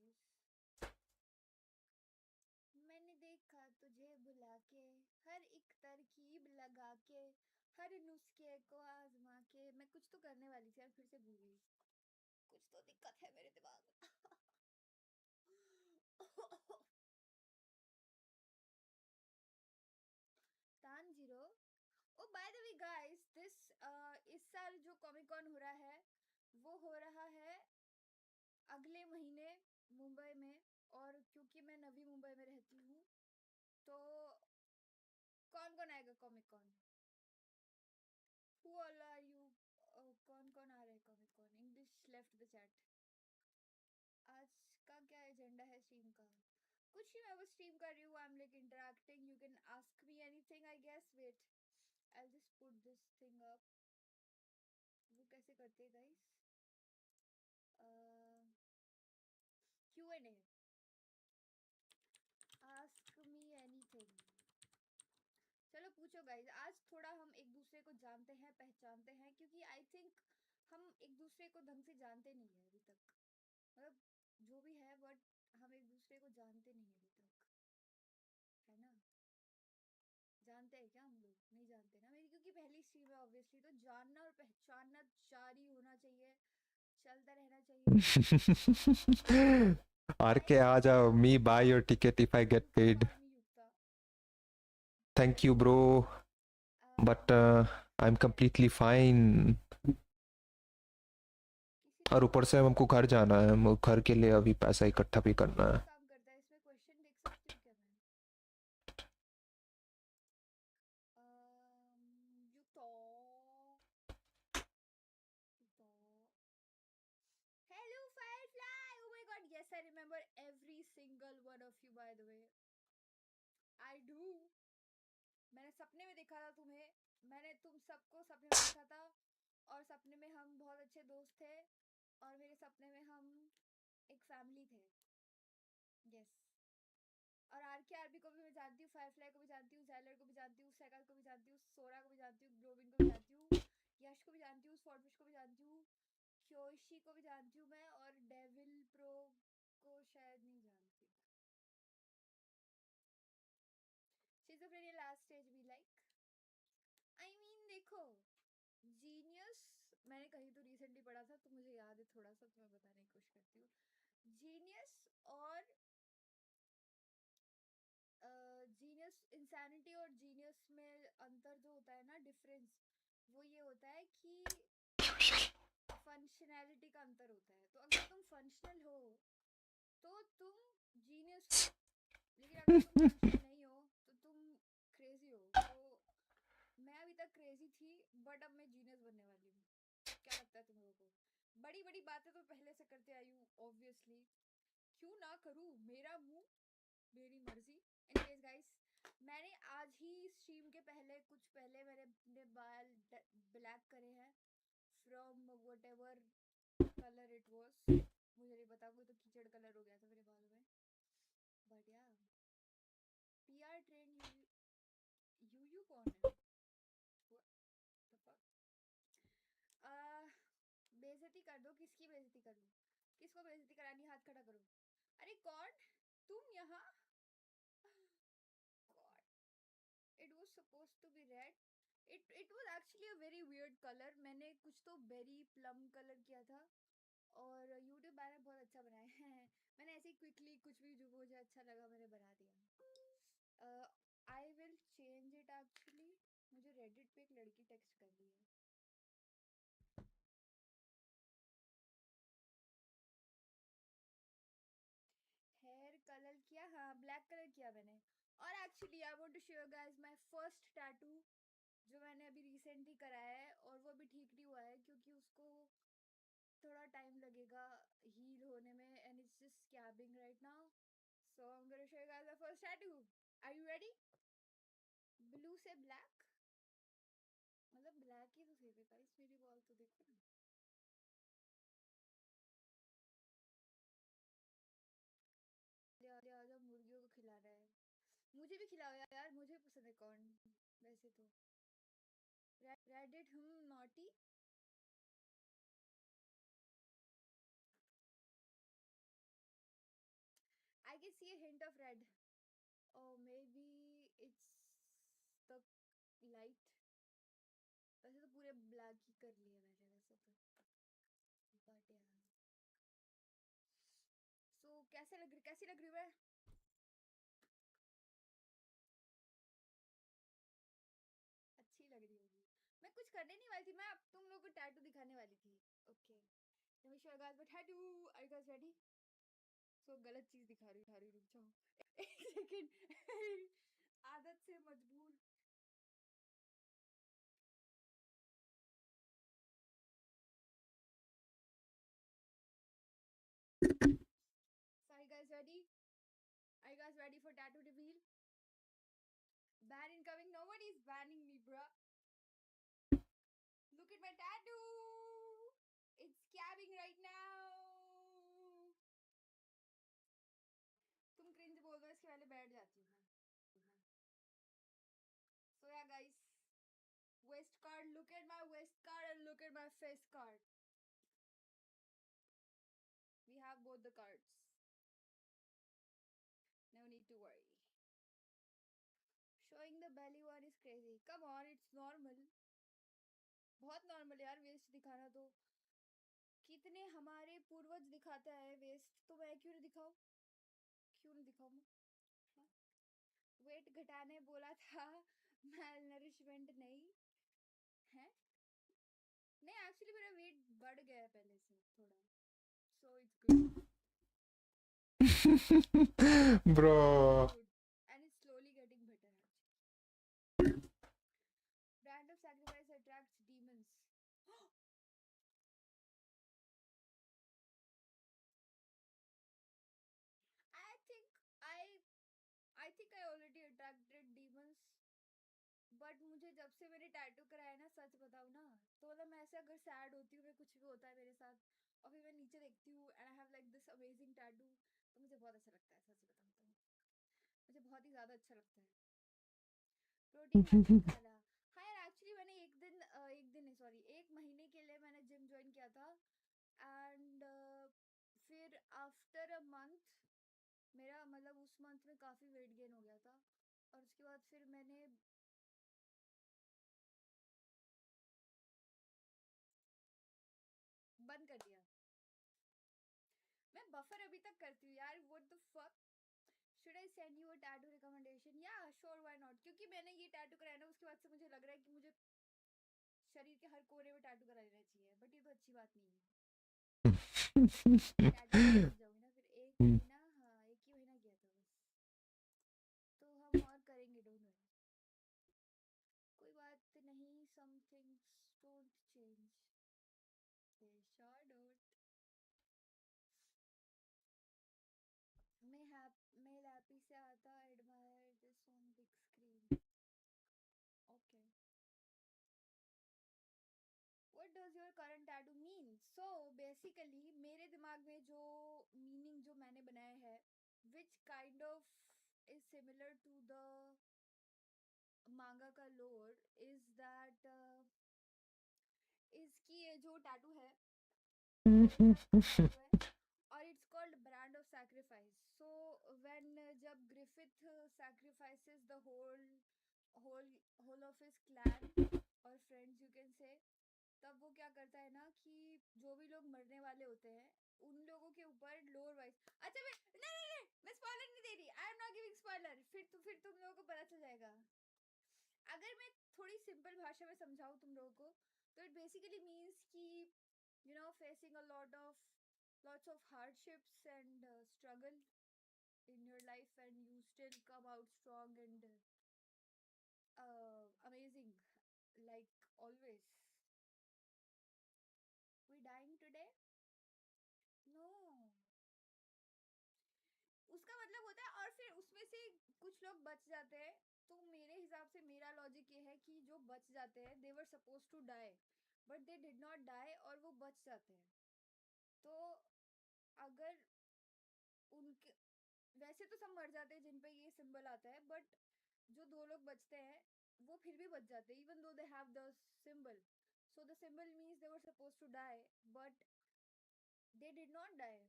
Speaker 20: मैंने देखा तुझे बुला के हर एक तरकीब लगा के हर नुस्खे को आजमा के मैं कुछ तो करने वाली थी यार फिर से भूल गई कुछ तो दिक्कत है मेरे दिमाग में Tanjiro oh by the way guys this इस साल जो कॉमिक कॉन हो रहा है वो हो रहा है अगले महीने मुंबई में और क्योंकि मैं नवी मुंबई में रहती हूँ तो कौन कौन आएगा comic con who all are you कौन कौन आ रहे हैं comic con English left the chat आज का क्या एजेंडा है स्ट्रीम का कुछ नहीं मैं वो स्ट्रीम कर रही हूँ I am like interacting you can ask me anything I guess wait I'll just put this thing up वो कैसे करते हैं guys Q&A ask me anything चलो पूछो गाइस आज थोड़ा हम एक दूसरे को जानते हैं पहचानते हैं क्योंकि आई थिंक हम एक दूसरे को ढंग से जानते नहीं है अभी तक मतलब जो भी है बट हम एक दूसरे को जानते नहीं है अभी तक है ना जानते हैं क्या हम लोग नहीं जानते ना मेरी क्योंकि पहली स्ट्रीम है ऑब्वियसली तो जानना और पहचानना जारी होना चाहिए चलता रहना चाहिए
Speaker 14: RK आ जाओ me buy your ticket if I get paid thank you bro but I'm completely fine और ऊपर से हमको घर जाना है घर के लिए अभी पैसा इकट्ठा भी करना है
Speaker 20: Yes, I remember every single one of you by the way. I do. मैंने सपने में देखा था तुम्हें मैंने तुम सबको सपने में देखा था और सपने में हम बहुत अच्छे दोस्त थे और मेरे सपने में हम एक फैमिली थे यस और आरबी को भी मैं जानती हूँ फायरफ्लाई को भी जानती हूँ जैलर को भी जानती हूँ सैकल को भी जानती हूँ सोरा को भी जानती हूँ ग्रोविन को भी जानती हूँ यश को भी जानती हूँ स्वॉर्डफिश को भी जानती हूँ क्योशी को भी जानती हूँ मैं और डेविल प्रो को शायद नहीं जानती schizophrenia last stage be like I mean देखो जीनियस मैंने कहीं तो रिसेंटली पढ़ा था तो मुझे याद है थोड़ा सा तो मैं बताने की कोशिश करती हूँ जीनियस और जीनियस इंसैनिटी और जीनियस में अंतर जो होता है ना डिफरेंस वो ये होता है कि फंक्शनैलिटी का अंतर होता है तो अगर तुम फंक्शनल हो तो तुम जीनियस हो लेकिन अगर तुम फंक्शनल नहीं हो तो तुम क्रेजी हो तो मैं अभी तक क्रेजी थी बट अब मैं जीनियस बनने वाली हूँ क्या लगता है तुम लोगों को बड़ी बड़ी बातें तो पहले से करते आई हूँ ऑब्वियसली क्यों ना करूँ मेरा मुंह मेरी मर्जी एनीवेज गाइस मैंने आज ही स्ट्रीम के कुछ पहले मैंने अपने बाल ब्लैक करे हैं from whatever colour it was मुझे नहीं पता कोई तो कीचड़ कलर हो गया था मेरे बालों में बट या पीआर ट्रेन यू कौन है बेइज्जती कर दो किसकी बेइज्जती करूं किसको बेइज्जती करानी हाथ खड़ा करो अरे कौन तुम यहाँ it was supposed to be red it was actually a very weird color मैंने कुछ तो berry plum color किया था और YouTube मैंने बहुत अच्छा बनाया है मैंने ऐसे ही क्विकली कुछ भी जो मुझे अच्छा लगा मैंने बना दिया I will change it actually मुझे रेडिट पे एक लड़की टेक्स्ट कर रही है। हेयर कलर किया, हाँ ब्लैक कलर किया मैंने। और actually I want to show you guys my first tattoo जो मैंने अभी रिसेंटली कराया है, और वो अभी ठीक नहीं हुआ है क्योंकि उसको थोड़ा टाइम लगेगा हील होने में, and it's just scabbing right now. So I am gonna show you guys my first tattoo. Are you ready? Blue से ब्लैक, मतलब ब्लैक ही तो सही है गाइस, मेरी वॉल तो देखो ना। आजा मुर्गियों को खिला रहा है, मुझे भी खिलाओ यार, मुझे पसंद है कॉर्न वैसे तो। Reddit naughty. I can see a hint of red. Oh, maybe it's the light. वैसे तो पूरे ब्लैक ही कर लिए मैंने वैसे तो, बट यार सो कैसी लग रही है? अच्छी लग रही होगी। मैं कुछ करने नहीं वाली थी, मैं अब तुम लोगों को टैटू दिखाने वाली थी। Okay let me show you guys my tattoo. Are you guys ready? So गलत चीज दिखा रही हूँ, रुक जाओ एक सेकंड आदत से मजबूर। So are you guys ready? Are you guys ready for tattoo reveal? Ban incoming. Nobody's banning me, bruh. Look at my tattoo. It's scabbing right now. तुम cringe बोल दो, इसके पहले बैठ जाती हूँ मैं। So yeah, guys. Waist card. Look at my waist card and look at my face card. We have both the cards. No need to worry. Showing the belly one is crazy. Come on, it's normal. बहुत normal यार waste दिखाना तो, कितने हमारे पूर्वज दिखाते हैं waste, तो मैं क्यों नहीं दिखाऊं? वेट घटाने बोला था, मैल नरिशमेंट नहीं है। नहीं एक्चुअली मेरा वेट बढ़ गया है पहले से थोड़ा, so it's good
Speaker 14: Bro.
Speaker 20: and it's slowly getting better actually. Brand of sacrifice attracts demons. I think I already attracted demons, but मुझे जब से मैंने टैटू कराया ना, सच बताऊँ ना, तो मतलब मैं ऐसे अगर सैड होती हूँ, मैं कुछ भी होता है मेरे साथ, और फिर मैं नीचे देखती हूँ and I have like this amazing tattoo, तो मुझे बहुत अच्छा लगता है, सच बताऊँ तो मुझे बहुत ही ज़्यादा अच्छा लगता है। प्रोटीन खाना, हाँ यार एक्चुअली मैंने एक महीने के लिए मैंने जिम ज्वाइन किया था, एंड फिर आफ्टर अ मंथ मेरा मतलब उस मंथ में काफ़ी वेट गेन हो गया था, और उसके बाद फिर मैंने बंद कर दिया। मैं बफर अभी तक करती हूँ यार, what the fuck. Should I send you a tattoo recommendation? या श्योर, व्हाई नॉट, क्योंकि मैंने ये टैटू कराया ना, उसके बाद से मुझे लग रहा है कि मुझे शरीर के हर कोने में टैटू करा लेना चाहिए, बट ये तो अच्छी बात नहीं है। टैटू जाऊंगी ना फिर एक महीना, हाँ एक ही महीना किया था बस, तो हम और करेंगे, डोंट वरी, कोई बात नहीं, some things don't change, they sure don't. मैं लैपी से आता, admire this on big screen. Okay, what does your current tattoo mean? So basically मेरे दिमाग में जो मीनिंग जो मैंने बनाया है, which kind of is similar to the manga का लोर, इज दैट इसकी ये जो टैटू है और it's called brand of sacrifice. So when जब Griffith sacrifices the whole of his clan और फ्रेंड्स यू कैन से, तब वो क्या करता है ना कि जो भी लोग मरने वाले होते हैं उन लोगों के ऊपर लोअर वाइज, अच्छा मैं स्पॉइलर नहीं दे रही, आई एम नॉट गिविंग स्पॉइलर, फिर तुम लोगों को पता चल जाएगा। अगर मैं थोड़ी सिंपल भाषा में समझाऊँ तुम लोगों को तो इट बेसिकली मीन्स कि you know facing a lots of hardships and struggle in your life and you still come out strong and amazing like always. We dying today? No. उसका मतलब होता है और फिर उसमें से कुछ लोग बच जाते हैं तो मेरे हिसाब से मेरा लॉजिक ये है कि जो बच जाते हैं they were suppose to die but they did not die और वो बच जाते हैं तो अगर उनके वैसे तो सब मर जाते हैं जिन पे ये सिंबल आता है बट जो दो लोग बचते हैं वो फिर भी बच जाते हैं even though they have the symbol so the symbol means they were suppose to die but they did not die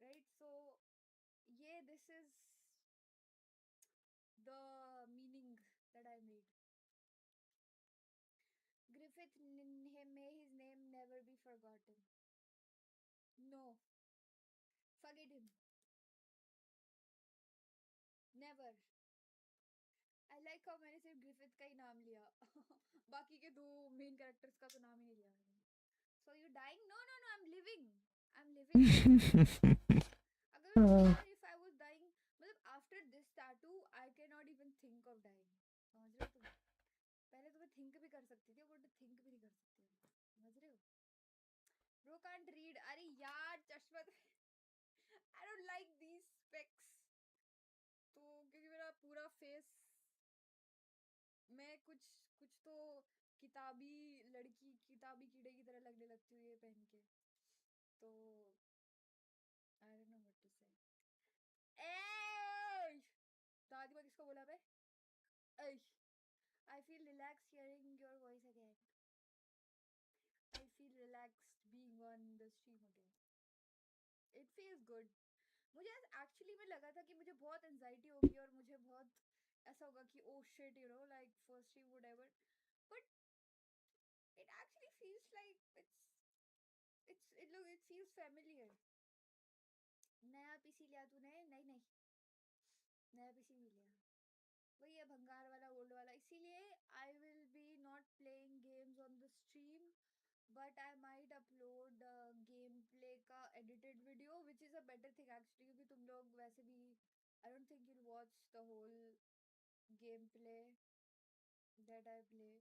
Speaker 20: right so ये this is the meaning that I made. Griffith, may his name never be forgotten. No. Forget him. Never. I like how मैंने सिर्फ Griffith का ही नाम लिया बाकी के दो main characters का तो नाम ही नहीं लिया मैंने So you dying? No, no, no, I'm living. I'm living. अगर if I was dying मतलब after this tattoo I cannot even think of dying. समझ रहे हो तुम? पहले तो मैं think भी कर सकती थी बट think भी नहीं कर सकती हूँ समझ रहे हो? Bro can't read. अरे यार चश्मा I don't like these specs. तो क्योंकि मेरा पूरा फेस मैं कुछ कुछ तो किताबी लड़की किताबी कीड़े की तरह लगने लगती हूँ ये पहन के तो I don't know what to say. Hey! दादी माँ किसको बोला बे? Hey! I feel relaxed hearing your voice again. I feel relaxed being on the stream again. It feels good. मुझे एक्चुअली में लगा था कि मुझे बहुत एंजाइटी होगी और मुझे बहुत ऐसा होगा कि oh shit you know like first stream whatever but it actually feels like it feels familiar. नया पीसी लिया तूने? नहीं नहीं नया पीसी नहीं लिया वही है भंगार वाला ओल्ड वाला इसीलिए I will be not playing games on the stream but I might upload gameplay का edited video which is a better thing actually क्योंकि तुम लोग वैसे भी I don't think you'll watch the whole gameplay that I play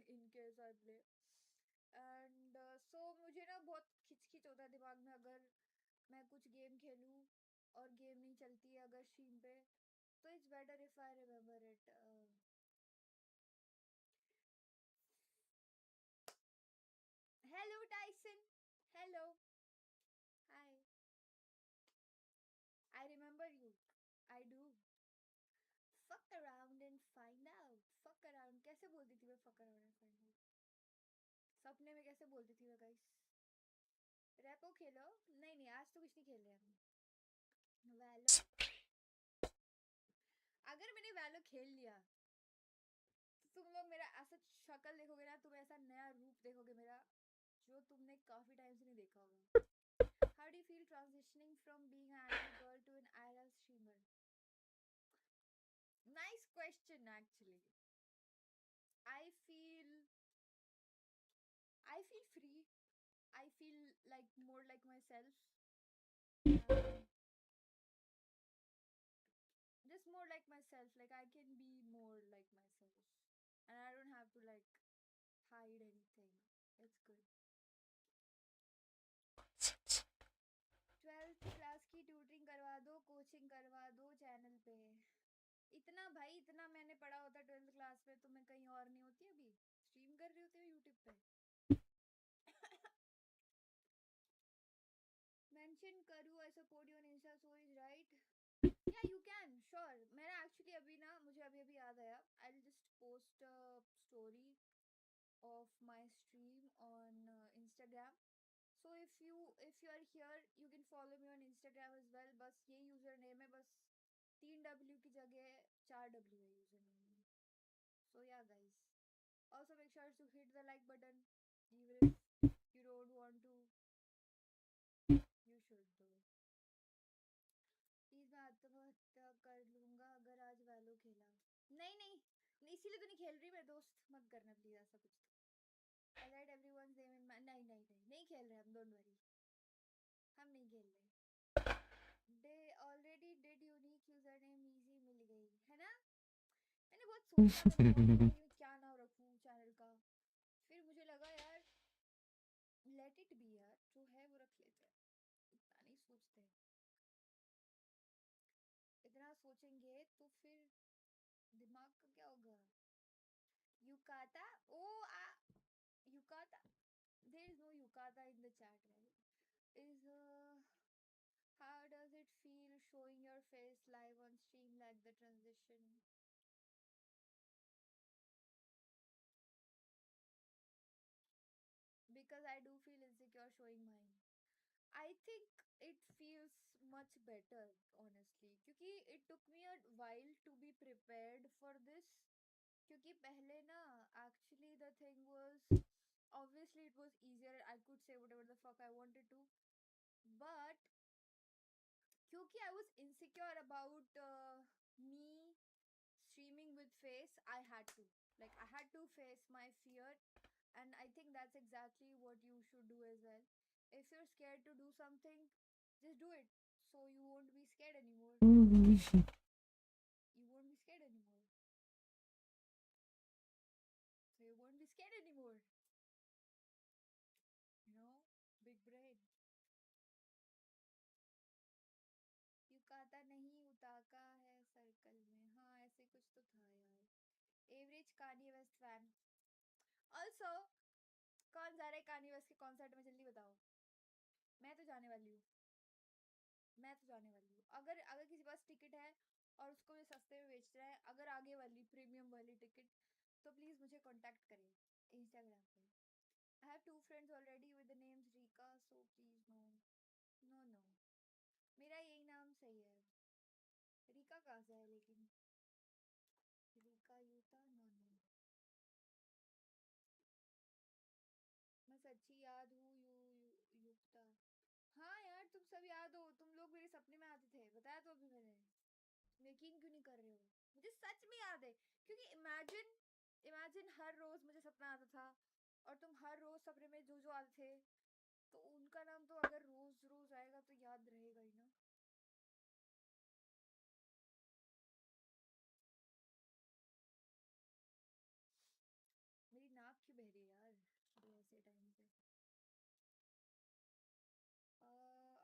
Speaker 20: in case I play and so मुझे ना बहुत खिचखिच होता है दिमाग में अगर मैं कुछ गेम खेलूं और गेम नहीं चलती है अगर स्ट्रीम पे तो it's better if I remember it. Hello Tyson. Hello. Hi. I remember you. I do. Fuck around and find out. Fuck around. कैसे बोलती थी मैं fuck around and find out? सपने में कैसे बोलती थी मैं guys? रैपो खेलो? नहीं नहीं आज तो कुछ नहीं खेल रहे हम. वैलो. अगर मैंने वैलो खेल लिया तो तुम लोग मेरा ऐसा शक्ल देखोगे ना तुम ऐसा नया रूप देखोगे मेरा जो तुमने काफी टाइम से नहीं देखा होगा. How do you feel transitioning from being an anime girl to an IRL streamer? Nice question actually. I feel free. I feel like more like myself. Just more like myself. Like I can be more like myself. And I don't have to like hide anything. It's good. 12th class की tutoring करवा दो coaching करवा दो channel पे इतना भाई इतना मैंने पढ़ा होता 12th क्लास में तो मैं कहीं और नहीं होती अभी स्ट्रीम कर रही होती हूँ यूट्यूब पे मेंशन करूँ I support you on Insta stories right या यू कैन श्योर मेरा एक्चुअली अभी ना मुझे अभी अभी याद आया I will just post a story of my stream on Instagram So if you are here, you can follow me on Instagram as well. बस ये यूजर नेम है बस 3W की जगह 4W है यूजर नेम में. So yeah guys. Also make sure to hit the like button even if you don't want to. You should though. Please मैं आत्महत्या कर लूँगा अगर आज वैलो खेला. नहीं नहीं नहीं इसीलिए तो नहीं खेल रही मैं दोस्त मत करना प्लीज ऐसा कुछ तो I let everyone's name in my नहीं खेल रहे हम डोंट वरी हम नहीं खेल रहे they already did unique username easy मिल गई है ना मैंने बहुत सोचा मैं क्या नाम रखूं चैनल का फिर मुझे लगा यार let it be यार जो है वो रख लेते हैं इतना नहीं सोचते इतना सोचेंगे तो फिर दिमाग का क्या होगा Yukata oh Yukata there is no Yukata in the chat right is how does it feel showing your face live on stream like the transition because I do feel insecure showing mine I think it feels much better honestly क्योंकि it took me a while to be prepared for this क्योंकि पहले ना actually the thing was obviously it was easier I could say whatever the fuck I wanted to but क्योंकि I was insecure about me streaming with face I had to like I had to face my fear and I think that's exactly what you should do as well if you're scared to do something just do it so you won't be scared anymore you won't be scared anymore so you won't be scared anymore you know big brain युकाता नहीं उताका है circle में हाँ ऐसे कुछ तो था यार average Kanye West fan also कौन जा रहा है कान्ये वेस्ट के कॉन्सर्ट में जल्दी बताओ मैं तो जाने वाली हूँ अगर अगर किसी पास टिकट है और उसको भी सस्ते में बेच रहा है अगर आगे वाली प्रीमियम वाली टिकट तो प्लीज मुझे कांटेक्ट करें इंस्टाग्राम पे I have 2 friends already with the names Rika so please no मेरा यही नाम सही है रिका कहाँ से है लेकिन रिका यूता नो मैं सच्ची याद हूँ युक्ता हाँ यार तुम सब याद हो तुम लोग मेरे सपने में आते थे बताया तो अभी मैंने तुम यकीन क्यों नहीं कर रहे हो मुझे सच में याद है क्योंकि इमेजिन हर रोज मुझे सपना आता था और तुम हर रोज सपने में जो आते थे तो उनका नाम तो अगर रोज रोज आएगा तो याद रहेगा ही ना मेरी नाक क्यों बह रही है यार ऐसे टाइम पे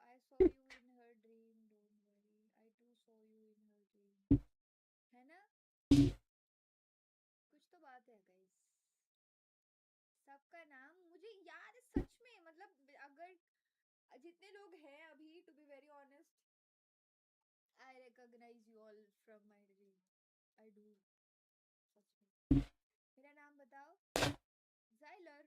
Speaker 20: I saw you in her dream don't worry I too saw you in her dream है ना कुछ तो बात है गाइस सबका नाम मुझे याद है सच में मतलब अगर जितने लोग हैं अभी to be very honest I recognise you all from my dream I do सच में मेरा नाम बताओ जाइलर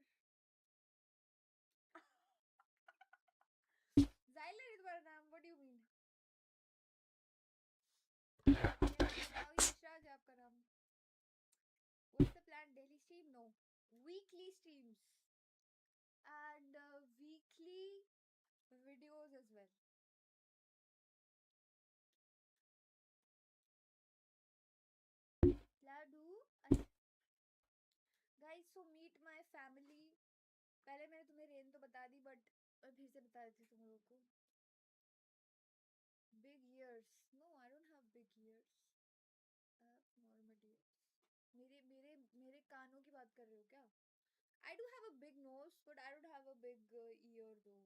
Speaker 20: जाइलर is my name what do you mean बताओ यशराज आपका नाम what's the plan daily stream no weekly streams and weekly videos as well Ladu guys so meet my family पहले मैंने तुम्हें रेन तो बता दी बट मैं फिर से बता देती तुम लोगों को big ears no I don't have big ears I have normal ears मेरे कानों की बात कर रहे हो क्या I do have a big nose but I don't have a big ear though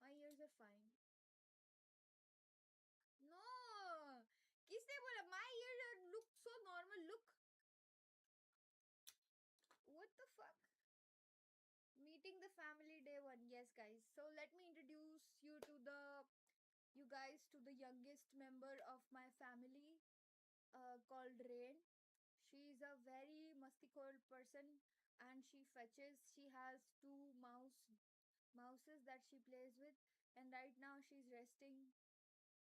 Speaker 20: my ears are fine no किसने बोला my ears look so normal look what the fuck meeting the family day 1 yes guys so let me introduce you guys to the youngest member of my family called Rain she is a very mastikhor person and she fetches she has 2 mouses that she plays with and right now she's resting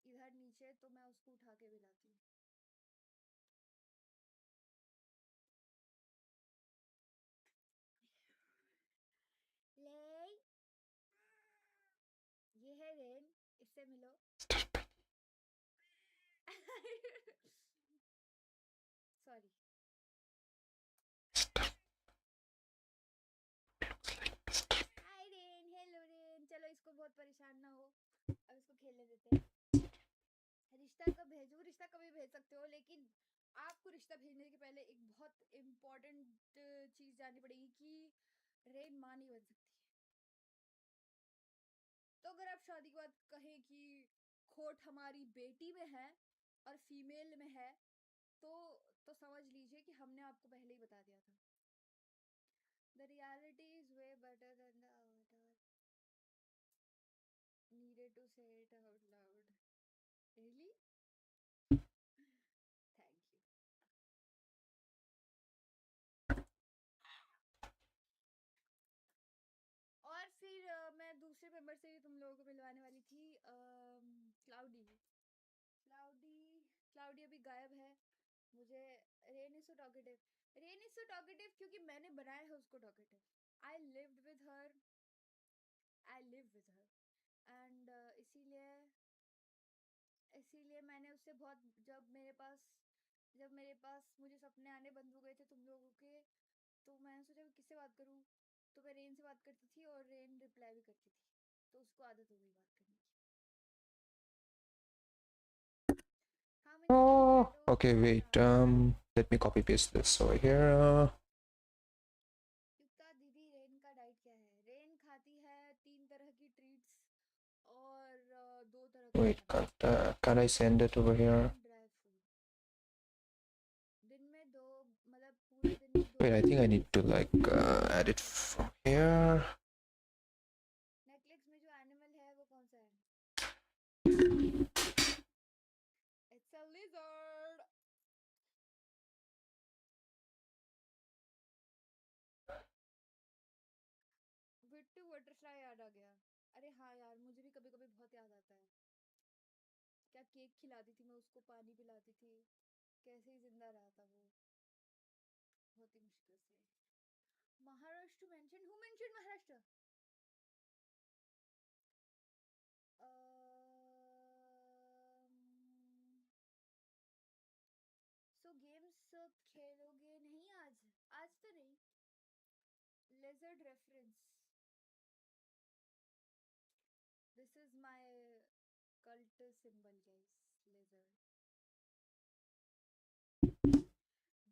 Speaker 20: इधर नीचे तो मैं उसको उठा के भी लाती हूँ ले ये है रेन इससे मिलो इसको बहुत परेशान ना हो, अब इसको खेलने देते हैं। रिश्ता कब भेजूं? रिश्ता कभी भेज सकते हो, लेकिन आपको रिश्ता भेजने के पहले एक बहुत इम्पोर्टेंट चीज जाननी पड़ेगी कि रेन माँ नहीं बन सकती है। तो अगर आप शादी के बाद कहें कि खोट हमारी बेटी में है और फीमेल में है, तो समझ लीजिए कि हमने आपको पहले ही बता दिया था। The reality is way better than the avatar. Needed to say it out loud. Really? Thank you. और फिर मैं दूसरे मेंबर से भी तुम लोगों को मिलवाने वाली थी, क्लाउडी। क्लाउडी अभी गायब है। मुझे rain is so talkative. Rain is so talkative क्योंकि मैंने बनाया है उसको talkative. I lived with her, I live with her, and इसीलिए मैंने उससे बहुत, जब मेरे पास मुझे सपने आने बंद हो गए थे तुम लोगों के, तो मैंने सोचा कि किससे बात करूं, तो मैं रेन से बात करती थी और रेन रिप्लाई भी करती थी, तो उसको आदत हो गई बात करने की।
Speaker 14: Oh, okay, wait. Let me copy paste this over here.
Speaker 20: युक्ता दीदी, रेन का डाइट क्या है? रेन खाती है 3 तरह की ट्रीट्स और 2 तरह का
Speaker 14: Wait, can't I send it over here?
Speaker 20: Dry food. दिन में 2, मतलब पूरे दिन में 2।
Speaker 14: Wait, I think I need to like add it from here.
Speaker 20: Necklace में जो एनिमल है वो कौन सा है? It's a lizard. Vittu butterfly याद आ गया। अरे हाँ यार, मुझे भी कभी कभी बहुत याद आता है। क्या केक खिलाती थी मैं उसको, पानी पिलाती थी, कैसे ही जिंदा रहा था वो, बहुत ही मुश्किल से। Maharashtra mention, who mention Maharashtra? So games खेलोगे नहीं आज? आज तो नहीं। Lizard reference, this is my cult symbol guys, lizard.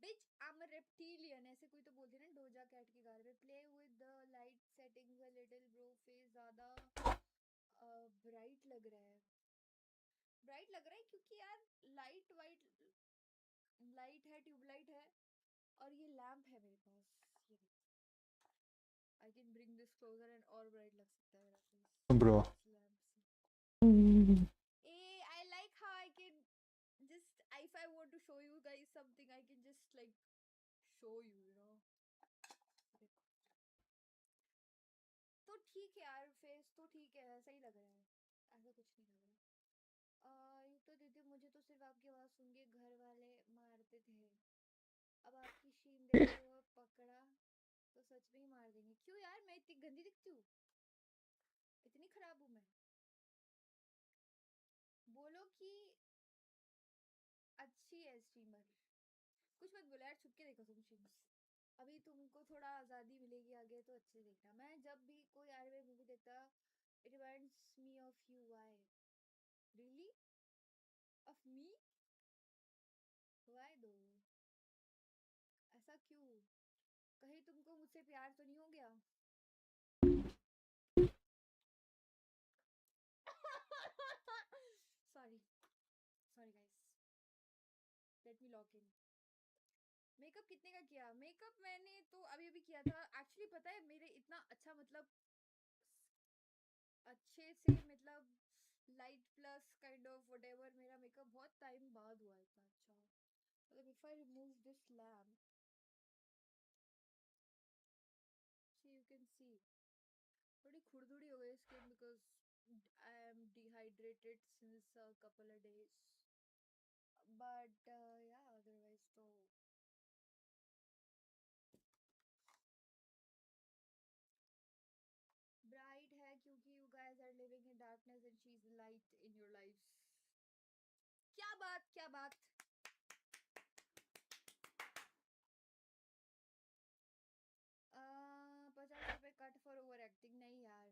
Speaker 20: Bitch I am a reptilian, ऐसे कोई तो बोलते ना डोजा कैट के गाने में। Play with the light settings a little bro, face ज्यादा ब्राइट लग रहा है। ब्राइट लग रहा है क्योंकि यार लाइट वाइट लाइट है, ट्यूबलाइट है, और ये लैंप है मेरे पास। ये I can bring this closer and और ब्राइट लग सकता है मेरा फेस
Speaker 14: Bro.
Speaker 20: लैंप से। Uh I like how I can just, if I want to show you guys something, I can just like show you, you know. तो ठीक है यार, फेस तो ठीक है, सही लग रहा है, ऐसा कुछ नहीं लग रहा। ये तो दीदी, मुझे तो सिर्फ आपकी आवाज सुन के घर वाले मारते थे, अब आपकी शीन देख के वो पकड़ा तो सच में ही मार देंगे। क्यों यार, मैं इतनी गंदी दिखती हूँ? इतनी खराब हूँ मैं? बोलो कि अच्छी है स्ट्रीमर, कुछ मत बोलो यार, छुप के देखो तुम स्ट्रीम्स। अभी तुमको थोड़ा आज़ादी मिलेगी आगे तो अच्छे से देखना। मैं जब भी कोई एनिमे मूवी देखता, it reminds me of you. Why? Really? Of me? Why दो? ऐसा क्यों? कहीं तुमको मुझसे प्यार तो नहीं हो गया? Sorry sorry guys, let me lock in. Makeup कितने का किया? मेकअप मैंने तो अभी अभी किया था एक्चुअली। पता है मेरे इतना अच्छा, मतलब अच्छे से, मतलब light plus kind of whatever, मेरा मेकअप बहुत टाइम बाद हुआ इतना अच्छा। मतलब if I remove this lamp, see you can see थोड़ी खुरदुड़ी हो गई skin because I am dehydrated since a couple of days, but yeah otherwise तो ब्राइट है क्योंकि you guys are living in darkness and she is light in your lives. क्या बात, क्या बात। 50 रुपए कट फॉर ओवर एक्टिंग। नहीं यार,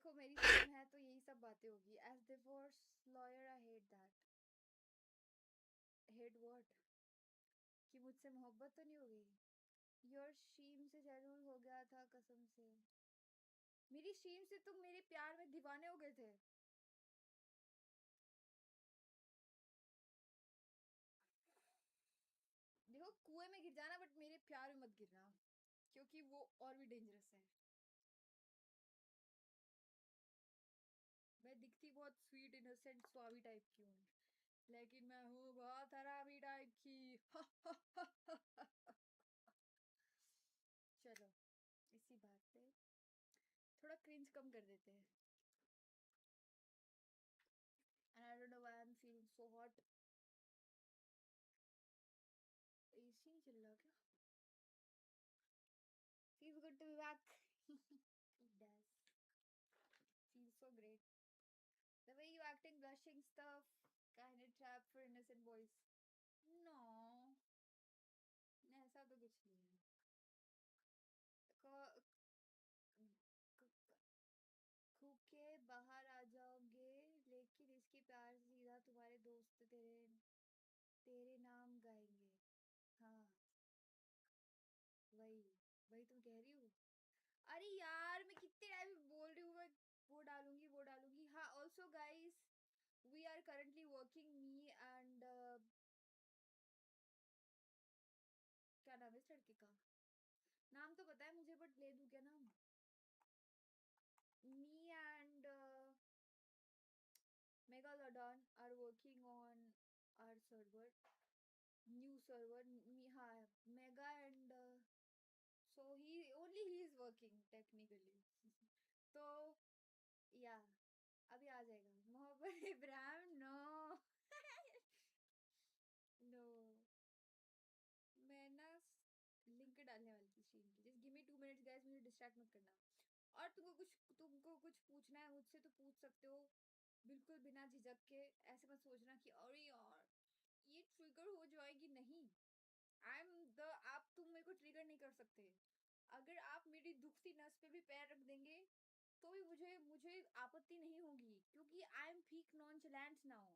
Speaker 20: देखो मेरी टीम है तो यही सब बातें होगी. As divorce lawyer I hate that. Hate what? कि मुझसे मोहब्बत तो नहीं हो गई. योर स्ट्रीम से जरूर हो गया था कसम से. मेरी स्ट्रीम से तुम मेरे प्यार में दीवाने हो गए थे. देखो कुएं में गिर जाना बट मेरे प्यार में मत गिरना क्योंकि वो और भी डेंजरस है. मैं दिखती बहुत स्वीट इनोसेंट स्वामी टाइप की हूँ लेकिन मैं हूँ बहुत हरामी टाइप की. चलो इसी बात पे थोड़ा क्रिंज कम कर देते हैं. And I don't know why I'm feeling so hot. AC नहीं चल रहा क्या? Feels good to be back. It does. Feels so great. The way you acting, blushing stuff, kind of trap for innocent boys. No. ऐसा तो कुछ नहीं है. खूके बाहर आ जाओगे लेकिन इसकी प्यार से सीधा तुम्हारे दोस्त तेरे नाम गाएंगे. हाँ वही वही तुम कह रही हो. अरे यार मैं कितने टाइम बोल रही हूँ मैं वो डालूंगी. हाँ also guys we are currently working me and क्या नाम है इस लड़के का. नाम तो पता है मुझे बट ले दूं क्या नाम. Me and Megalodon are working on our server, new server. हाँ, Mega and so he is working technically. तो yeah, अभी आ जाएगा. मोहब्बत इब्राहिम no no. मैं ना लिंक डालने वाली थी स्ट्रीम की. Just give me 2 minutes guys. मुझे डिस्ट्रैक्ट मत करना. और तुमको कुछ पूछना है मुझसे तो पूछ सकते हो बिल्कुल बिना झिझक के. ऐसे मत सोचना कि अरे यार ये ट्रिगर हो जाएगी. नहीं आई एम द तुम मेरे को ट्रिगर नहीं कर सकते. अगर आप मेरी दुखती नस पे भी पैर रख देंगे तो भी मुझे आपत्ति नहीं होगी क्योंकि I am peak nonchalant now.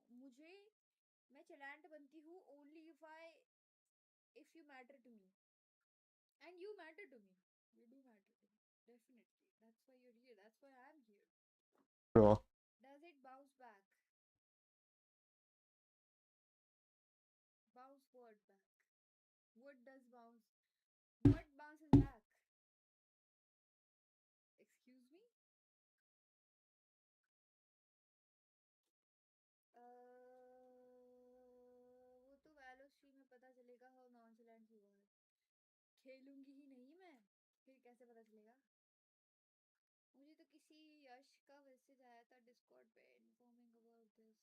Speaker 20: मैं चैलेंट बनती हूँ only if you matter to me and you matter to me. You do matter to me definitely. That's why you're here. That's why I'm here.
Speaker 14: Bro.
Speaker 20: Does it bounce back? Bounce what back? What does bounce? What bounces back? Excuse me? वो तो वैलो stream में पता चलेगा how nonchalant you are. खेलूंगी ही नहीं मैं फिर कैसे पता चलेगा. मुझे तो किसी यश का मैसेज आया था डिस्कॉर्ड पे इन्फॉर्मिंग अबाउट दिस.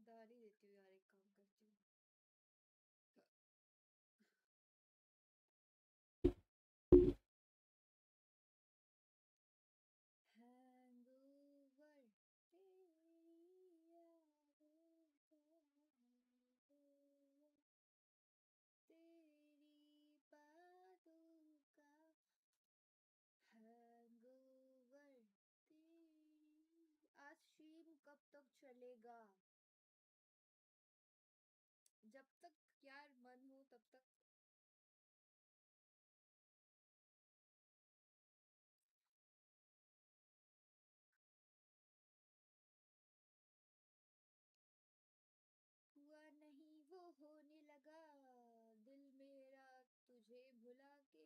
Speaker 20: गाली देती हूँ यार. एक काम करती हूँ. आज स्ट्रीम कब तक चलेगा. जब तक यार मन हो तब तक. हुआ नहीं वो होने लगा. दिल मेरा तुझे भुला के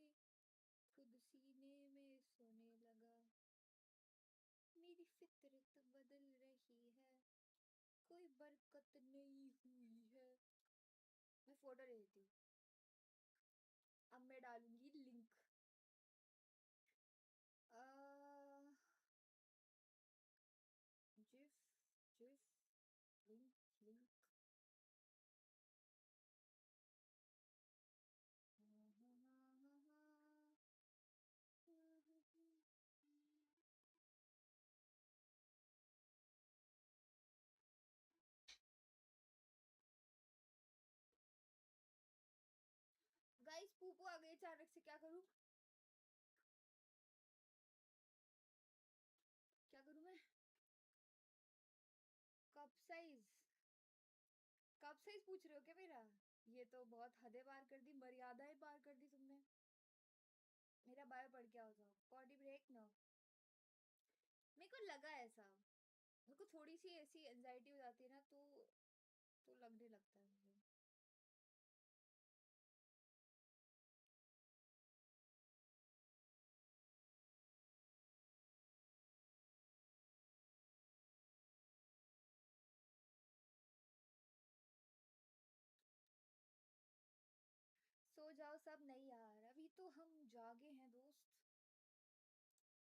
Speaker 20: खुद सीने में सोने लगा. मेरी फितरत बदल रही है कोई बरकत नहीं हुई है. मैं फोटो ले लेती हूँ. अब मैं डालूंगी लिंक. GIF link. बुबू आ गई अचानक से, क्या करूं? क्या करूं मैं? कप साइज पूछ रहे हो क्या मेरा? ये तो बहुत हदें पार कर दी, मर्यादाएं पार कर दी तुमने। मेरा बायो पढ़ के आओ जाओ। Potty break no. मेरे को लगा ऐसा, मेरे को थोड़ी सी ऐसी एंजाइटी हो जाती है ना, तो लगने लगता है मुझे। सो जाओ सब। नहीं यार, अभी तो हम जागे हैं दोस्त,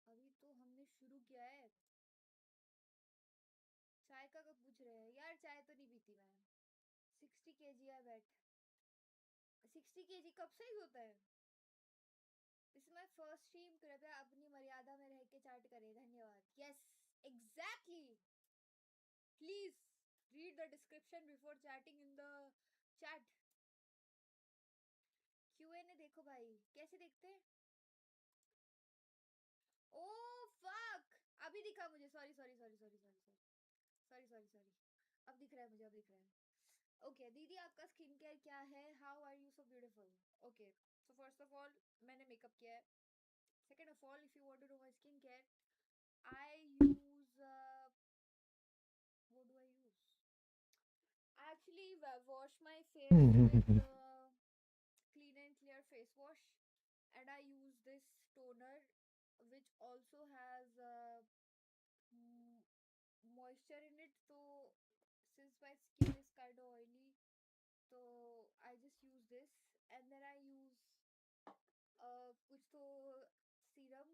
Speaker 20: अभी तो हमने शुरू किया है। चाय का कब पूछ रहे हैं यार? चाय तो नहीं पीती मैं। 60 kg है वेट। 60 kg कब सही होता है? This is my first stream, कृपया अपनी मर्यादा में रह के चैट करें, धन्यवाद। Yes exactly, please read the description before chatting in the chat. Q&A देखो भाई, कैसे देखते हैं? ओ फक, अभी दिखा मुझे। Sorry sorry sorry sorry sorry sorry sorry sorry, अब दिख रहा है मुझे, अब दिख रहा है। ओके दीदी, आपका स्किन केयर क्या है? How are you so beautiful? Okay, so first of all मैंने मेकअप किया है। Second of all, if you want to know my skin care, I use what do I use? I actually wash my face with clean and clear face wash, and I use this toner which also has moisture in it. So since my skin is kind of oily, so I just use this, and then I use कुछ तो serum,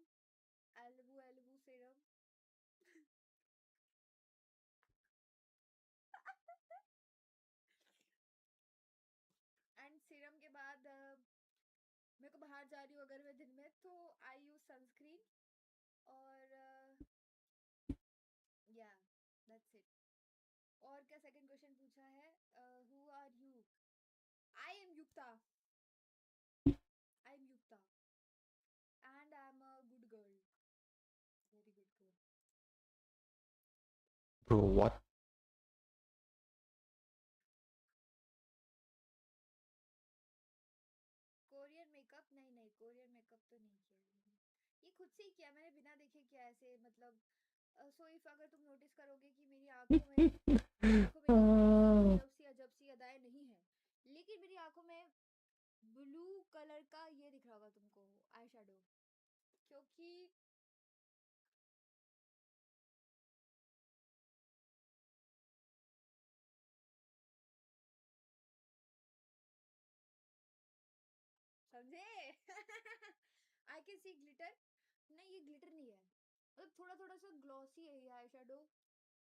Speaker 20: aloe serum. And serum के बाद मेरे को बाहर जा रही हूँ अगर मैं दिन में, तो आई यूज सनस्क्रीन। और या दैट्स इट। और क्या सेकंड क्वेश्चन पूछा है? Who are you? I am Yukta, I am Yukta, and I am a good girl, very good girl.
Speaker 14: Bro, what?
Speaker 20: Korean makeup? नहीं, कोरियन मेकअप तो नहीं किया मैंने, ये खुद से ही किया मैंने, बिना देखे किया ऐसे। मतलब सो इफ अगर तुम नोटिस करोगे कि मेरी आंखों में अजब सी अदाएं नहीं है, लेकिन मेरी आंखों में ब्लू कलर का ये दिख रहा होगा तुमको, आई शेडो, क्योंकि समझे? I can see glitter. नहीं, ये ग्लिटर नहीं है, मतलब थोड़ा थोड़ा सा ग्लॉसी है ये आई शेडो।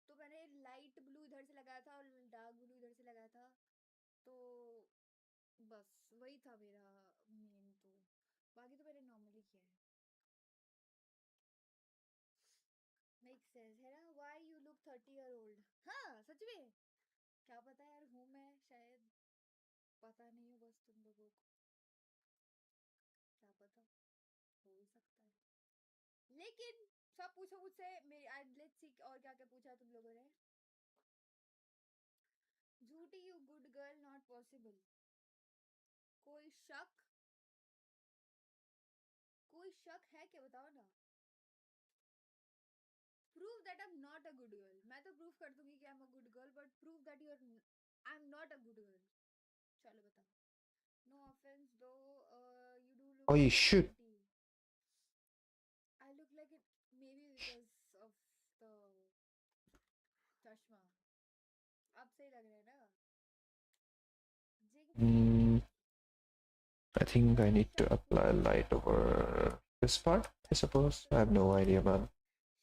Speaker 20: तो मैंने लाइट ब्लू इधर से लगाया था और डार्क ब्लू इधर से लगाया था, तो बस वही था मेरा मेन। तो बाकी तो मैंने नॉर्मली किया है। मेक सेंस है ना? Why you look 30 year old? हाँ सच में, क्या पता यार, हूँ मैं शायद, पता नहीं हो बस तुम लोगों को, क्या पता, हो ही सकता है। लेकिन सब पूछो मुझसे, लेट्स सी और क्या क्या पूछा तुम लोगों ने। झूठी you good girl, not possible. कोई शक है क्या? बताओ ना। Prove that I am not a good girl. मैं तो प्रूव कर दूंगी कि आई am a good girl, but prove that you are I am not a good girl. चलो बताओ। नो ऑफेंस दो, you do look
Speaker 14: Oh, shit.
Speaker 20: I look like it, maybe because of the चश्मा। अब सही लग रहा है ना?
Speaker 14: I think I need to apply light over this part, I suppose. I have no idea, man.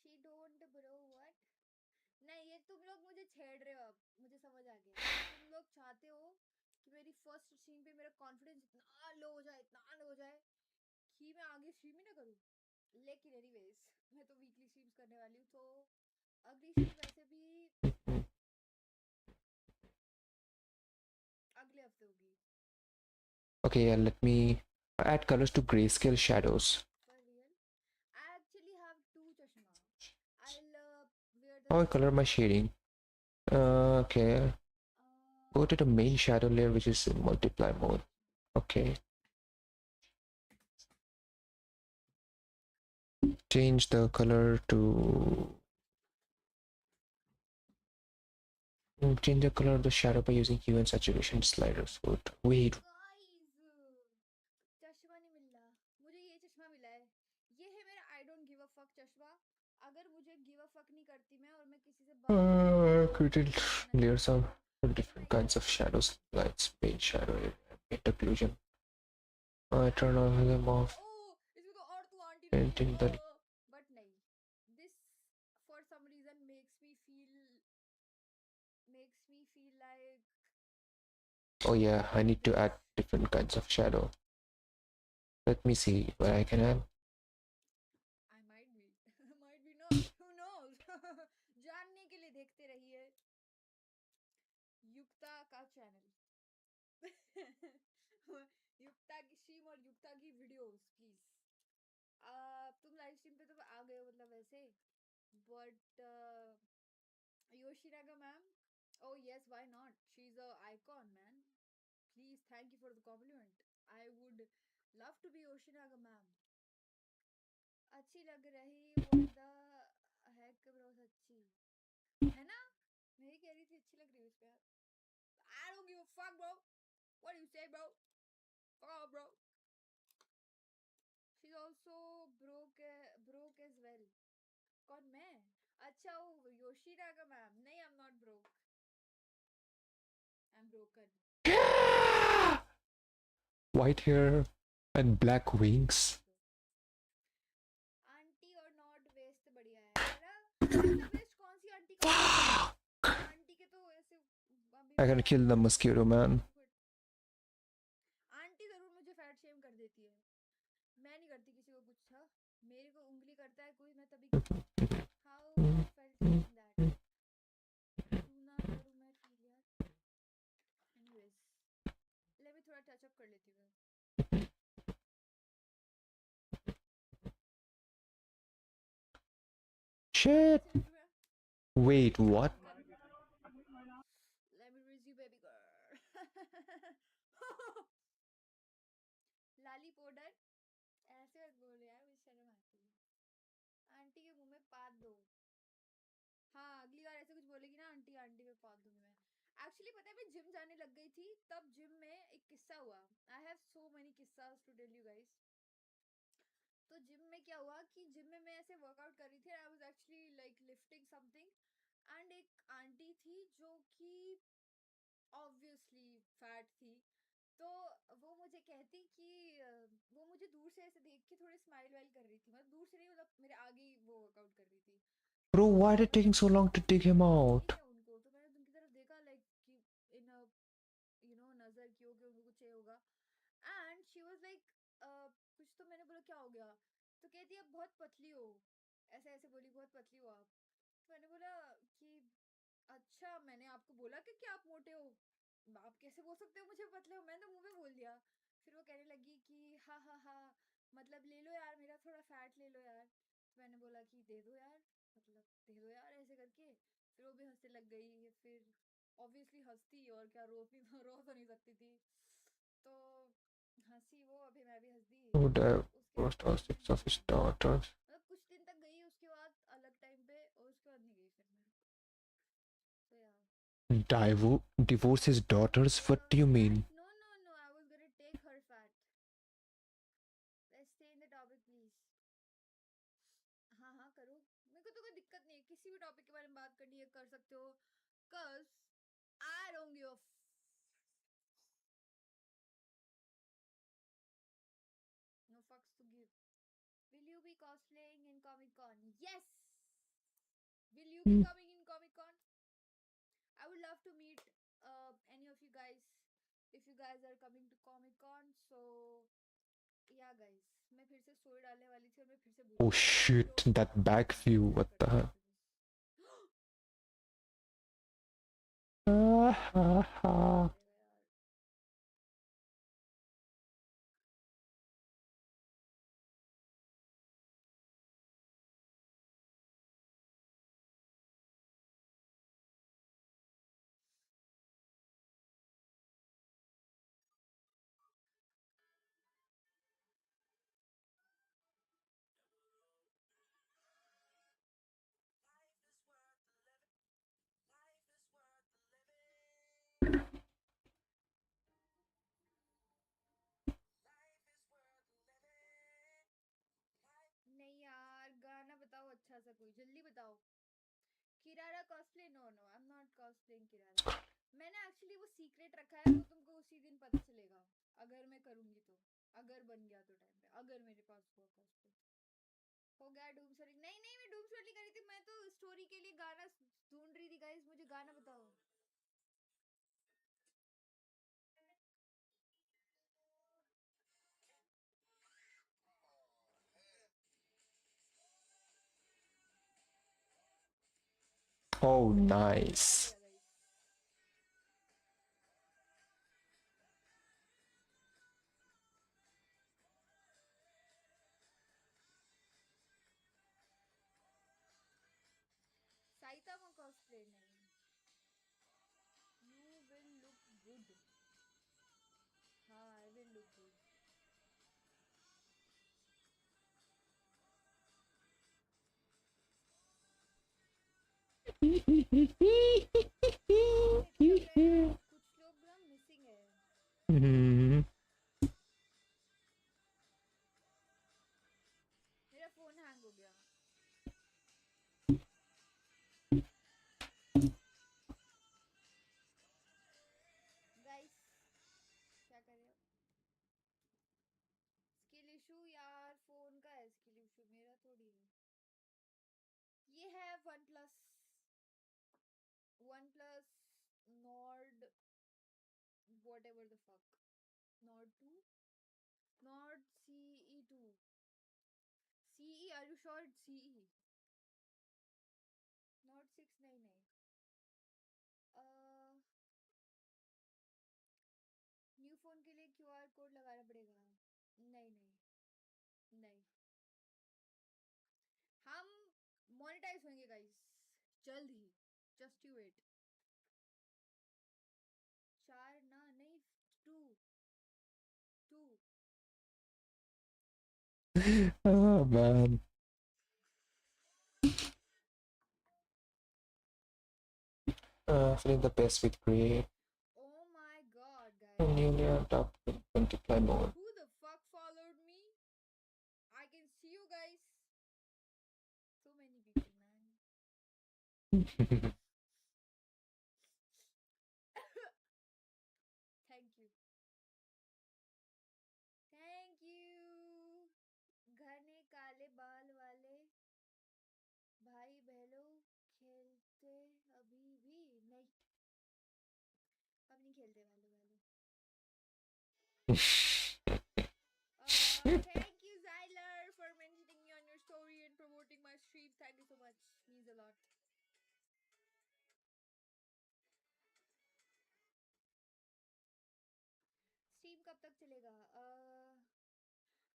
Speaker 20: She don't bro what? नहीं, ये तुम लोग मुझे छेड़ रहे हो। अब मुझे समझ आ गया, तुम लोग चाहते हो कि मेरी फर्स्ट स्ट्रीम पे मेरा कॉन्फिडेंस इतना लो हो जाए, इतना लो हो जाए कि मैं आगे स्ट्रीम ही ना करूं। लेकिन एनीवेज, मैं तो वीकली स्ट्रीम्स करने वाली हूँ, तो अगली स्ट्रीम वैसे भी अगले हफ्ते होगी।
Speaker 14: Okay, yeah, let me Add colors to grayscale shadows.
Speaker 20: For real. I actually have two chashma. I'll wear the
Speaker 14: How I color my shading? Okay. Go to the main shadow layer, which is in multiply mode. Okay. Change the color to change the color of the shadow by using hue and saturation sliders. Good. Wait.
Speaker 20: चश्मा नहीं मिल रहा मुझे ये चश्मा मिला है ये है मेरा I don't give a fuck चश्मा अगर मुझे गिव अ फक नहीं करती मैं और मैं किसी से
Speaker 14: Created layers of different kinds of shadows, lights, main shadow, interclusion. I turn all of them off. Painting the
Speaker 20: but नहीं this for some reason makes me feel like
Speaker 14: oh yeah, I need to add different kinds of shadow. Let me see what I can add.
Speaker 20: I might be not who knows जानने के लिए देखते रहिए युक्ता का channel युक्ता की stream और युक्ता की videos please तुम लाइव स्ट्रीम पे तो आ गए हो मतलब वैसे but Yoshinaga ma'am oh yes why not she's a icon man please thank you for the compliment I would love to be Yoshinaga ma'am अच्छी लग रही what the heck bro सच्ची है ना मैं ही कह रही थी अच्छी लग रही है उस पे यार I don't give a fuck bro what do you say bro fuck off bro she's also broke as well कौन मैं अच्छा वो योशिनागा मैम नहीं I'm not broke I'm broken
Speaker 14: White hair and black wings.
Speaker 20: Aunty और not waste बढ़िया है ना waste कौन सी आंटी का आंटी के तो ऐसे
Speaker 14: I gotta kill the mosquito man.
Speaker 20: Aunty जरूर मुझे फैट शेम कर देती है मैं नहीं करती किसी को कुछ था मेरे को उंगली करता है कोई मैं तभी हाउ फेल्ट दैट तू ना करूं मैं फील यार एनीवेज लेट मी थोड़ा टच अप कर लेती हूं
Speaker 14: Shit. Wait, what?
Speaker 20: Let me raise you, baby girl. Lali powder ऐसे मत बोल यार मुझे शर्म आती है आंटी के मुंह में पाद दो हाँ अगली बार ऐसे कुछ बोलेगी ना आंटी आंटी में पाद दूंगी मैं एक्चुअली पता है मैं जिम जाने लग गई थी तब जिम में एक किस्सा हुआ आई हैव सो मेनी किस्सास टू टेल यू गाइस तो जिम में क्या हुआ कि जिम में मैं ऐसे वर्कआउट कर रही थी I was actually like lifting something and एक आंटी थी जो कि ऑब्वियसली फैट थी तो वो मुझे कहती कि वो मुझे दूर से ऐसे देख के थोड़ी स्माइल वाइल कर रही थी मतलब दूर से नहीं मतलब मेरे आगे ही वो वर्कआउट कर रही थी
Speaker 14: Bro, why is it taking so long to dig him out?
Speaker 20: उनको तो मैंने उनकी तरफ देखा लाइक कि इन नजर की हो कि उनको कुछ चाहिए होगा एंड शी वाज लाइक कुछ तो मैंने बोला क्या हो गया तो कहती है बहुत पतली हो ऐसे ऐसे बोली बहुत पतली हो आप तो मैंने बोला कि अच्छा मैंने आपको बोला कि आप मोटे हो आप कैसे बोल सकते हो मुझे पतले हो मैंने तो मुंह पे बोल दिया फिर वो कहने लगी कि हाँ हाँ हाँ मतलब ले लो यार मेरा थोड़ा फैट ले लो यार तो मैंने बोला कि दे दो यार मतलब दे दो यार ऐसे करके फिर वो भी हंसने लग गई फिर ऑब्वियसली हंसती और क्या रो तो नहीं सकती थी तो हंसी वो अभी मैं भी हंस दी
Speaker 14: Who divorced all six of his daughters?
Speaker 20: मतलब कुछ दिन तक गई उसके बाद अलग टाइम पे और उसके बाद नहीं गई फिर मैं तो यार
Speaker 14: Divorce his daughters? What do you mean?
Speaker 20: no I was gonna take her fat let's stay in the topic please हाँ हाँ करो मेरे को तो कोई दिक्कत नहीं है किसी भी टॉपिक के बारे में बात करनी है कर सकते हो cause I don't give a no fucks to give will you be cosplaying in Comic Con yes will you be coming in Comic Con I would love to meet any of you guys if you guys are coming to Comic Con so yeah guys मैं फिर से story डालने वाली थी और मैं फिर से
Speaker 14: Oh shit, that back view, what the hell?
Speaker 20: अच्छा सा कोई जल्दी बताओ Kirara cosplay no no I am not cosplaying Kirara मैंने एक्चुअली वो सीक्रेट रखा है वो तुमको उसी दिन पता चलेगा अगर मैं करूंगी तो अगर बन गया तो टाइम पे अगर मेरे पास हुआ कॉस्प्ले हो गया डूम स्टोरी नहीं नहीं मैं डूम स्टोरी करी थी मैं तो स्टोरी के लिए गाना ढूंढ रही थी गाइस मुझे गाना बताओ
Speaker 14: Oh, nice.
Speaker 20: साइतामा कॉस्प्ले नहीं you will look good हाँ I will look good कुछ लोग ना मिसिंग है मेरा फोन हैंग हो गया गाइस क्या कर रहे हो स्किल इशू यार फोन का है स्किल इशू मेरा थोड़ी है ये है one plus Nord whatever the fuck nord 2 nord ce2 ce are you sure it's ce nord 6 नहीं नहीं न्यू फोन के लिए क्यूआर कोड लगाना पड़ेगा नहीं नहीं नहीं हम मोनेटाइज होंगे गाइस जल्द ही जस्ट यू वेट 4 ना नहीं 2
Speaker 14: Oh man. Filling the best with great.
Speaker 20: Oh my god, guys.
Speaker 14: Newly adopted multiply mode.
Speaker 20: Who the fuck followed me? I can see you guys. So many people, man. Thank you. Thank you. घने काले बाल वाले भाई बहनों खेलते अभी भी नहीं अब नहीं खेलते वाले thank you Zyler for mentioning me on your story and promoting my streams thank you so much means a lot stream कब तक चलेगा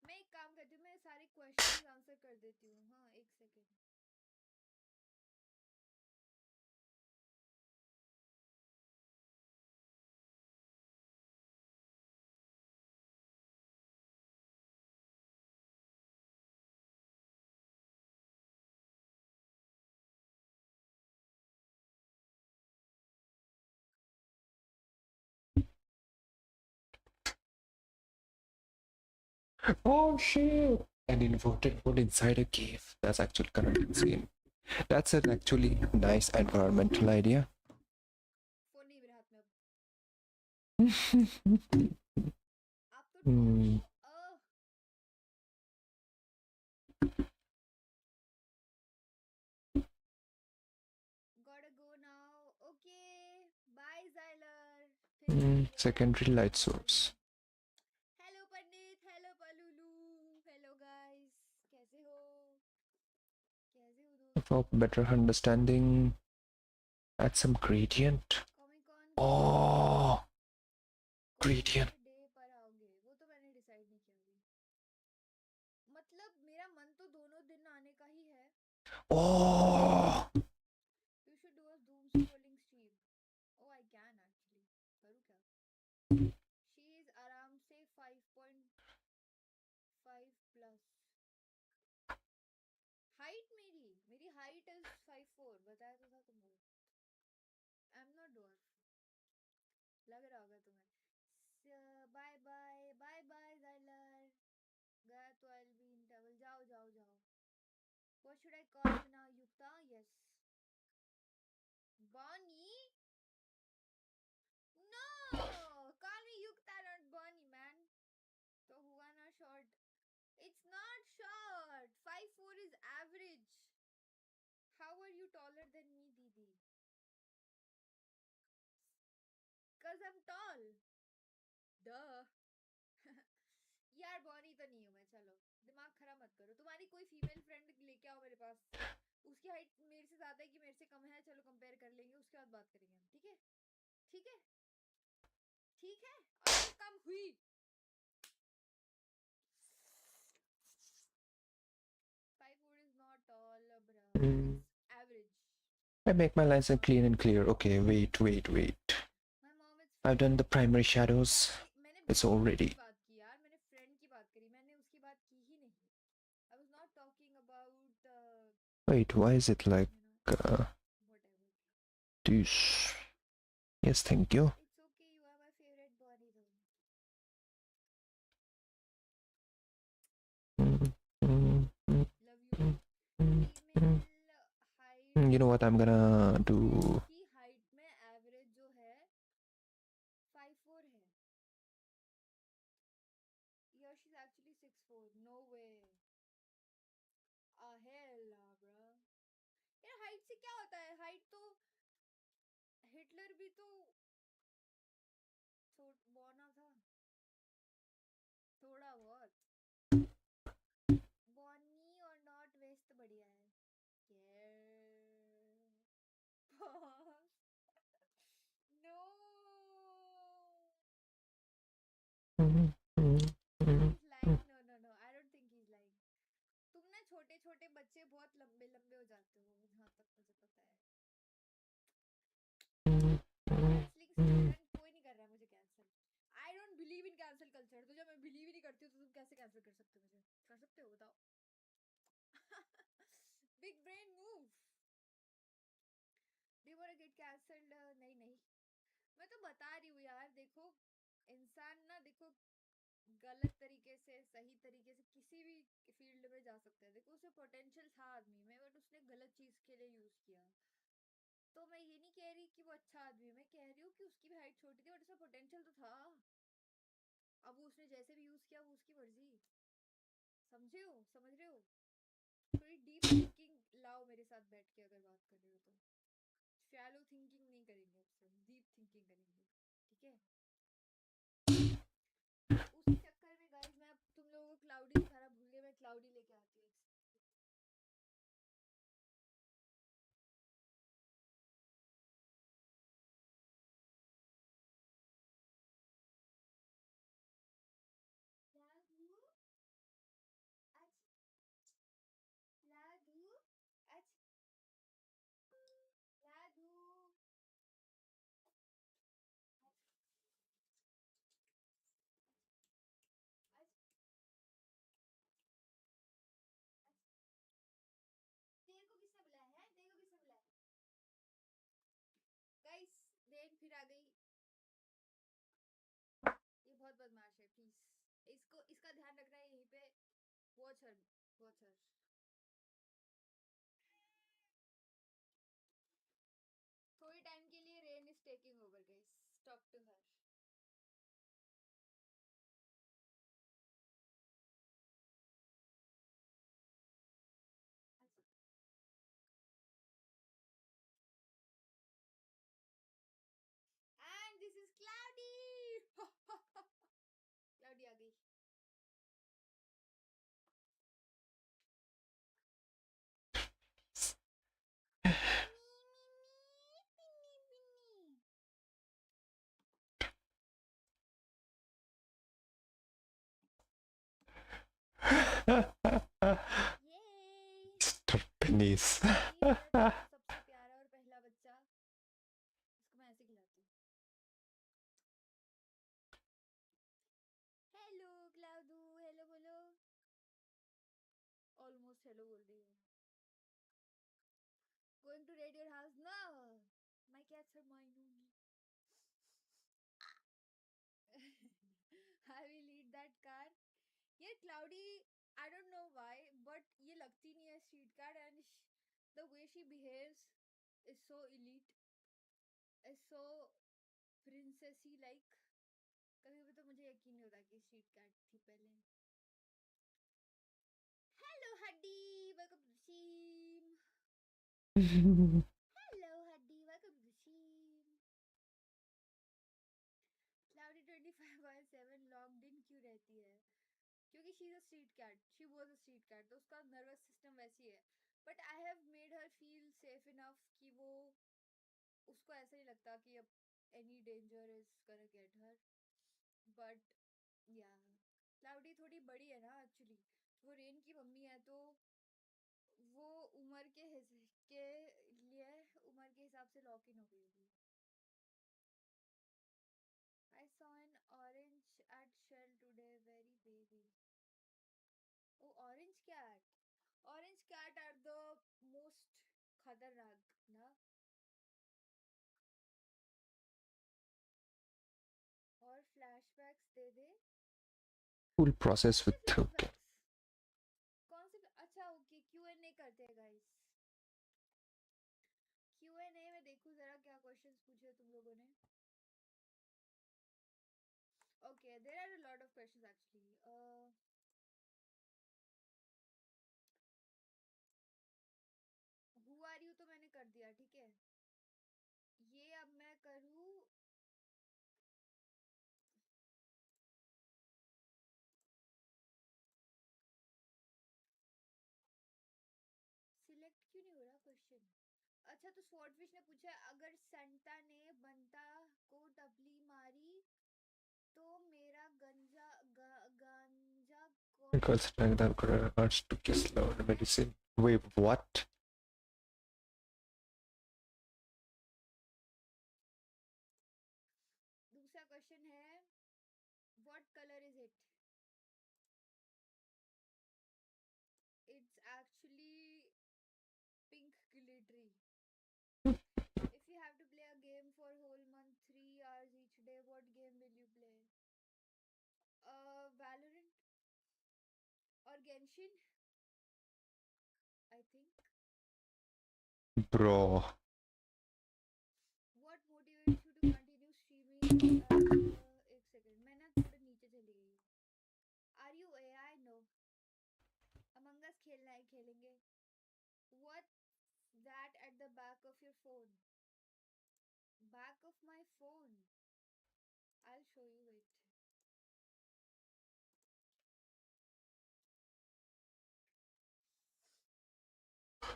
Speaker 20: मैं एक काम करती हूँ मैं सारे क्वेश्चंस आंसर कर देती हूँ हाँ एक second
Speaker 14: Oh shit! An inverted one inside a cave. That's actually kind of insane. That's an actually nice environmental idea.
Speaker 20: Phone नहीं मेरे हाथ में अब आप तो gotta go now okay bye Zyler
Speaker 14: Secondary light source.
Speaker 20: hello Pandit hello Palulu hello guys कैसे हो
Speaker 14: For better understanding, add some gradient. Oh, gradient.
Speaker 20: वो तो मैंने डिसाइड नहीं किया अभी मतलब मेरा मन तो दोनों दिन आने का ही है
Speaker 14: Oh.
Speaker 20: You should do a doom scrolling stream. Oh, I can actually. करूँ क्या? She is आराम से 5.5 plus. Height मेरी height is 5'4" बताया तो था तुमको. I'm not dwarf. लग रहा होगा तुम्हें. Bye bye Zyler. गया तो I'll be in trouble. जाओ. What should I call you now, Yukta? Yes. Bonnie? No! Call me Yukta, not Bonnie, man. तो हुआ ना short. It's not short. 5'4" is average. How are you taller than me, Didi? Cause I'm tall. Duh. यार Bonnie तो नहीं हूँ मैं. चलो दिमाग खराब मत करो. तुम्हारी कोई फीमेल फ्रेंड लेके आओ मेरे पास. उसकी हाइट मेरे से ज्यादा है कि मेरे से कम है. चलो कंपेयर कर लेंगे, उसके बाद बात करेंगे हम. ठीक है? ठीक है? ठीक है? और कम हुई. 5'4" is not tall, bro. It's average.
Speaker 14: I make my lines clean and clear. Okay, wait. I've done the primary shadows. It's all ready.
Speaker 20: बात की यार, मैंने फ्रेंड की बात करी, मैंने उसकी बात की ही नहीं. I was not talking about
Speaker 14: Wait, why is it like this? Yes, thank you.
Speaker 20: It's okay, you are my favorite body though. Love you. Female height.
Speaker 14: You know what I'm gonna do?
Speaker 20: की height में average जो है 5'4" है. Yeah, she's actually 6'4". No way. Hell nah, bro. यार height से क्या होता है? हाइट तो हिटलर भी तो बौना था थोड़ा बहुत. बॉनी और नॉट वेस्ट बढ़िया है. No. He's lying. No. I don't think he's lying. तुम ना छोटे छोटे बच्चे बहुत लंबे लंबे हो जाते हो, जहाँ तक मुझे पता है. कैंसलिंग स्टूडेंट कोई नहीं कर रहा है मुझे cancel. I don't believe in cancel culture. तो जब मैं बिलीव ही नहीं करती हूँ तो तुम कैसे कैंसिल कर सकते हो मुझे? कर सकते हो? बताओ. Big brain move. Do you want to get cancelled? नहीं. मैं तो बता रही हूँ यार. देखो इंसान ना, देखो गलत तरीके से सही तरीके से किसी भी फील्ड में जा सकता है. देखो उसे पोटेंशियल था आदमी में, बट उसने गलत चीज के लिए यूज किया. तो मैं ये नहीं कह रही कि वो अच्छा आदमी है. मैं कह रही हूँ कि उसकी भी हाइट छोटी थी बट उसका पोटेंशियल तो था. अब वो उसने जैसे भी यूज किया वो उसकी मर्जी. समझ रहे हो? थोड़ी डीप थिंकिंग लाओ मेरे साथ बैठ के अगर बात कर रहे हो तो. शैलो थिंकिंग नहीं करेंगे, अब से डीप थिंकिंग करेंगे. ठीक है? उसी चक्कर में गाइस मैं अब तुम लोगों को क्लाउडी दिखाना भूल गई. मैं क्लाउडी लेके आती हूँ. गाइस देन फिर आ गई. ये बहुत बदमाश है. प्लीज इसका ध्यान रखना है यहीं पे. Watch her. थोड़ी टाइम के लिए rain is taking over guys. Talk to her. And this is Cloudy. Cloudy आ गई.
Speaker 14: Stop, Penis.
Speaker 20: सबसे प्यारा और पहला बच्चा. इसको मैं ऐसे खिलाती हूँ. हेलो क्लाउडू. हेलो बोलो. ऑलमोस्ट हेलो बोल दी है. Going to raid your house? No. My cats are mine only. I will eat that car. ये Cloudy, I don't know why, but ये लगती नहीं है street cat and the way she behaves is so elite, is so princessy लाइक. कभी कभी तो मुझे यकीन नहीं होता कि स्ट्रीट कैट थी पहले. Hello Huddy, welcome to the stream. Hello Huddy, welcome to the stream. Cloudy 25/7 logged in क्यों रहती है? क्योंकि she is a street cat, she was a street cat, तो उसका नर्वस सिस्टम वैसी है. But I have made her feel safe enough कि वो उसको ऐसा नहीं लगता कि अब any danger is gonna get her. But yeah Cloudy थोड़ी बड़ी है ना एक्चुअली. वो रेन की मम्मी है, तो वो उम्र के लिए उम्र के हिसाब से लॉक इन हो गई होगी. I saw an orange at Shell today, very baby. Oh, orange cat. Orange cat are the most खतरनाक ना. और flashbacks they they.
Speaker 14: Full process with
Speaker 20: flashbacks? कौन से? अच्छा ओके, Q&A करते हैं गाइस. Q&A में देखूं जरा क्या क्वेश्चंस पूछे तुम लोगों ने. Okay, there are a lot of questions actually. Who are you तो मैंने कर दिया, ठीक है. ये अब मैं करूँ सिलेक्ट क्यों नहीं हो रहा क्वेश्चन. अच्छा, तो स्वॉर्डफिश ने पूछा अगर संता ने बंता को टपली मारी तो मेरा गांजा कौन?
Speaker 14: Girls like that could urge to kiss loud medicine. Wait, what?
Speaker 20: दूसरा क्वेश्चन है what colour is it. It's actually pink glittery. If you have to play a game for whole month, 3 hours each day, what game will you play? Valorant or Genshin, I think.
Speaker 14: Bro.
Speaker 20: What motivates you to continue streaming? एक second, मैं ना थोड़ा नीचे चली गई. Are you AI? No. Among Us खेलना है, खेलेंगे. What's that at the back of your phone? Back of my phone. I'll show you it.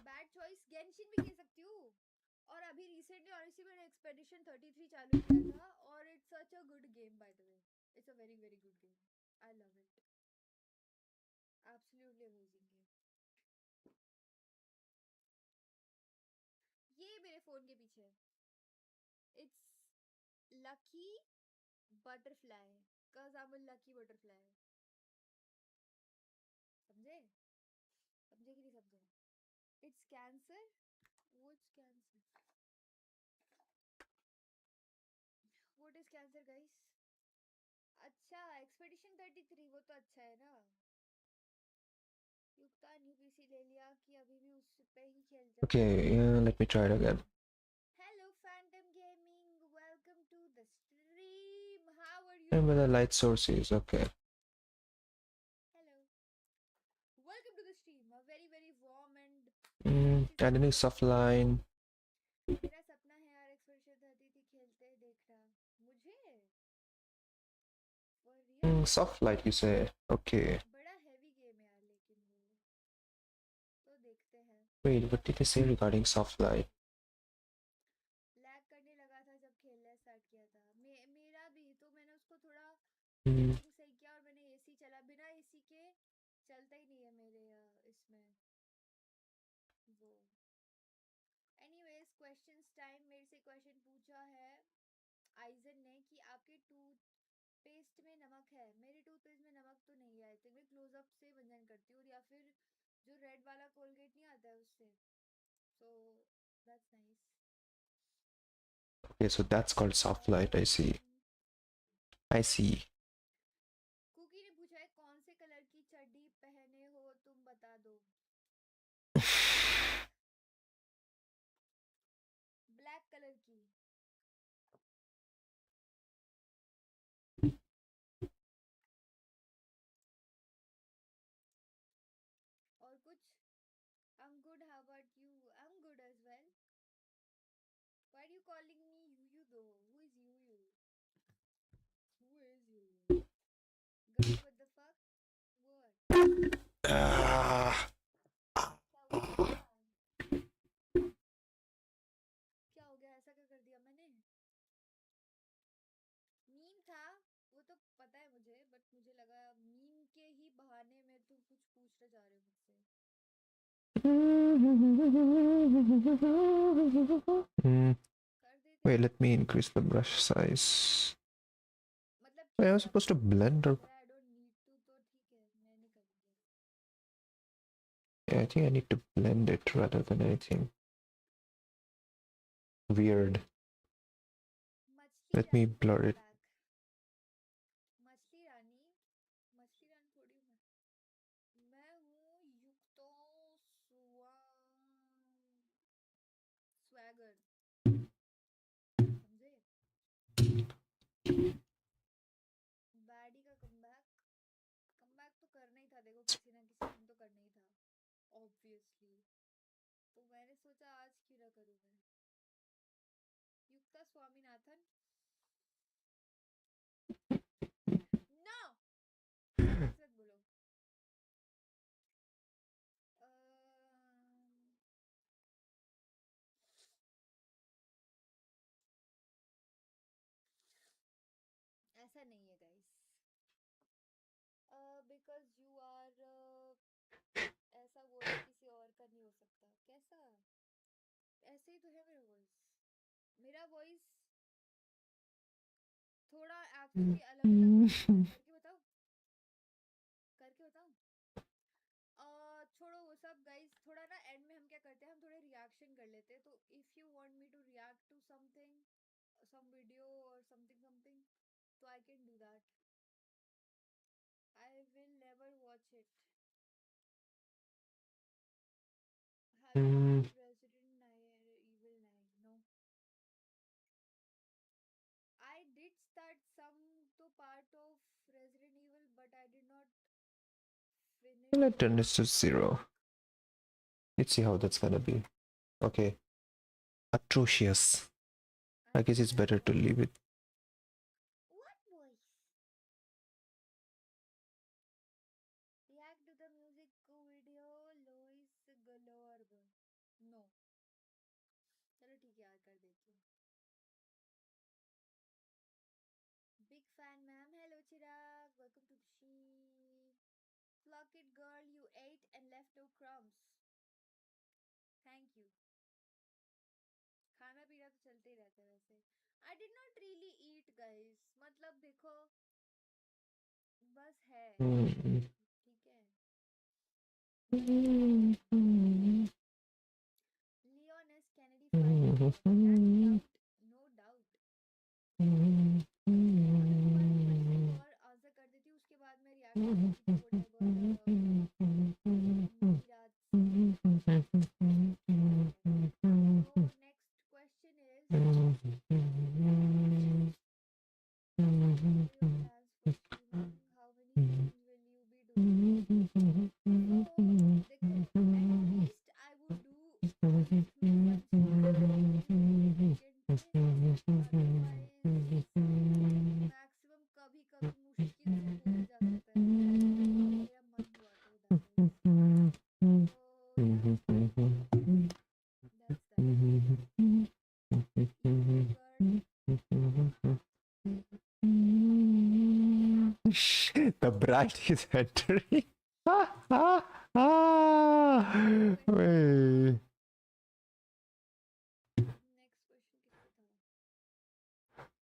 Speaker 20: Bad choice. Genshin भी खेल सकती हूँ. और अभी रिसेंटली ऑनेस्टली मैंने एक्सपेडिशन 33 चालू किया था और it's such a good game bye the way. It's a very very good game. I love it. Absolutely amazing game. ये मेरे फोन के पीछे. It's lucky butterfly cuz I'm a lucky butterfly. समझे? समझे कि नहीं समझे? It's cancer. What's cancer? What is cancer guys? अच्छा, एक्सपेडिशन 33 वो तो अच्छा है ना. युक्ता न्यू पीसी ले लिया कि अभी भी उस पे ही खेल जाऊं.
Speaker 14: Okay, yeah, let me try it again.
Speaker 20: Hello Phantom Gaming, welcome to the stream. How are you?
Speaker 14: And where the light source is, okay.
Speaker 20: Hello. Welcome to the stream. A very very warm and
Speaker 14: And a new soft line.
Speaker 20: मेरा सपना है यार expedition 33 खेलते देखना. मुझे
Speaker 14: Soft light you say, okay.
Speaker 20: बड़ा heavy game है यार, लेकिन वो तो देखते हैं.
Speaker 14: Wait, what did they say regarding soft light?
Speaker 20: Lag करने लगा था जब खेलना स्टार्ट किया था. मेरा भी तो मैंने उसको थोड़ा सही किया और मैंने एसी चला. बिना एसी के चलता ही नहीं है मेरे इसमें वो. Anyways questions time. मेरे से क्वेश्चन पूछा है आइजन ने कि आपके टूथपेस्ट में नमक है. मेरे टूथपेस्ट में नमक तो नहीं है. आई थिंक मैं क्लोजअप से वंदन करती हूँ या फिर जो रेड वाला कोलगेट नहीं आता है उससे. So that's nice.
Speaker 14: Okay, so that's called soft light, I see. I see.
Speaker 20: Cookie ने पूछा है कौन से कलर की चड्डी पहने हो तुम बता दो. ब्लैक कलर की और कुछ I'm good, how about you? I'm good as well. Why are you calling me Yuyu though? Who is Yuyu? Who is Yuyu? Guys, what the fuck? What? क्या हो गया ऐसा क्या कर दिया मैंने मीम था वो तो पता है मुझे बट मुझे लगा मीम के ही बहाने में तुम कुछ पूछना चाह रहे हो मुझसे
Speaker 14: Wait, let me increase the brush size. Wait, I was supposed to blend or... Yeah, I think I need to blend it rather than anything. Weird. Let me blur it.
Speaker 20: मछली रानी थोड़ी हूँ मैं हूँ युक्तो स्वैगर समझे baddie का comeback तो करना ही था देखो किसी ना किसी दिन तो करना ही था ऑब्वियसली तो मैंने सोचा आज क्यों ना करूँ मैं युक्ता स्वामीनाथन नो मत बोलो ऐसा नहीं है गाइस बिकॉज यू आर ऐसा वॉइस किसी और का नहीं हो सकता कैसा ऐसे ही तो है मेरा वॉइस थोड़ा एक्चुअली अलग करके बताऊं छोड़ो वो सब गाइस थोड़ा ना एंड में हम क्या करते हैं हम थोड़े रिएक्शन कर लेते हैं तो if you want me to react to something some video or something so I can do that I will never watch it have you watched Resident Evil 9 no I did start some to part of Resident Evil but I did not finish
Speaker 14: Let's turn this to 0. Let's see how that's gonna be. Okay. Atrocious. I guess it's better to leave it.
Speaker 20: What voice? React to the music video Lois Galorb. No. चलो ठीक है यार कर देती हूँ. Big fan ma'am. Hello Chirag. Welcome to the sheep. Pluck it girl. You ate and left no crumbs. Thank you. खाना पीना तो चलते ही रहता है वैसे I did not really eat guys मतलब देखो बस है ठीक है Leon S. Kennedy no doubt और आंसर कर देती हूँ उसके बाद मैं react
Speaker 14: The bride is entering. Wait.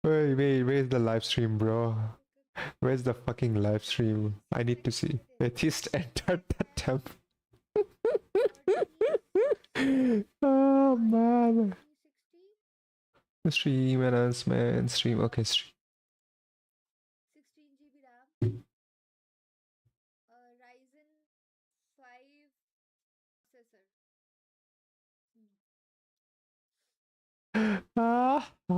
Speaker 14: Wait, where's the live stream, bro? Where's the fucking live stream? I need to see. Atheist entered the temple. Oh man. Stream announcement, stream, okay, stream.
Speaker 20: 16 GB RAM Ryzen 5 processor From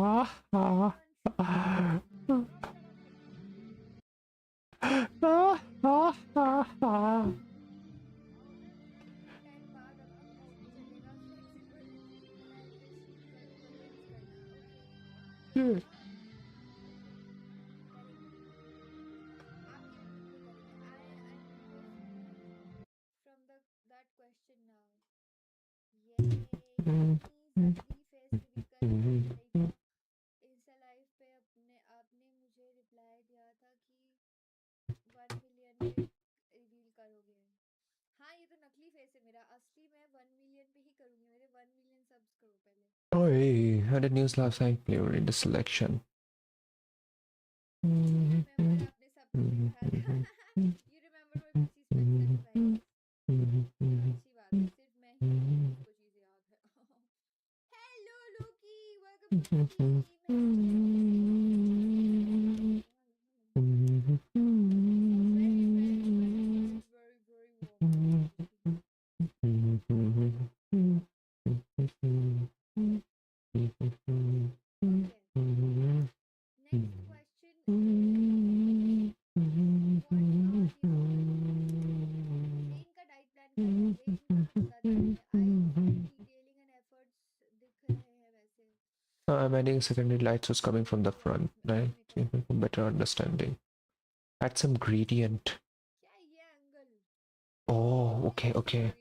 Speaker 20: that question now. Insta live पे अपने आपने मुझे reply दिया था कि 1 million पे reveal करोगे। हाँ ये तो नकली फेस है मेरा, असली मैं 1 मिलियन पे ही करूंगी, मेरे 1 मिलियन सब्स करो पहले।
Speaker 14: Oh, hey, had a news last night player in the selection.
Speaker 20: मैं अपने सब कुछ दिखा था। You remember my PC Spencer guys? अच्छी बात है, सिर्फ मैं ही उसको चीजें याद है। Hello Loki, welcome to the stream.
Speaker 14: I'm adding secondary lights was coming from the front, right? For better understanding. Add some gradient. Oh, okay, okay.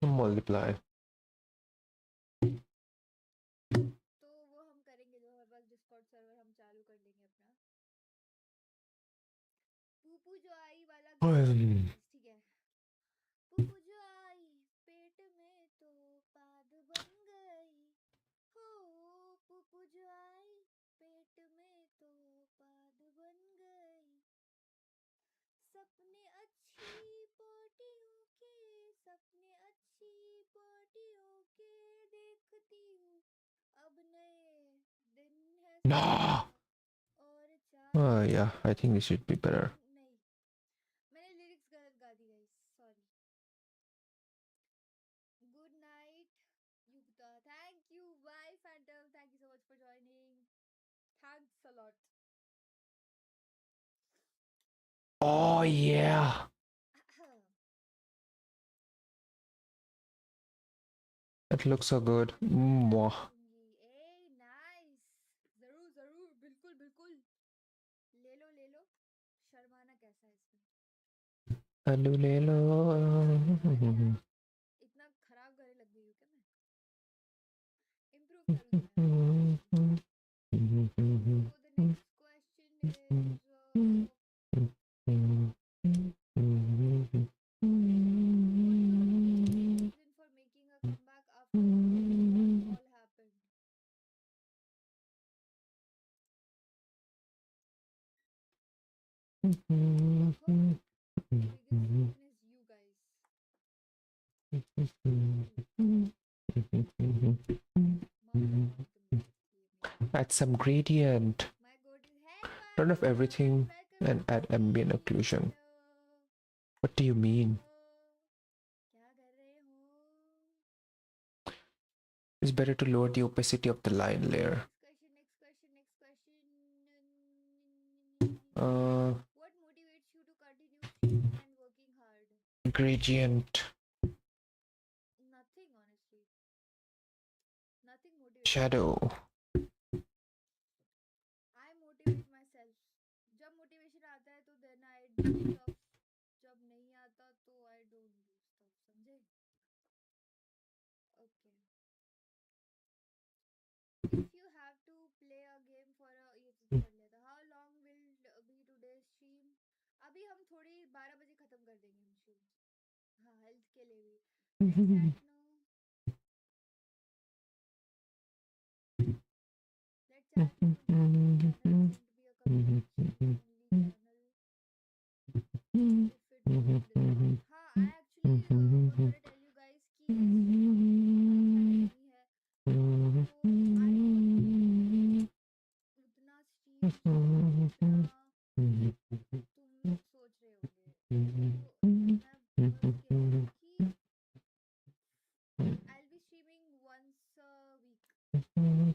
Speaker 14: Multiply.
Speaker 20: तो वो हम करेंगे जो हर बार डिस्कॉर्ड सर्वर हम चालू कर लेंगे अपना पुपू जो आई वाला ठीक है। पुपू जो आई पेट में तो पाद बन गई हो, पुपू जो आई पेट में तो पाद बन गई, सपने अच्छी पार्टियों के, सपने अच्छी पार्टियों के देखती हूँ, अब नए दिन है
Speaker 14: No. Oh yeah, I think this should be better.
Speaker 20: नहीं मैंने लिरिक्स गलत गा दी guys, sorry. Good night Yukta, thank you bye Phantom, thank you so much for joining, thanks a lot.
Speaker 14: Oh yeah. It looks so good. Mwah.
Speaker 20: जरूर जरूर बिल्कुल बिल्कुल, ले लो शर्माना कैसा है इसमें।
Speaker 14: Alu le lo.
Speaker 20: इतना खराब गले लग गई हूँ क्या मैं, इम्प्रूव करूँगी मैं। So the next question is reason for making a comeback after what all happened? Biggest reason is you guys.
Speaker 14: Add some gradient. Turn off everything and add ambient occlusion. What do you mean? It's better to lower the opacity of the line layer.
Speaker 20: Next question. What motivates you to continue streaming and working hard?
Speaker 14: Gradient.
Speaker 20: Nothing, honestly. Nothing motivates.
Speaker 14: Shadow.
Speaker 20: I motivate myself. जब motivation आता है तो then I do stuff. जब नहीं आता तो I don't do stuff. समझे? Okay. If you have to play a game for a ये चीज़ कर लिया था. How long will be today's stream? अभी हम थोड़ी 12 बजे खत्म कर देंगे हम stream. हाँ, health के लिए भी. Let's chat now. Let's chat now. Channel to be a community only channel. हाँ, I actually wanted to tell you guys कि नहीं है तो I तुम सोच रहे होगे तो मैं बस कह रही हूँ कि I'll be streaming once a week. मैं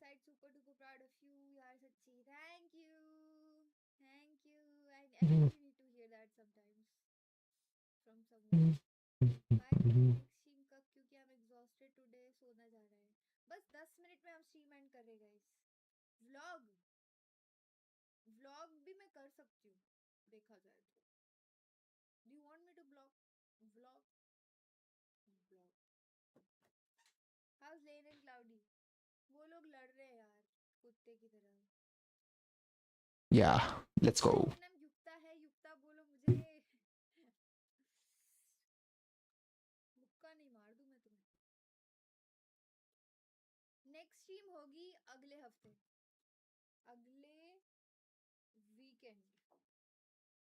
Speaker 20: side super duper proud of you यार सच्ची thank you I really need to hear that sometimes from someone. Bye next stream कब क्योंकि I'm exhausted today सोना जा रहा है बस 10 मिनट में हम stream end कर रहे guys. vlog भी मैं कर सकती हूँ देखा जाए तो. Do you want me to vlog? How's Lane and Cloudy? वो लोग लड़ रहे हैं यार कुत्ते की तरह.
Speaker 14: Yeah, let's go.
Speaker 20: नाम युक्ता बोलो मुझे. मुक्का नहीं मार दूं मैं तुम्हें. नेक्स्ट स्ट्रीम होगी अगले हफ्ते अगले weekend.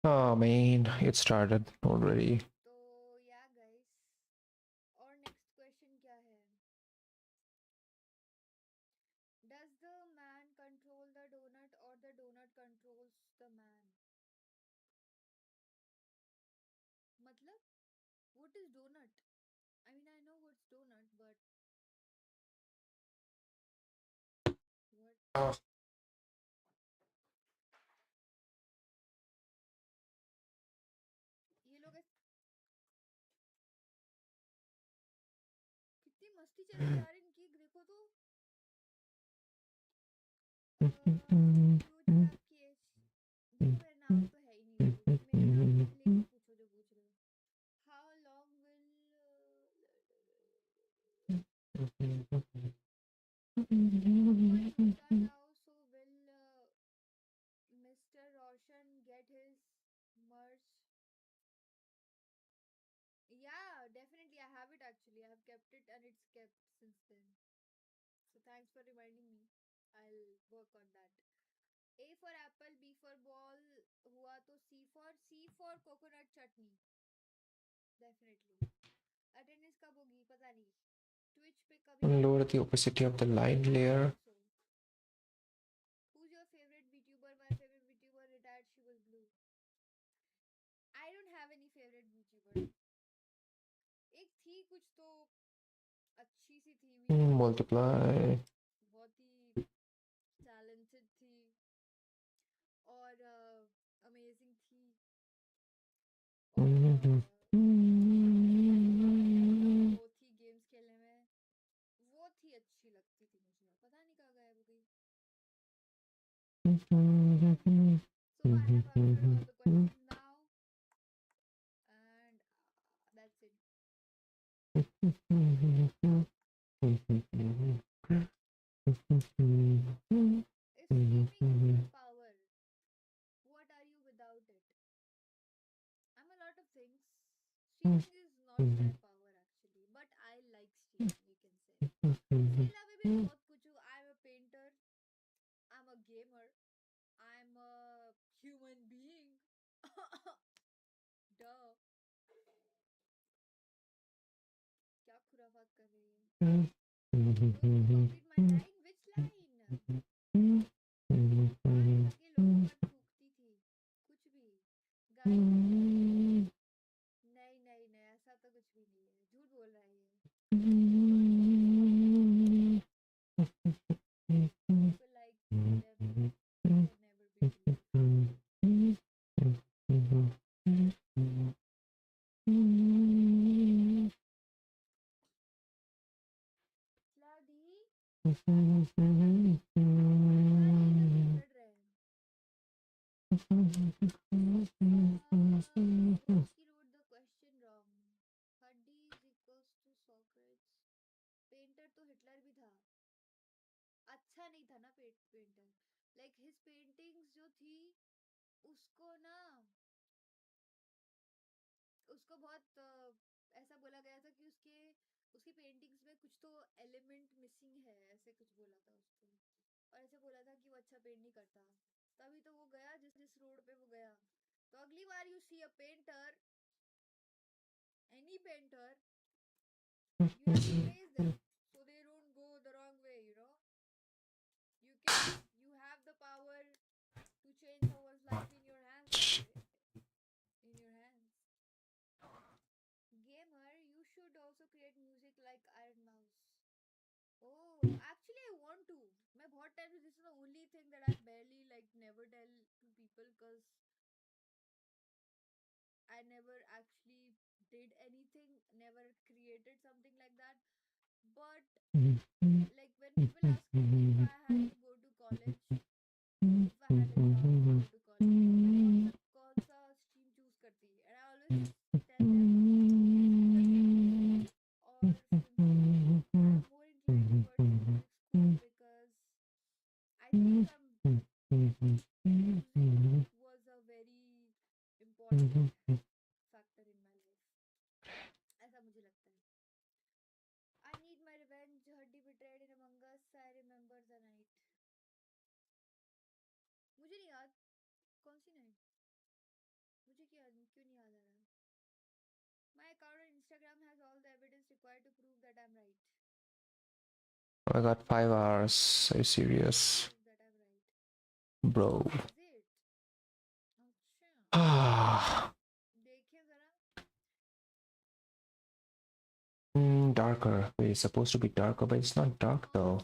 Speaker 14: Oh man, it started already.
Speaker 20: तो या गाइस और नेक्स्ट क्वेश्चन क्या है? Does the man control the donut or the donut controls the man? मतलब what is donut? I mean I know what's donut but what? ये लोग कितनी मस्ती चल रही यार इनकी देखो तो. मेरा नाम तो है ही नहीं मेरे नाम से लेके पूछो जो पूछ रहे हो. How long will now so will Mr. Roshan get his merch? Yeah, definitely I have it actually. I have kept it and it's kept since then. So thanks for reminding me. I'll work on that. A for apple, B for ball हुआ तो C for coconut chutney. Definitely. Attendance कब होगी पता नहीं. Twitch पे कभी.
Speaker 14: Lower the opacity of the line layer.
Speaker 20: Who's your favorite VTuber? My favorite VTuber retired. She was blue. I don't have any favorite VTuber. एक थी कुछ तो अच्छी सी थी.
Speaker 14: Multiply.
Speaker 20: बहुत ही talented थी और amazing थी. वो थी गेम्स खेलने में वो थी अच्छी लगती थी मुझे. पता नहीं कहाँ गायब हो गई. So I have answered all the questions now and that's it. Is streaming power? What are you without it? I'm a lot of things. Streaming is not that power actually, but I like streaming, we can say. इसके अलावा भी बहुत कुछ हूँ. I'm a painter. I'm a gamer. I'm a human being. Duh. क्या खुराफात कर रही है? Complete my line. Which line? के लोगों पर थूकती थी कुछ भी. नहीं ऐसा तो कुछ भी नहीं है. झूठ बोल रहा है ये. People like them can never be true. He wrote the question wrong. Huddy is equals to Socrates. Painter तो हिटलर भी था. अच्छा नहीं था ना पेंटर. Like his paintings जो थी उसको ना उसको बहुत ऐसा बोला गया था कि उसकी पेंटिंग्स में कुछ तो एलिमेंट मिसिंग है ऐसे कुछ बोला था उसको. और ऐसे बोला था कि वो अच्छा पेंट नहीं करता. तभी तो वो गया जिस रोड पे वो गया. तो अगली बार you see a painter, any painter, You have to praise them so they don't go the wrong way, you know. You have the power to change someone's life in your hands that way. In your hands. Gamer, you should also create music like Iron Mouse. Oh, actually I want to. मैं बहुत time this is the only thing that I barely like never tell to people because I never actually did anything, never created something like that. But like when people ask me if I had to go to college, if I had a chance to go to college, मैं कौन सा stream choose करती? And I always tell them music or symphony. I'm more inclined towards music school because I think music was a very important factor in my life. ऐसा मुझे लगता है. I need my revenge. Huddy betrayed in Among Us. I remember the night. मुझे नहीं याद कौन सी night. मुझे क्यों नहीं याद आ रहा. My account on Instagram has all the evidence required to prove that I'm right.
Speaker 14: I got 5 hours. Are you serious? Bro. Ah. Darker. Wait, it's supposed to be darker, but it's not dark though.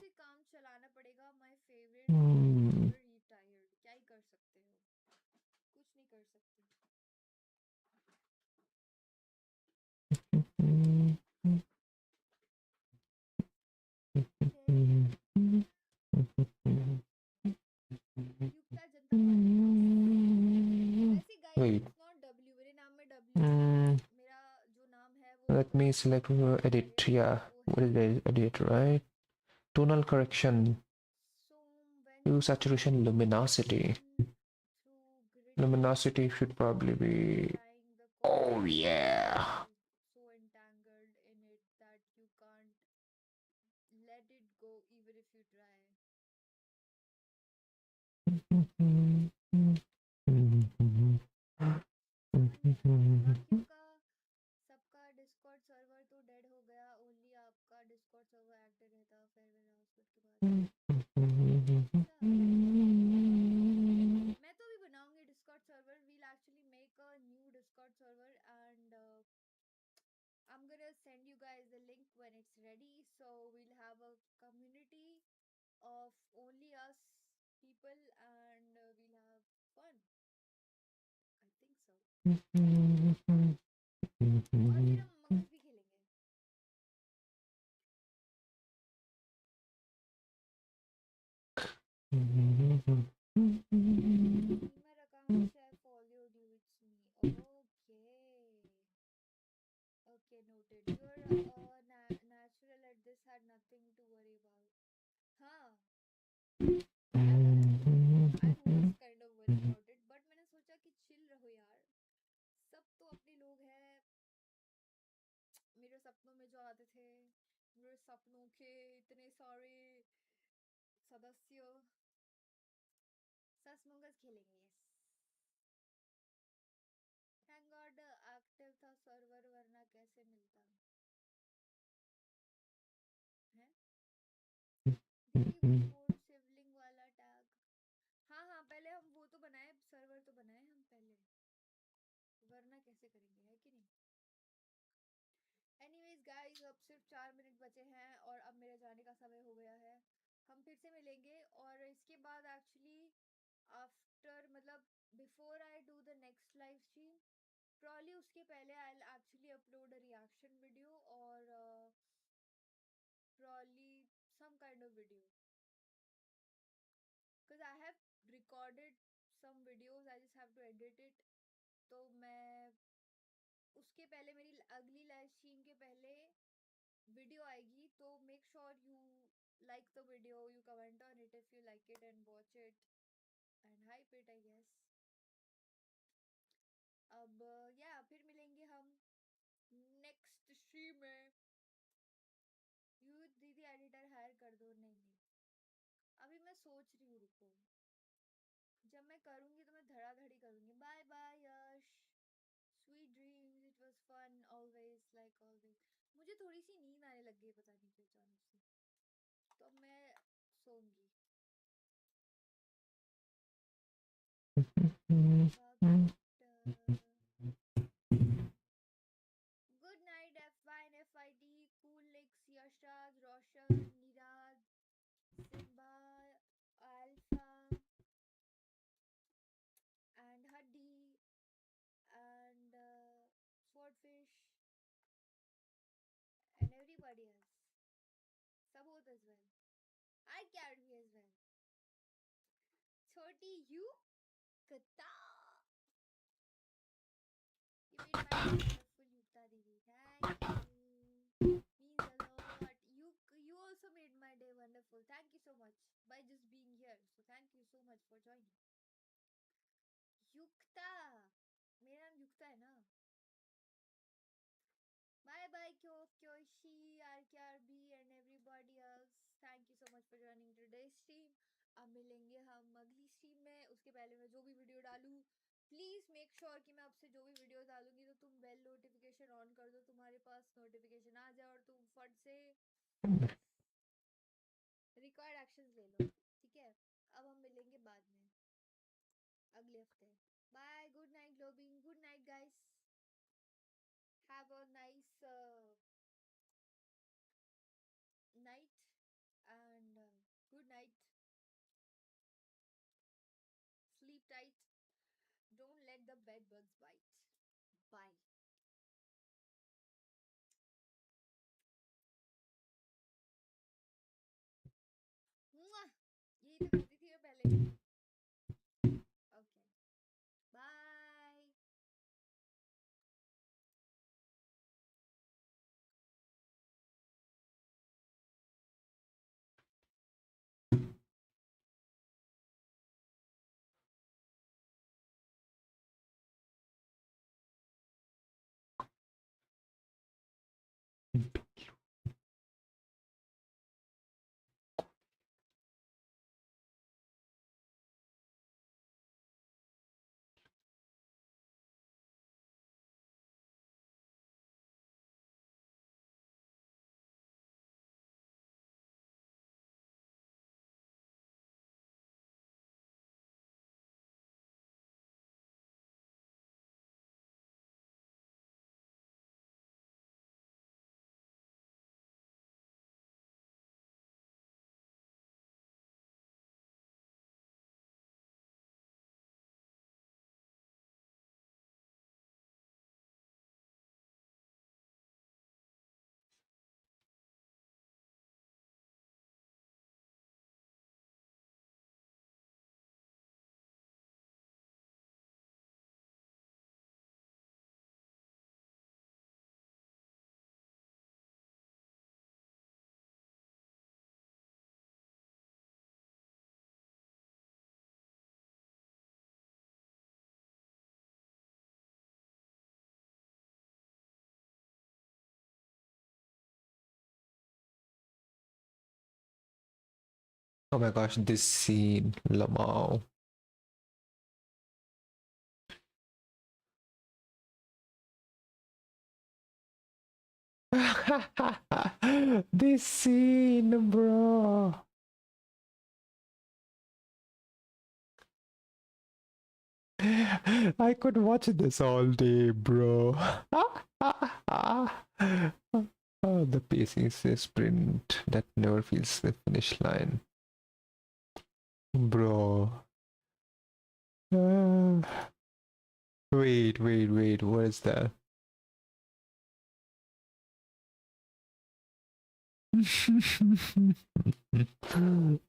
Speaker 14: Wait. Let me select edit. Yeah, what is it? Edit, right? Tonal correction. Hue, saturation, luminosity. Luminosity should probably be. Oh yeah.
Speaker 20: So entangled in it that you can't let it go even if you try. सबका Discord server तो dead हो गया. Only आपका Discord server active रहता फेयरवेल हाउसफुट के बाद. मैं तो भी बनाऊंगी Discord server. We'll actually make a new Discord server and I'm gonna send you guys the link when it's ready. So we'll have a community of only us people and we'll have fun. I think so. और फिर हम मंगस भी खेलेंगे. Email account share followed you. It's me. Okay, noted. You're natural at this. Had nothing to worry about. हाँ. I was kind of worried about it, but मैंने सोचा कि chill रहो यार. सब तो अपने लोग हैं. मेरे सपनों में जो आते थे. मेरे सपनों के इतने सारे सदस्य. सस मंगस खेलेंगे. यस. थैंक गॉड एक्टिव था सर्वर वरना कैसे मिलता है. सिवलिंग वाला टैग. हाँ पहले हम वो तो बनाए. सर्वर तो बनाए हम पहले. वरना कैसे करेंगे है कि नहीं. एनीवेज गाइस अब सिर्फ 4 मिनट बचे हैं और अब मेरे जाने का समय हो गया है. हम फिर से मिलेंगे और इसके बाद एक्चुअली आफ्टर मतलब before I do the next live stream probably उसके पहले I'll actually upload a reaction video or probably some kind of video because I have recorded some videos. I just have to edit it. तो मैं उसके पहले मेरी अगली live stream के पहले वीडियो आएगी. तो make sure you like the video, you comment on it if you like it and watch it and hype it I guess. अब या फिर मिलेंगे हम नेक्स्ट स्ट्रीम में. यू दीदी एडिटर हायर कर दो. नहीं अभी मैं सोच रही हूँ. रुको जब मैं करूँगी तो मैं धड़ाधड़ी करूँगी. Bye bye Yash. Sweet dreams. It was fun always like always. मुझे थोड़ी सी नींद आने लग गई पता नहीं क्यों अचानक से, तो अब मैं सोऊंगी। Good night F1 FID cool licks Yashraj Roshan Niraj Simba Alpha and Huddy and Swordfish and everybody else. Sabot as well. I carried me as well. Choti, you? Kata! You made my day wonderful, Yukta Didi. Thank you. Means a lot. You also made my day wonderful. Thank you so much by just being here. So thank you so much for joining. Yukta मेरा नाम युक्ता है ना bye bye Kyoshi RKRB and everybody else thank you so much for joining today's stream अब मिलेंगे हम अगली stream में उसके पहले मैं जो भी वीडियो डालूं प्लीज मेक श्योर कि मैं आपसे जो भी वीडियो डालूंगी तो तुम बेल नोटिफिकेशन ऑन कर दो तुम्हारे पास नोटिफिकेशन आ जाए और तुम फट से रिक्वायर्ड एक्शंस ले लो ठीक है अब हम मिलेंगे बाद में अगले हफ्ते Bye. Good night, Globing. Good night, guys. Have a nice night and good night. Sleep tight. Don't let the bed bugs bite. Bye. Mwah! यही तो कहती थी मैं पहले भी. Okay. Bye.
Speaker 14: Oh my gosh, this scene, Lamau. This scene, bro. I could watch this all day, bro. Oh, the pacing is a sprint that never feels the finish line. Bro. Wait, what is that?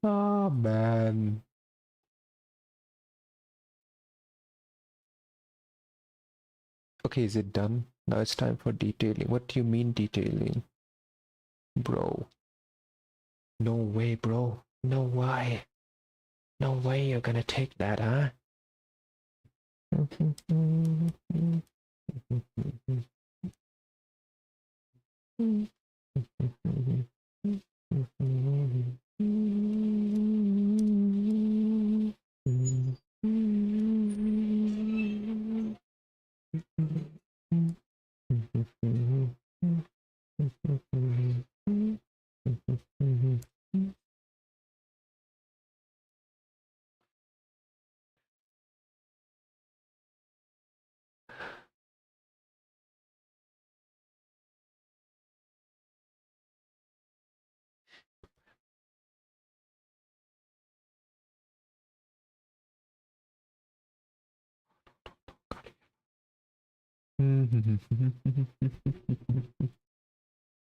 Speaker 14: Oh, man. Okay, is it done? Now it's time for detailing. What do you mean detailing? Bro. No way, bro. No way. No way you're gonna take that, huh?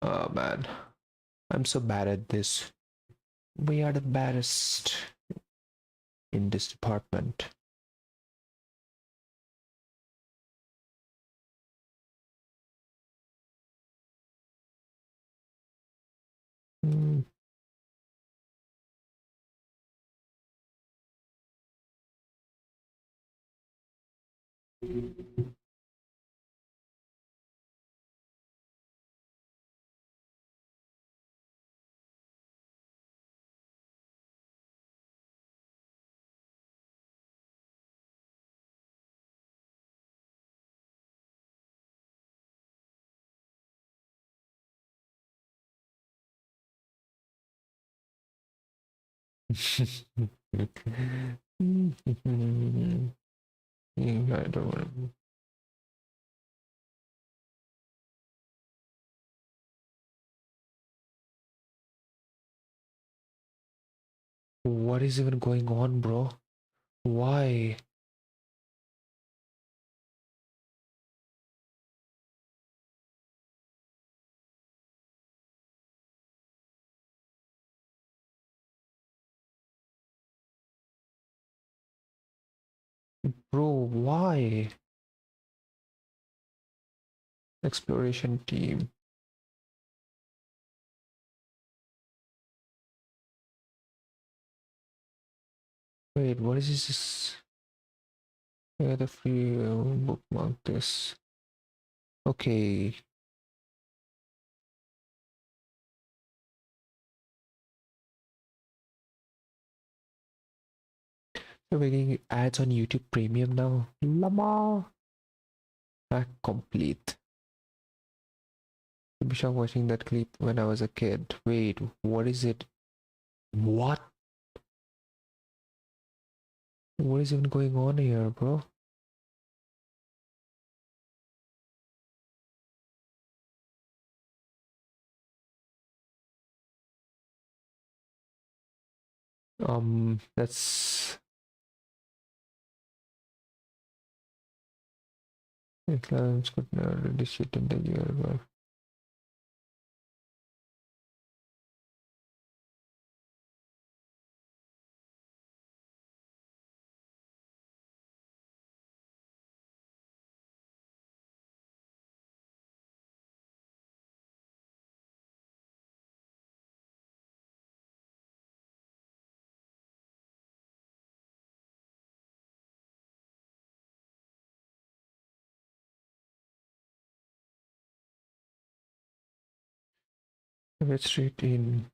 Speaker 14: Oh man, I'm so bad at this. We are the baddest in this department. Hmm. I don't want. What is even going on, bro? Why? Bro, why? Exploration team. Wait, what is this? Yeah, the free bookmark this. Okay. So we're getting ads on YouTube Premium now. Lama. Pack complete. Bishop watching that clip when I was a kid. Wait, what is it? What? What is even going on here, bro? That's clients could never really shit in the year. Let's straight in.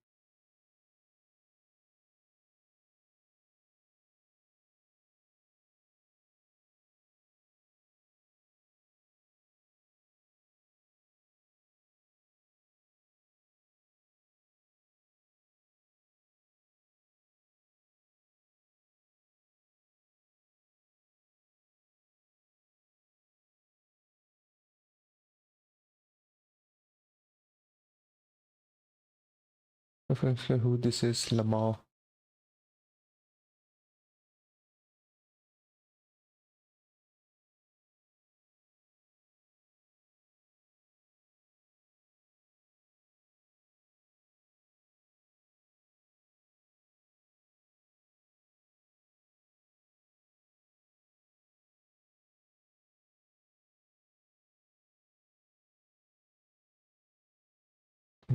Speaker 14: I forget who this is, Lamar.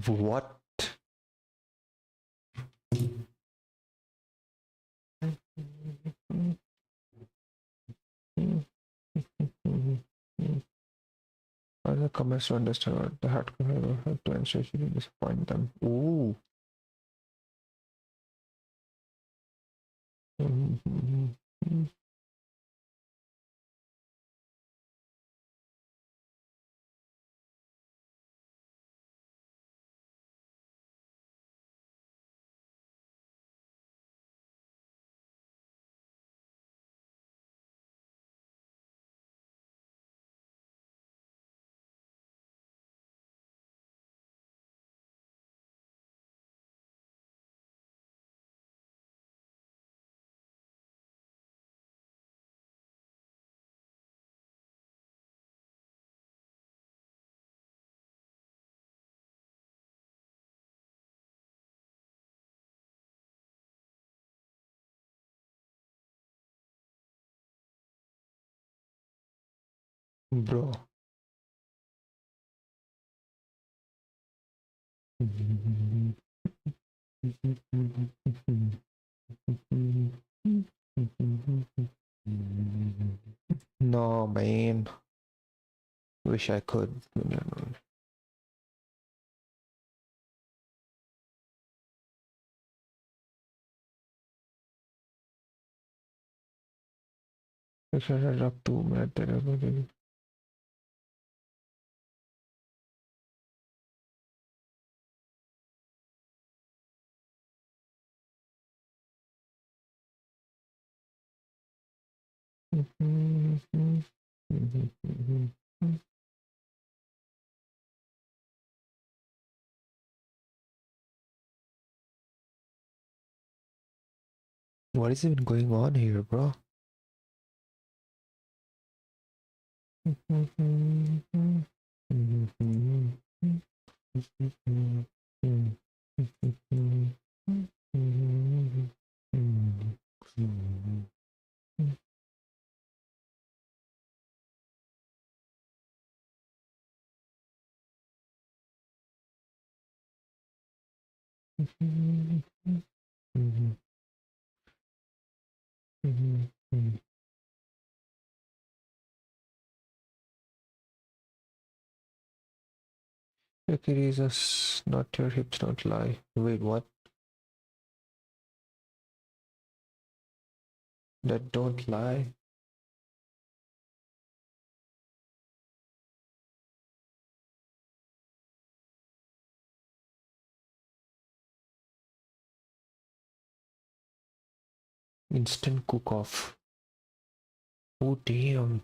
Speaker 14: What? Other comments to understand what the hardcore have to ensure you didn't disappoint them. Ooh. Bro. No, man. Wish I could. रख तू मैं तेरे को What is even going on here, bro? Your Jesus, not your hips don't lie. Wait, what? That don't lie? Instant cook off. Oh damn.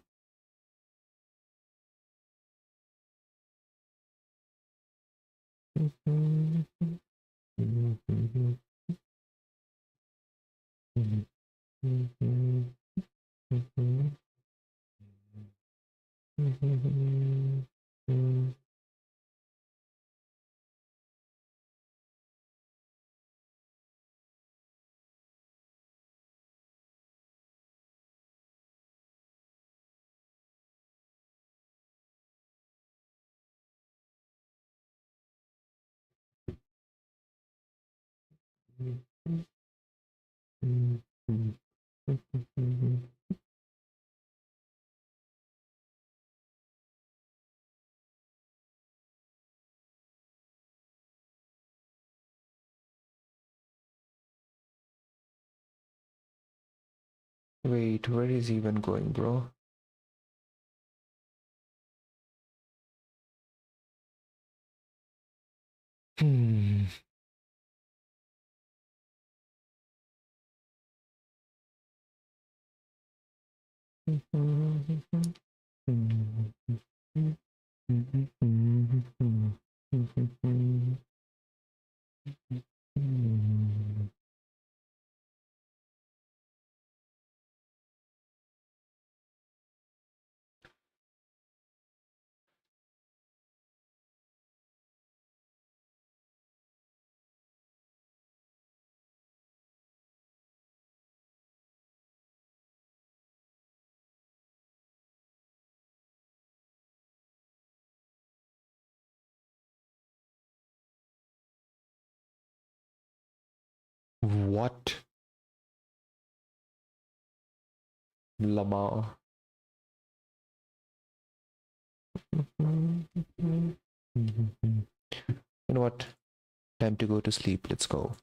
Speaker 14: Wait, where is he even going, bro? Hmm. What? Lama. You know what? Time to go to sleep. Let's go.